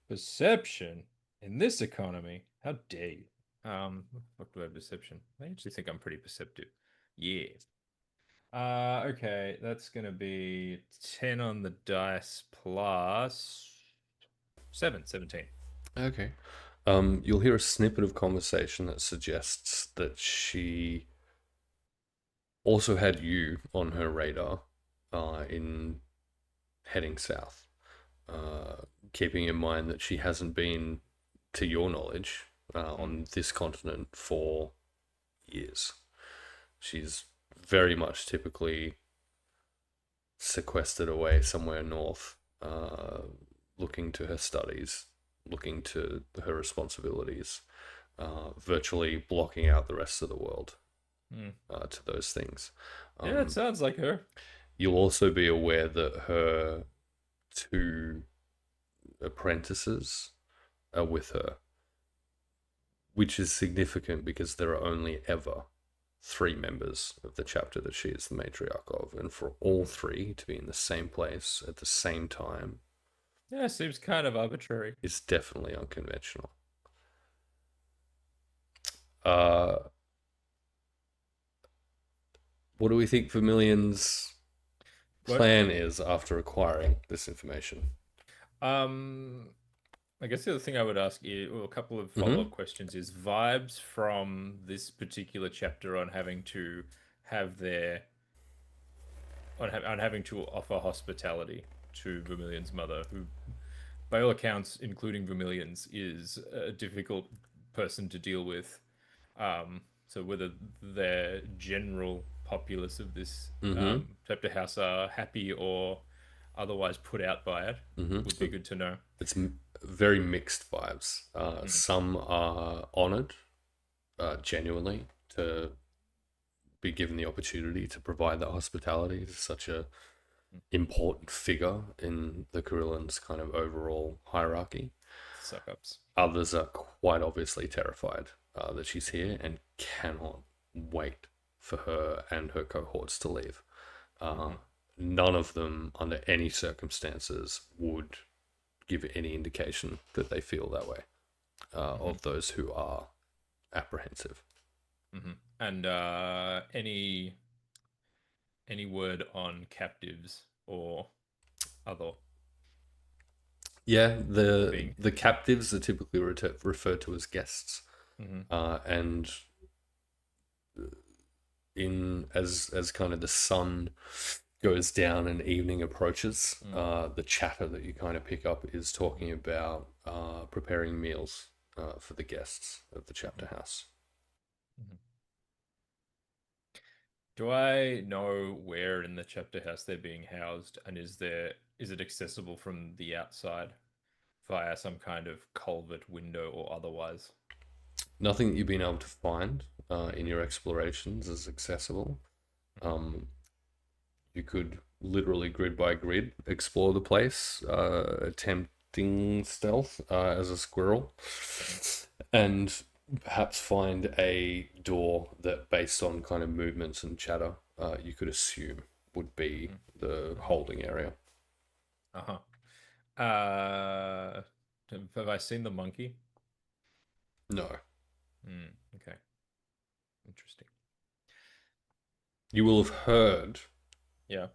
Perception in this economy? How dare you? What do I have perception? I actually think I'm pretty perceptive. Yeah. Okay, that's gonna be 10 on the dice plus 17. Okay. You'll hear a snippet of conversation that suggests that she also had you on her radar in heading south, keeping in mind that she hasn't been, to your knowledge, on this continent for years. She's very much typically sequestered away somewhere north, looking to her studies, looking to her responsibilities, virtually blocking out the rest of the world to those things. Yeah, it sounds like her. You'll also be aware that her 2 apprentices are with her, which is significant because there are only ever 3 members of the chapter that she is the matriarch of, and for all 3 to be in the same place at the same time, Yeah, seems kind of arbitrary. is definitely unconventional. What do we think Vermilion's plan is after acquiring this information? I guess the other thing I would ask you, or a couple of Mm-hmm. follow-up questions, is vibes from this particular chapter on having to have their on having to offer hospitality to Vermilion's mother, who, by all accounts, including Vermilion's, is a difficult person to deal with. So whether the general populace of this chapter house are happy or otherwise put out by it would be good to know. It's very mixed vibes. Some are honored genuinely to be given the opportunity to provide that hospitality to such a important figure in the Karillans' kind of overall hierarchy. Suck ups. Others are quite obviously terrified that she's here and cannot wait for her and her cohorts to leave. None of them, under any circumstances, would give any indication that they feel that way of those who are apprehensive. And any word on captives or other? Yeah, Being- the captives are typically referred to as guests, and as kind of the sun goes down and evening approaches, the chatter that you kind of pick up is talking about preparing meals for the guests of the chapter house. Do I know where in the chapter house they're being housed, and is it accessible from the outside via some kind of culvert window or otherwise? Nothing that you've been able to find in your explorations is accessible. You could literally grid by grid explore the place, attempting stealth as a squirrel, and perhaps find a door that, based on kind of movements and chatter, you could assume would be the holding area. Have I seen the monkey? No. Okay. Interesting. You will have heard Yeah.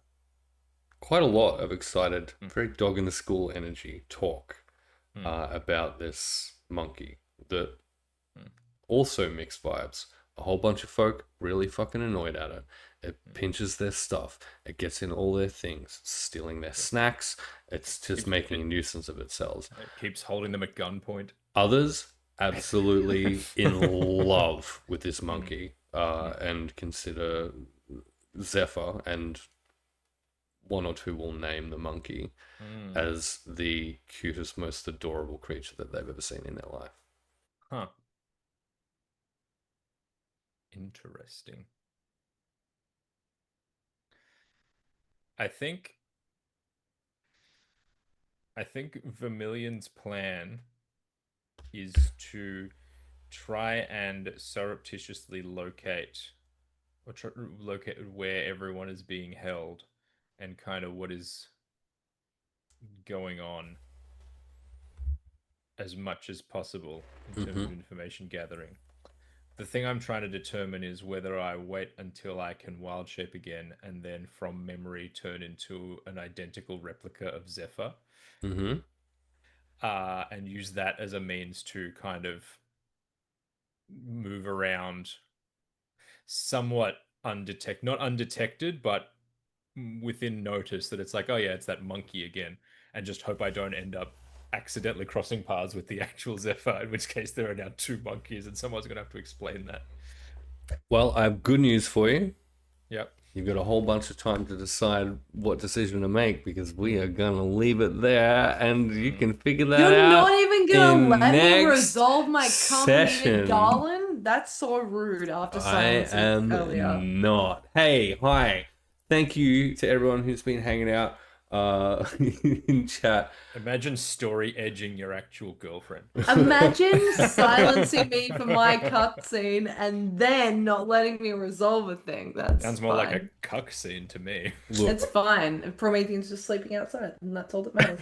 quite a lot of excited, very dog in the school energy talk about this monkey that also mixed vibes. A whole bunch of folk really fucking annoyed at it. It pinches their stuff. It gets in all their things, stealing their snacks. It's just making a nuisance of itself. It keeps holding them at gunpoint. Others absolutely in love with this monkey and consider Zephyr, and one or two will name the monkey as the cutest, most adorable creature that they've ever seen in their life. Huh. Interesting. I think Vermilion's plan is to try and surreptitiously locate where everyone is being held and kind of what is going on as much as possible in terms of information gathering. The thing I'm trying to determine is whether I wait until I can wild shape again and then from memory turn into an identical replica of Zephyr. And use that as a means to kind of move around somewhat not undetected, but within notice that it's like, oh yeah, it's that monkey again, and just hope I don't end up accidentally crossing paths with the actual Zephyr, in which case there are now two monkeys and someone's going to have to explain that. Well, I have good news for you. Yep. You've got a whole bunch of time to decide what decision to make, because we are going to leave it there and you can figure that You're out. not even gonna in let me next resolve my session. Garland? That's so rude after I silencing am earlier. not. Hey, hi. Thank you to everyone who's been hanging out in chat. Imagine story edging your actual girlfriend. Imagine silencing me for my cutscene and then not letting me resolve a thing. That's Sounds more like a fine. cuck scene to me. Look, It's fine. Promethean's just sleeping outside, and that's all that matters.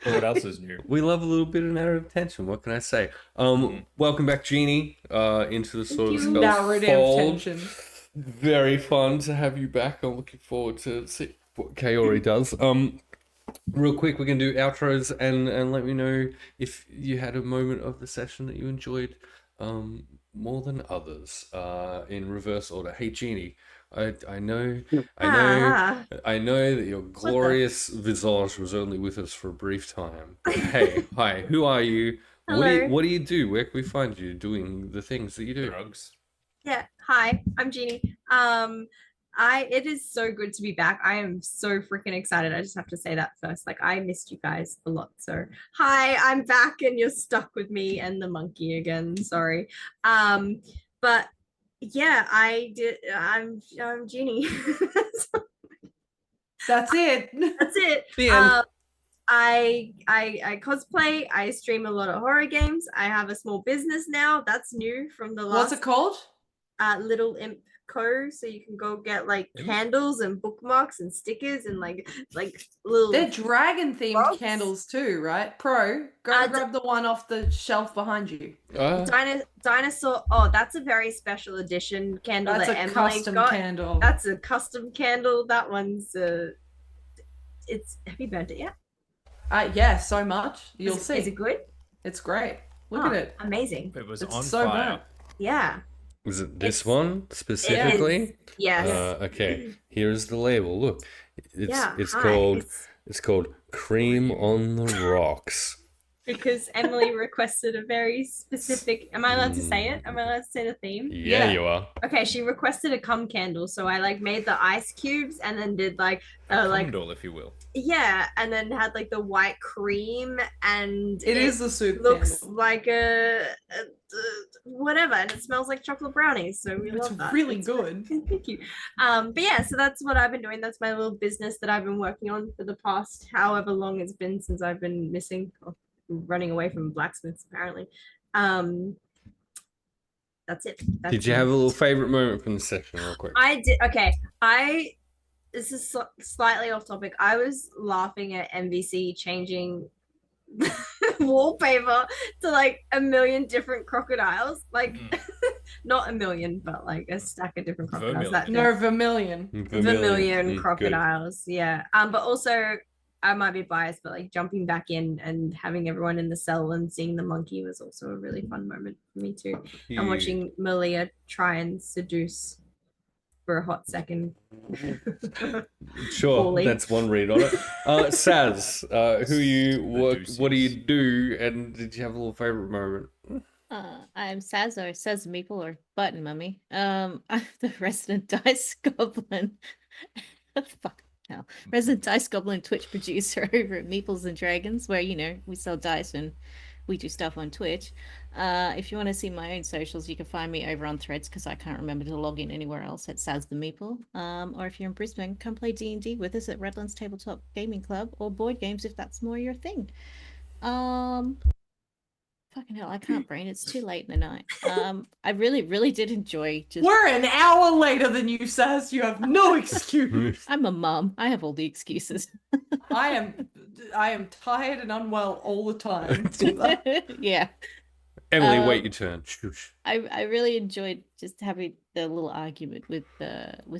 What else is new? we love a little bit of narrative tension. What can I say? Welcome back, Jeannie, into the Sword of Skulls Narrative fold. tension. Very fun to have you back. I'm looking forward to see what Kaori does. real quick, we can do outros and let me know if you had a moment of the session that you enjoyed more than others. In reverse order. Hey Jeannie, I know Ah, I know that your glorious visage was only with us for a brief time. But hey, hi, who are you? Hello. What do you do? Where can we find you doing the things that you do? Drugs. Yeah. Hi, I'm Jeannie. It is so good to be back. I am so freaking excited. I just have to say that first. Like I missed you guys a lot. So hi, I'm back and you're stuck with me and the monkey again. Sorry. But yeah, I'm Jeannie. That's it. That's it. The end. I cosplay. I stream a lot of horror games. I have a small business now. That's new from the What's last it called? Little Imp Co. So you can go get like Imp? candles and bookmarks and stickers and like little. They're dragon themed Frogs? candles too, right? Pro, go Uh, grab the one off the shelf behind you. Dinosaur. Oh, that's a very special edition candle That's that a Emily custom got. candle. That's a custom candle. That one's it's. Have you burnt it yet? Yeah, so much. You'll see. Is it good? It's great. Look Oh, at it. Amazing. It was It's on so fire. burnt. Yeah. Was it this It's- one specifically? Yes. Okay, here is the label. Look, it's hi. called it's called Cream on the Rocks. Because Emily requested a very specific. Am I allowed to say it? Am I allowed to say the theme? Yeah, Yeah. you are. Okay, she requested a cum candle, so I like made the ice cubes and then did like Condor, if you will. yeah, and then had like the white cream and It is the soup looks candle. like a whatever, and it smells like chocolate brownies. So we It's love that. really It's good. Thank you. But yeah, so that's what I've been doing. That's my little business that I've been working on for the past however long it's been since I've been missing or running away from blacksmiths apparently. That's it. Did you have a little favorite moment from the session, real quick? I did. Okay, this is slightly off topic. I was laughing at MVC changing wallpaper to like a million different crocodiles. Like not a million, but like a stack of different crocodiles. That No, Vermilion. Vermilion Good. crocodiles. Yeah. But also I might be biased, but like jumping back in and having everyone in the cell and seeing the monkey was also a really fun moment for me too. And watching Malia try and seduce for a hot second. Sure, Paulie. that's one read on it. Saz, who you what do you do, and did you have a little favorite moment? I'm Saz or Saz Meeple or Button Mummy. I'm the resident dice goblin. Fuck hell. Resident dice goblin Twitch producer over at Meeples and Dragons, where we sell dice and we do stuff on Twitch. If you want to see my own socials, you can find me over on Threads because I can't remember to log in anywhere else at Saz the Meeple. Or if you're in Brisbane, come play D&D with us at Redlands Tabletop Gaming Club or board games if that's more your thing. Fucking hell, I can't brain. It's too late in the night. I really, really did enjoy just. We're an hour later than you, Saz. You have no excuse. I'm a mum. I have all the excuses. I am tired and unwell all the time. Yeah. Emily, wait your turn. Shoosh. I really enjoyed just having the little argument with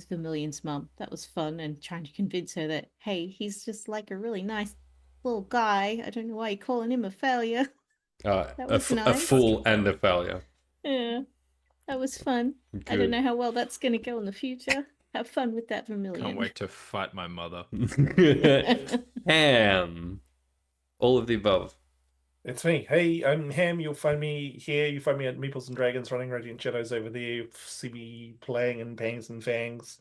Vermilion's mum. That was fun, and trying to convince her that hey, he's just like a really nice little guy. I don't know why you're calling him a failure. That was A nice. fool and a failure. Yeah, that was fun. I Good. don't know how well that's going to go in the future. Have fun with that Vermilion. Can't wait to fight my mother. Ham. All of the above. It's me. Hey, I'm Ham. You'll find me here. You find me at Meeples and Dragons running Radiant Shadows over there. You see me playing in Pangs and Fangs,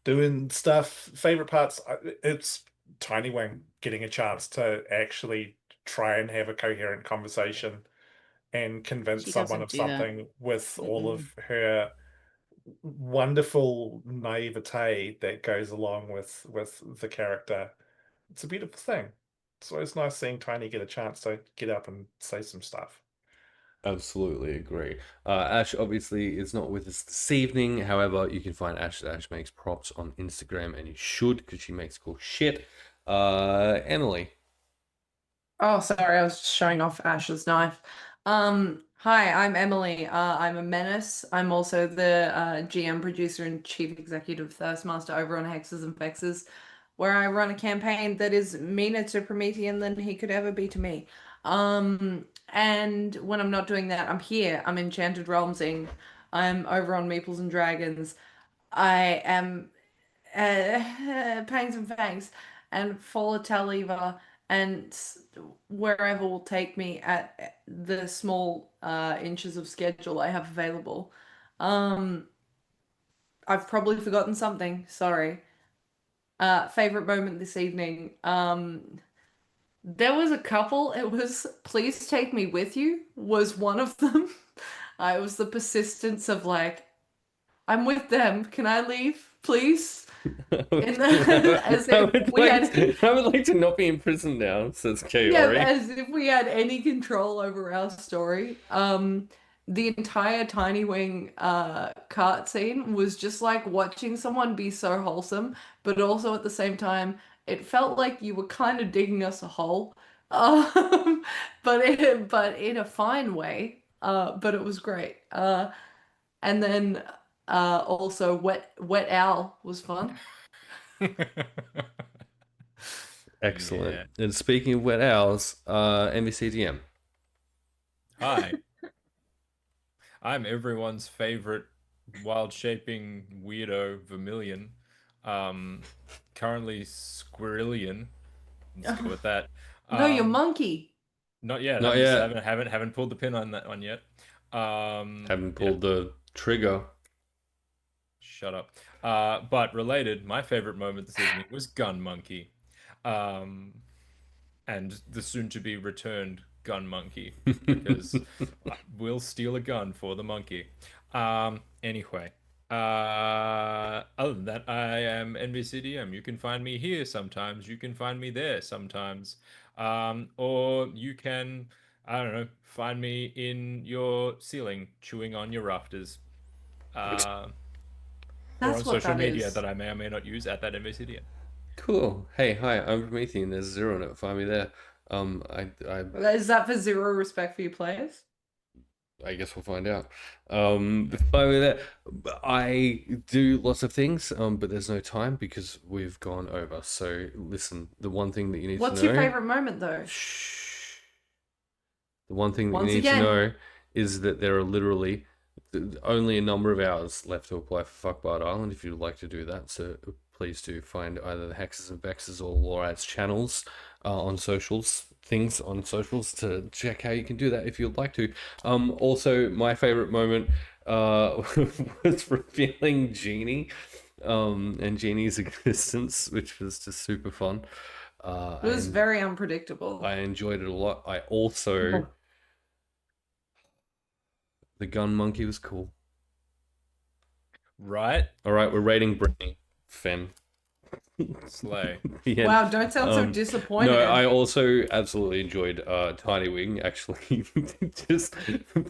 doing stuff. Favorite parts, it's Tiny Wing getting a chance to actually try and have a coherent conversation and convince She someone doesn't of do that. something with all of her wonderful naivete that goes along with the character. It's a beautiful thing. It's always nice seeing Tiny get a chance to get up and say some stuff. Absolutely agree. Ash obviously is not with us this evening. However, you can find Ash at Ash Makes Props on Instagram, and you should because she makes cool shit. Emily. Oh, sorry, I was just showing off Ash's knife. Hi, I'm Emily. I'm a menace. I'm also the GM, producer, and chief executive Thirstmaster over on Hexes and Vexes. where I run a campaign that is meaner to Promethean than he could ever be to me. And when I'm not doing that, I'm here. I'm Enchanted Realmsing. I'm over on Meeples and Dragons. I am Pangs and Fangs and Fall of Taliva and wherever will take me at the small inches of schedule I have available. I've probably forgotten something. Sorry. Favorite moment this evening. There was a couple. It was "Please take me with you" was one of them. It was the persistence of like, I'm with them. Can I leave, please? As if we had, I would like to not be in prison now, says yeah, Kaori. as if we had any control over our story. The entire Tiny Wing cart scene was just like watching someone be so wholesome, but also at the same time, it felt like you were kind of digging us a hole, but in a fine way. But it was great. And then also Wet Owl was fun. Excellent. Yeah. And speaking of wet owls, NBCDM. Hi. I'm everyone's favorite wild shaping weirdo Vermilion. Currently Squirrelian. Let's go with that. No, you're monkey. Not yet. Not haven't, yet. haven't pulled the pin on that one yet. Haven't pulled the trigger. Shut up. But related, my favorite moment this evening was Gun Monkey. And the soon to be returned Gun Monkey. Because we'll steal a gun for the monkey. Anyway. Other than that, I am NBCDM. You can find me here sometimes. You can find me there sometimes. Or you can, I don't know, find me in your ceiling chewing on your rafters. Or on That's what social that media is. that I may or may not use at that NBCDM. Cool. Hey, hi, I'm Promethean. There's zero in it. Find me there. Is that for zero respect for your players? I guess we'll find out. Find me there. I do lots of things, but there's no time because we've gone over. So listen, the one thing that you need What's to know. your favorite moment though? Shh. The one thing that Once you need again. to know is that there are literally only a number of hours left to apply for Fuckbard Island if you'd like to do that. So please do find either the Hexes and Vexes or Lorites channels on socials, things on socials to check how you can do that if you'd like to. Also, my favorite moment was revealing Genie and Genie's existence, which was just super fun. It was and very unpredictable. I enjoyed it a lot. I also... The Gun Monkey was cool. Right? All right, we're rating Brittany. Fen. Slay. Yeah. Wow, don't sound so Um, disappointed. No, I also absolutely enjoyed Tiny Wing, actually. Just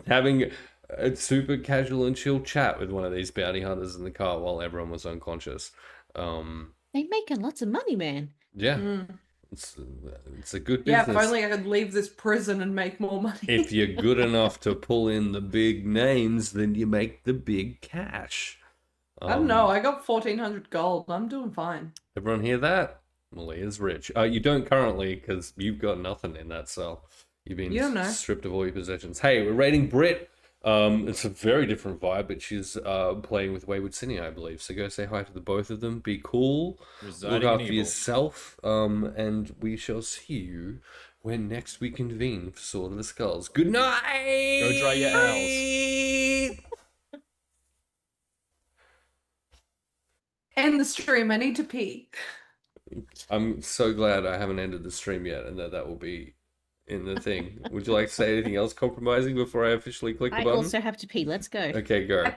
having a super casual and chill chat with one of these bounty hunters in the car while everyone was unconscious. They're making lots of money, man. Yeah, Mm. it's a good Yeah, business. if only I could leave this prison and make more money. If you're good enough to pull in the big names, then you make the big cash. I don't know, I got 1,400 gold. I'm doing fine. Everyone hear that? Malia's rich. You don't currently, because you've got nothing in that cell. You've been You don't know. stripped of all your possessions. Hey, we're rating Brit. It's a very different vibe, but she's playing with Wayward Cine, I believe. So go say hi to the both of them. Be cool. Residing Look in after evil. yourself. And we shall see you when next we convene for Sword of the Skulls. Good night. Go dry your owls. End the stream, I need to pee. I'm so glad I haven't ended the stream yet, and that will be in the thing. Would you like to say anything else compromising before I officially click the I button? also have to pee. Let's go. Okay, go. I